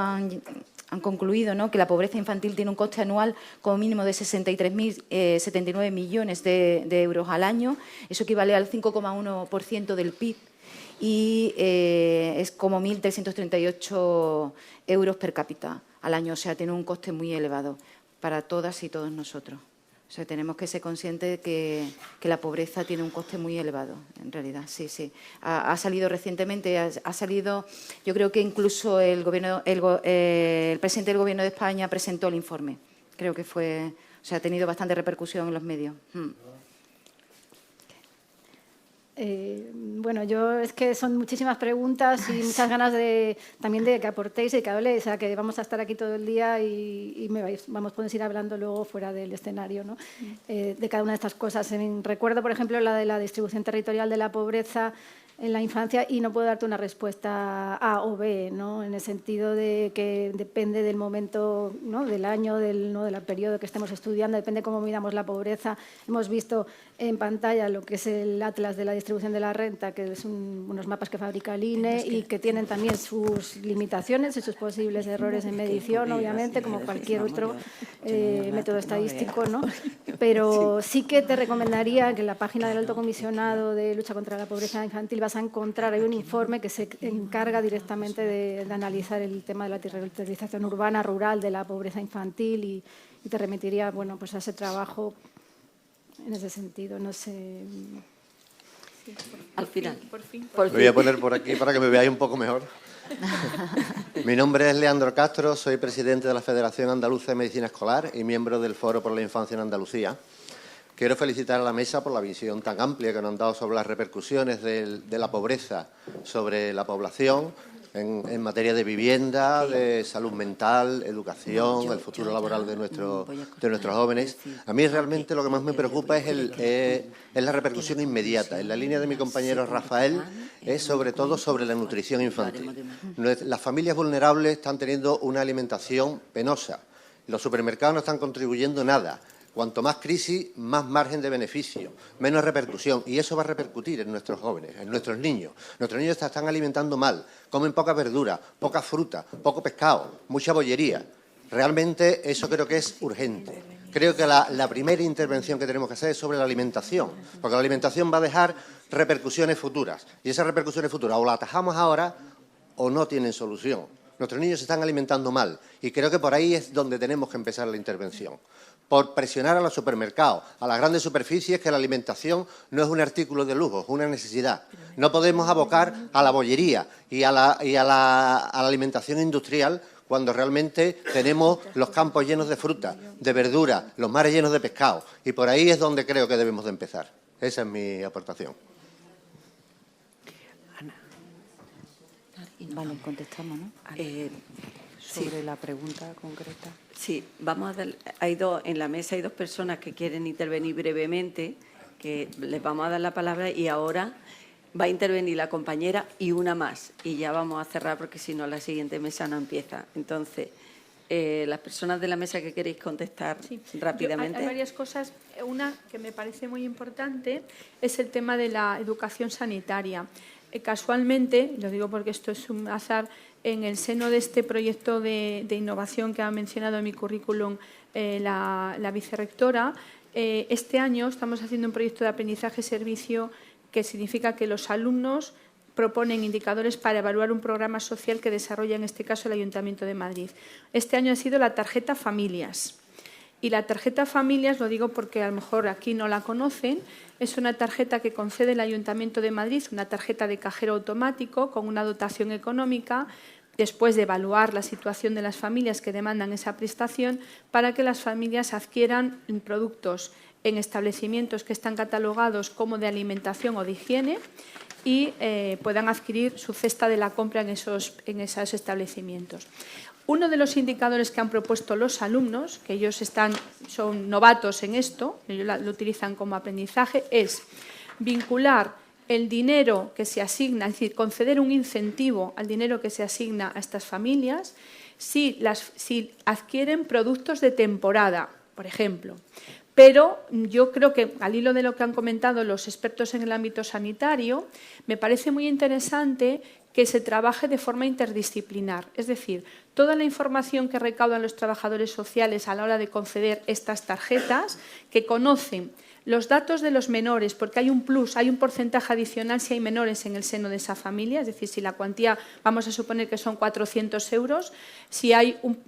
[SPEAKER 6] han concluido, ¿no?, que la pobreza infantil tiene un coste anual como mínimo de 79 millones de euros al año. Eso equivale al 5,1% del PIB y es como 1.338 euros per cápita al año. O sea, tiene un coste muy elevado para todas y todos nosotros. O sea, tenemos que ser conscientes de que la pobreza tiene un coste muy elevado, en realidad, sí. Ha salido recientemente, ha salido, yo creo que incluso el presidente del Gobierno de España presentó el informe. Creo que fue, o sea, ha tenido bastante repercusión en los medios.
[SPEAKER 4] Bueno, yo es que son muchísimas preguntas y muchas ganas también de que aportéis y que habléis, o sea, que vamos a estar aquí todo el día y vamos a ir hablando luego fuera del escenario, ¿no? De cada una de estas cosas. Recuerdo, por ejemplo, la de la distribución territorial de la pobreza en la infancia y no puedo darte una respuesta A o B, ¿no? En el sentido de que depende del momento, ¿no?, del año, del periodo que estemos estudiando, depende cómo midamos la pobreza. Hemos visto en pantalla lo que es el Atlas de la distribución de la renta, que es unos mapas que fabrica el INE y que tienen también sus limitaciones y sus posibles errores en medición, obviamente, como cualquier otro método estadístico, ¿no? Pero sí que te recomendaría que en la página del Alto Comisionado de Lucha contra la Pobreza Infantil vas a encontrar, hay un informe que se encarga directamente de analizar el tema de la territorialización urbana, rural, de la pobreza infantil y te remitiría, bueno, pues a ese trabajo en ese sentido, no sé.
[SPEAKER 3] Al final.
[SPEAKER 17] Por fin. Lo voy a poner por aquí para que me veáis un poco mejor. Mi nombre es Leandro Castro, soy presidente de la Federación Andaluza de Medicina Escolar y miembro del Foro por la Infancia en Andalucía. Quiero felicitar a la mesa por la visión tan amplia que nos han dado sobre las repercusiones de la pobreza sobre la población en materia de vivienda, de salud mental, educación, el futuro laboral de nuestros jóvenes. A mí realmente lo que más me preocupa es la repercusión inmediata. En la línea de mi compañero Rafael es sobre todo sobre la nutrición infantil. Las familias vulnerables están teniendo una alimentación penosa. Los supermercados no están contribuyendo nada. Cuanto más crisis, más margen de beneficio, menos repercusión. Y eso va a repercutir en nuestros jóvenes, en nuestros niños. Nuestros niños se están alimentando mal, comen poca verdura, poca fruta, poco pescado, mucha bollería. Realmente eso creo que es urgente. Creo que la primera intervención que tenemos que hacer es sobre la alimentación, porque la alimentación va a dejar repercusiones futuras. Y esas repercusiones futuras o las atajamos ahora o no tienen solución. Nuestros niños se están alimentando mal y creo que por ahí es donde tenemos que empezar la intervención. Por presionar a los supermercados, a las grandes superficies, que la alimentación no es un artículo de lujo, es una necesidad. No podemos abocar a la bollería y a la alimentación industrial cuando realmente tenemos los campos llenos de fruta, de verdura, los mares llenos de pescado. Y por ahí es donde creo que debemos de empezar. Esa es mi aportación.
[SPEAKER 6] Vale, contestamos, ¿no? Sobre la pregunta concreta.
[SPEAKER 3] Sí, vamos a dar, en la mesa hay dos personas que quieren intervenir brevemente, que les vamos a dar la palabra y ahora va a intervenir la compañera y una más. Y ya vamos a cerrar porque si no la siguiente mesa no empieza. Entonces, las personas de la mesa que queréis contestar rápidamente.
[SPEAKER 5] Hay varias cosas. Una que me parece muy importante es el tema de la educación sanitaria. Casualmente, lo digo porque esto es un azar, en el seno de este proyecto de innovación que ha mencionado en mi currículum la vicerrectora, este año estamos haciendo un proyecto de aprendizaje-servicio que significa que los alumnos proponen indicadores para evaluar un programa social que desarrolla, en este caso, el Ayuntamiento de Madrid. Este año ha sido la tarjeta Familias. Y la tarjeta Familias, lo digo porque a lo mejor aquí no la conocen, es una tarjeta que concede el Ayuntamiento de Madrid, una tarjeta de cajero automático con una dotación económica, después de evaluar la situación de las familias que demandan esa prestación, para que las familias adquieran productos en establecimientos que están catalogados como de alimentación o de higiene y puedan adquirir su cesta de la compra en esos establecimientos. Uno de los indicadores que han propuesto los alumnos, que ellos son novatos en esto, ellos lo utilizan como aprendizaje, es vincular el dinero que se asigna, es decir, conceder un incentivo al dinero que se asigna a estas familias si adquieren productos de temporada, por ejemplo. Pero yo creo que, al hilo de lo que han comentado los expertos en el ámbito sanitario, me parece muy interesante que se trabaje de forma interdisciplinar. Es decir, toda la información que recaudan los trabajadores sociales a la hora de conceder estas tarjetas, que conocen los datos de los menores, porque hay un plus, hay un porcentaje adicional si hay menores en el seno de esa familia, es decir, si la cuantía, vamos a suponer que son 400 euros, si hay un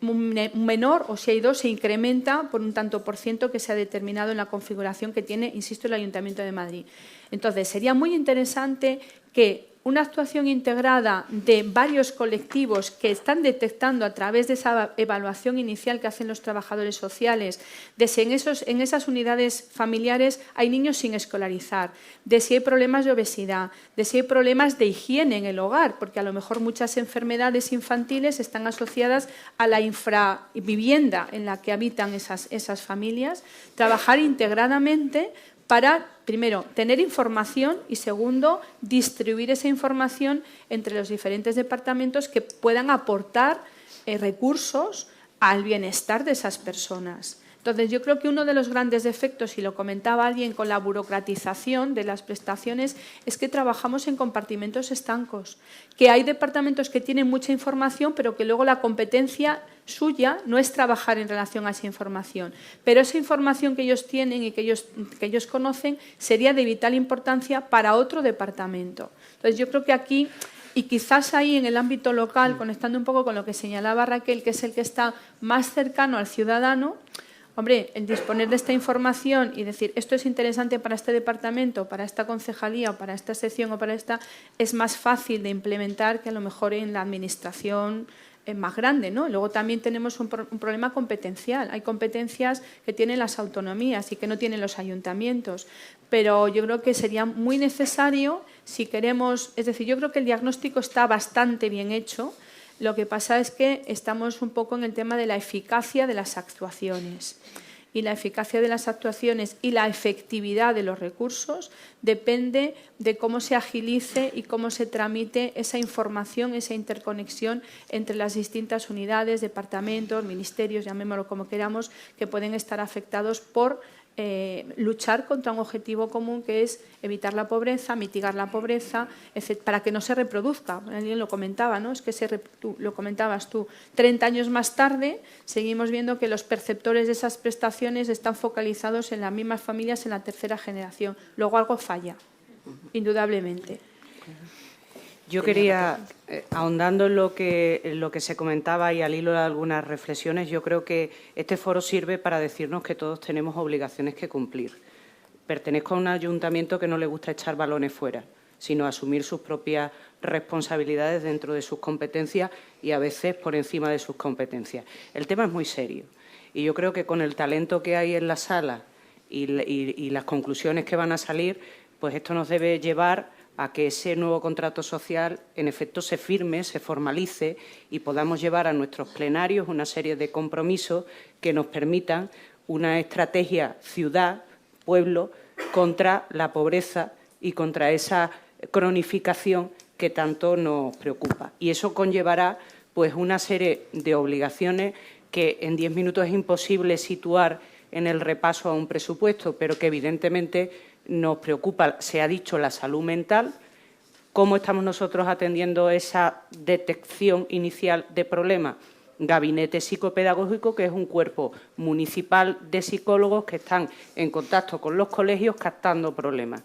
[SPEAKER 5] menor o si hay dos, se incrementa por un tanto por ciento que se ha determinado en la configuración que tiene, insisto, el Ayuntamiento de Madrid. Entonces, sería muy interesante que una actuación integrada de varios colectivos que están detectando a través de esa evaluación inicial que hacen los trabajadores sociales, de si en esas unidades familiares hay niños sin escolarizar, de si hay problemas de obesidad, de si hay problemas de higiene en el hogar, porque a lo mejor muchas enfermedades infantiles están asociadas a la infravivienda en la que habitan esas familias, trabajar integradamente para, primero, tener información y, segundo, distribuir esa información entre los diferentes departamentos que puedan aportar recursos al bienestar de esas personas. Entonces, yo creo que uno de los grandes defectos, y lo comentaba alguien con la burocratización de las prestaciones, es que trabajamos en compartimentos estancos, que hay departamentos que tienen mucha información, pero que luego la competencia suya no es trabajar en relación a esa información. Pero esa información que ellos tienen y que ellos conocen sería de vital importancia para otro departamento. Entonces, yo creo que aquí, y quizás ahí en el ámbito local, conectando un poco con lo que señalaba Raquel, que es el que está más cercano al ciudadano, hombre, el disponer de esta información y decir esto es interesante para este departamento, para esta concejalía o para esta sección o para esta, es más fácil de implementar que a lo mejor en la administración más grande, ¿no? Luego también tenemos un problema competencial. Hay competencias que tienen las autonomías y que no tienen los ayuntamientos. Pero yo creo que sería muy necesario si queremos... Es decir, yo creo que el diagnóstico está bastante bien hecho. Lo que pasa es que estamos un poco en el tema de la eficacia de las actuaciones. Y la eficacia de las actuaciones y la efectividad de los recursos depende de cómo se agilice y cómo se tramite esa información, esa interconexión entre las distintas unidades, departamentos, ministerios, llamémoslo como queramos, que pueden estar afectados por luchar contra un objetivo común que es evitar la pobreza, mitigar la pobreza, para que no se reproduzca. Alguien lo comentaba, ¿no? Es que lo comentabas tú. 30 años más tarde seguimos viendo que los perceptores de esas prestaciones están focalizados en las mismas familias en la tercera generación. Luego algo falla, indudablemente.
[SPEAKER 7] Yo quería, ahondando en lo que se comentaba y al hilo de algunas reflexiones, yo creo que este foro sirve para decirnos que todos tenemos obligaciones que cumplir. Pertenezco a un ayuntamiento que no le gusta echar balones fuera, sino asumir sus propias responsabilidades dentro de sus competencias y a veces por encima de sus competencias. El tema es muy serio y yo creo que con el talento que hay en la sala y las conclusiones que van a salir, pues esto nos debe llevar a que ese nuevo contrato social, en efecto, se firme, se formalice y podamos llevar a nuestros plenarios una serie de compromisos que nos permitan una estrategia ciudad-pueblo contra la pobreza y contra esa cronificación que tanto nos preocupa. Y eso conllevará pues, una serie de obligaciones que en 10 minutos es imposible situar en el repaso a un presupuesto, pero que evidentemente nos preocupa, se ha dicho, la salud mental, cómo estamos nosotros atendiendo esa detección inicial de problemas. Gabinete psicopedagógico, que es un cuerpo municipal de psicólogos que están en contacto con los colegios captando problemas.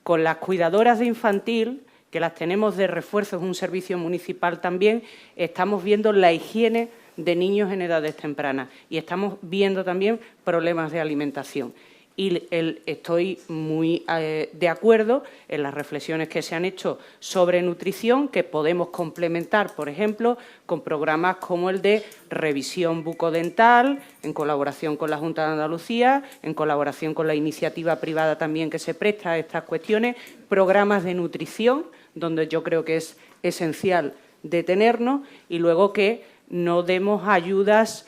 [SPEAKER 7] Con las cuidadoras de infantil, que las tenemos de refuerzo, es un servicio municipal también, estamos viendo la higiene de niños en edades tempranas y estamos viendo también problemas de alimentación. Y estoy muy de acuerdo en las reflexiones que se han hecho sobre nutrición, que podemos complementar, por ejemplo, con programas como el de revisión bucodental, en colaboración con la Junta de Andalucía, en colaboración con la iniciativa privada también que se presta a estas cuestiones, programas de nutrición, donde yo creo que es esencial detenernos, y luego que no demos ayudas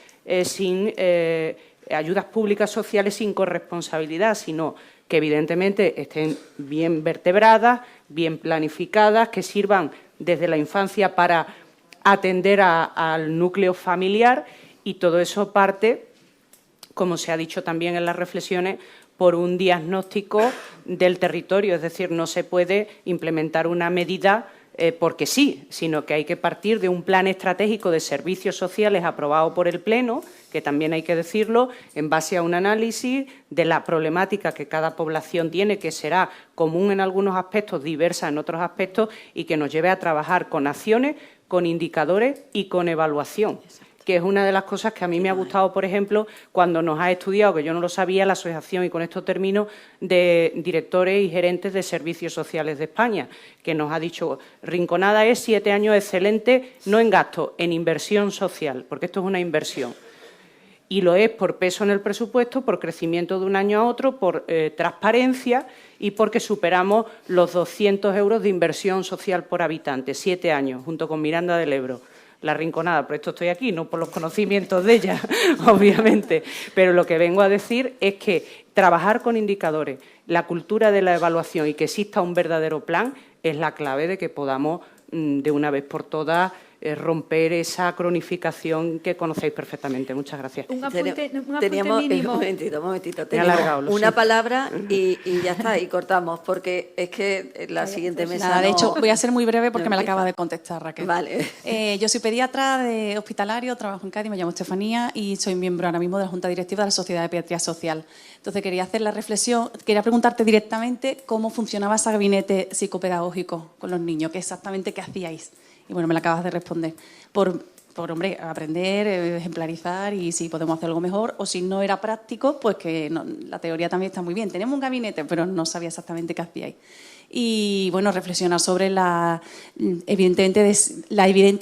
[SPEAKER 7] ayudas públicas sociales sin corresponsabilidad, sino que evidentemente estén bien vertebradas, bien planificadas, que sirvan desde la infancia para atender al núcleo familiar, y todo eso parte, como se ha dicho también en las reflexiones, por un diagnóstico del territorio. Es decir, no se puede implementar una medida porque sí, sino que hay que partir de un plan estratégico de servicios sociales aprobado por el Pleno, que también hay que decirlo, en base a un análisis de la problemática que cada población tiene, que será común en algunos aspectos, diversa en otros aspectos, y que nos lleve a trabajar con acciones, con indicadores y con evaluación. Que es una de las cosas que a mí me ha gustado, por ejemplo, cuando nos ha estudiado, que yo no lo sabía, la Asociación, y con esto termino, de directores y gerentes de servicios sociales de España, que nos ha dicho, Rinconada es 7 años excelente, no en gasto, en inversión social, porque esto es una inversión. Y lo es por peso en el presupuesto, por crecimiento de un año a otro, por transparencia y porque superamos los 200 euros de inversión social por habitante, 7 años, junto con Miranda del Ebro. La Rinconada, por esto estoy aquí, no por los conocimientos de ella, obviamente, pero lo que vengo a decir es que trabajar con indicadores, la cultura de la evaluación y que exista un verdadero plan es la clave de que podamos, de una vez por todas, romper esa cronificación que conocéis perfectamente. Muchas gracias.
[SPEAKER 3] Un
[SPEAKER 5] apunte
[SPEAKER 3] Un
[SPEAKER 5] mínimo.
[SPEAKER 3] momentito. Tenemos una palabra y ya está, y cortamos, porque es que la siguiente mesa
[SPEAKER 18] Nada, de hecho, voy a ser muy breve porque me la acaba de contestar Raquel.
[SPEAKER 3] Vale.
[SPEAKER 18] Yo soy pediatra de hospitalario, trabajo en Cádiz, me llamo Estefanía y soy miembro ahora mismo de la Junta Directiva de la Sociedad de Pediatría Social. Entonces, quería hacer la reflexión, quería preguntarte directamente cómo funcionaba ese gabinete psicopedagógico con los niños, qué hacíais. Y bueno, me la acabas de responder. Por hombre, aprender, ejemplarizar y si podemos hacer algo mejor, o si no era práctico, pues que no, la teoría también está muy bien. Tenemos un gabinete, pero no sabía exactamente qué hacíais. Y, bueno, reflexionar sobre la evidente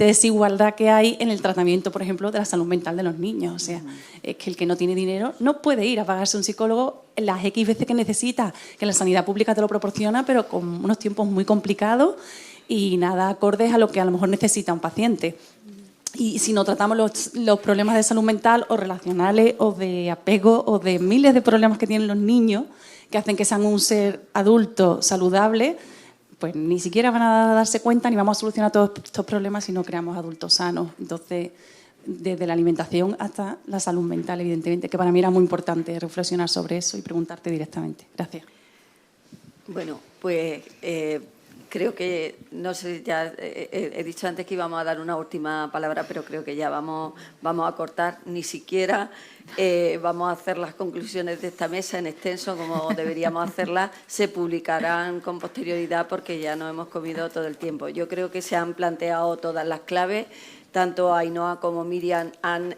[SPEAKER 18] desigualdad que hay en el tratamiento, por ejemplo, de la salud mental de los niños. O sea, es que el que no tiene dinero no puede ir a pagarse un psicólogo las X veces que necesita, que la sanidad pública te lo proporciona, pero con unos tiempos muy complicados y nada acordes a lo que a lo mejor necesita un paciente. Y si no tratamos los problemas de salud mental o relacionales o de apego o de miles de problemas que tienen los niños que hacen que sean un ser adulto saludable, pues ni siquiera van a darse cuenta ni vamos a solucionar todos estos problemas si no creamos adultos sanos. Entonces, desde la alimentación hasta la salud mental, evidentemente, que para mí era muy importante reflexionar sobre eso y preguntarte directamente. Gracias.
[SPEAKER 3] Bueno, pues creo que, no sé, ya he dicho antes que íbamos a dar una última palabra, pero creo que ya vamos a cortar. Ni siquiera vamos a hacer las conclusiones de esta mesa en extenso como deberíamos hacerlas. Se publicarán con posterioridad porque ya nos hemos comido todo el tiempo. Yo creo que se han planteado todas las claves. Tanto Ainhoa como Miriam han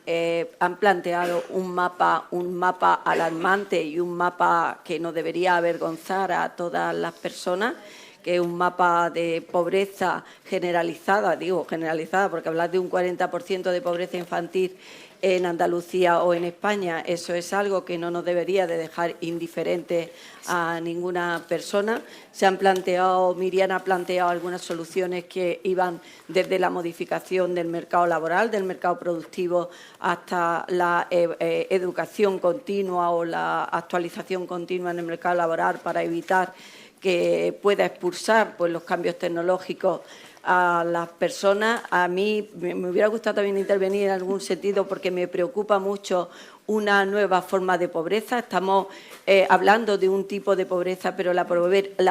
[SPEAKER 3] planteado un mapa alarmante y un mapa que nos debería avergonzar a todas las personas, que es un mapa de pobreza generalizada, digo generalizada porque hablar de un 40% de pobreza infantil en Andalucía o en España, eso es algo que no nos debería de dejar indiferentes a ninguna persona. Miriam ha planteado algunas soluciones que iban desde la modificación del mercado laboral, del mercado productivo, hasta la educación continua o la actualización continua en el mercado laboral para evitar que pueda expulsar pues, los cambios tecnológicos a las personas. A mí me hubiera gustado también intervenir en algún sentido porque me preocupa mucho una nueva forma de pobreza. Estamos hablando de un tipo de pobreza, pero la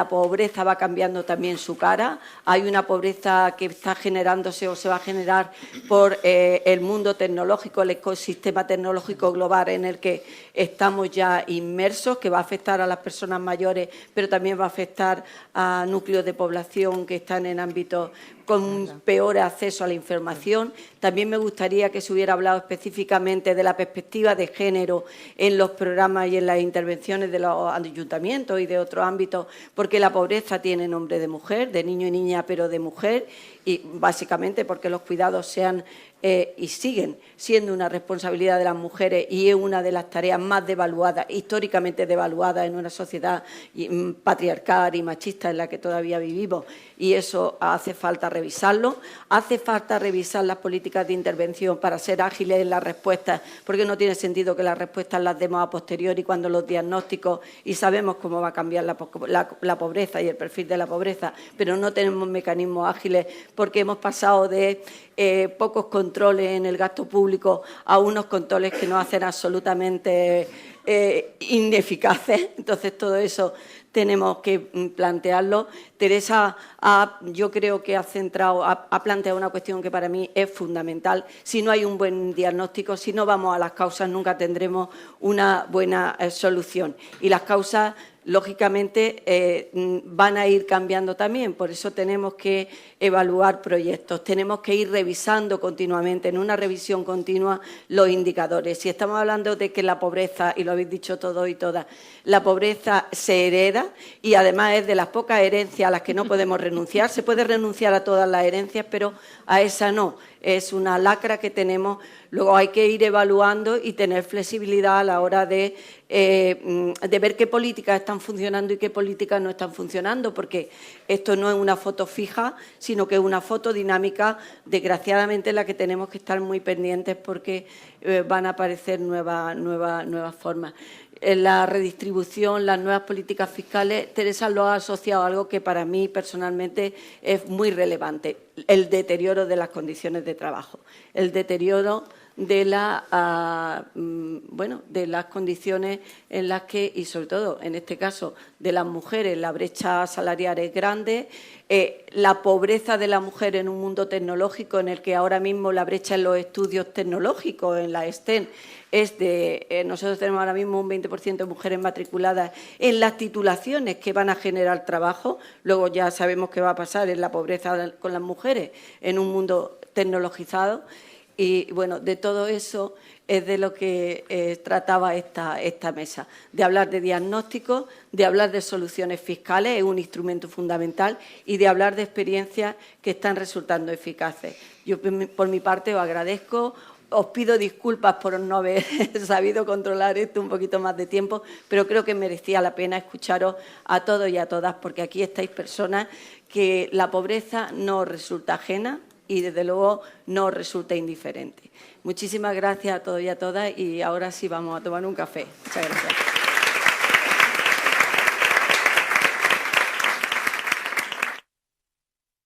[SPEAKER 3] pobreza va cambiando también su cara. Hay una pobreza que está generándose o se va a generar por el mundo tecnológico, el ecosistema tecnológico global en el que estamos ya inmersos, que va a afectar a las personas mayores, pero también va a afectar a núcleos de población que están en ámbitos con peor acceso a la información. También me gustaría que se hubiera hablado específicamente de la perspectiva de género en los programas y en las intervenciones de los ayuntamientos y de otros ámbitos, porque la pobreza tiene nombre de mujer, de niño y niña, pero de mujer, y básicamente porque los cuidados sean y siguen siendo una responsabilidad de las mujeres y es una de las tareas más devaluadas, históricamente devaluadas en una sociedad patriarcal y machista en la que todavía vivimos, y eso hace falta revisarlo. Hace falta revisar las políticas de intervención para ser ágiles en las respuestas, porque no tiene sentido que las respuestas las demos a posteriori cuando los diagnósticos y sabemos cómo va a cambiar la pobreza y el perfil de la pobreza, pero no tenemos mecanismos ágiles porque hemos pasado de pocos controles en el gasto público a unos controles que nos hacen absolutamente ineficaces. Entonces, todo eso tenemos que plantearlo. Teresa yo creo que ha planteado una cuestión que para mí es fundamental. Si no hay un buen diagnóstico, si no vamos a las causas, nunca tendremos una buena solución. Y las causas, lógicamente, van a ir cambiando también. Por eso tenemos que evaluar proyectos, tenemos que ir revisando continuamente, en una revisión continua, los indicadores. Si estamos hablando de que la pobreza, y lo habéis dicho todos y todas, la pobreza se hereda y además es de las pocas herencias a las que no podemos renunciar. Se puede renunciar a todas las herencias, pero a esa no. Es una lacra que tenemos. Luego hay que ir evaluando y tener flexibilidad a la hora de ver qué políticas están funcionando y qué políticas no están funcionando, porque esto no es una foto fija, sino que es una foto dinámica, desgraciadamente, en la que tenemos que estar muy pendientes porque van a aparecer nuevas formas. En la redistribución, las nuevas políticas fiscales, Teresa lo ha asociado a algo que para mí personalmente es muy relevante: el deterioro de las condiciones de trabajo, el deterioro de las condiciones en las que, y sobre todo en este caso de las mujeres, la brecha salarial es grande, la pobreza de la mujer en un mundo tecnológico en el que ahora mismo la brecha en los estudios tecnológicos, en la STEM, es de, nosotros tenemos ahora mismo un 20% de mujeres matriculadas en las titulaciones que van a generar trabajo. Luego ya sabemos qué va a pasar en la pobreza con las mujeres en un mundo tecnologizado. Y bueno, de todo eso es de lo que trataba esta mesa, de hablar de diagnóstico, de hablar de soluciones fiscales, es un instrumento fundamental, y de hablar de experiencias que están resultando eficaces. Yo, por mi parte, os agradezco. Os pido disculpas por no haber sabido controlar esto un poquito más de tiempo, pero creo que merecía la pena escucharos a todos y a todas, porque aquí estáis personas que la pobreza no os resulta ajena y, desde luego, no os resulta indiferente. Muchísimas gracias a todos y a todas, y ahora sí vamos a tomar un café. Muchas gracias.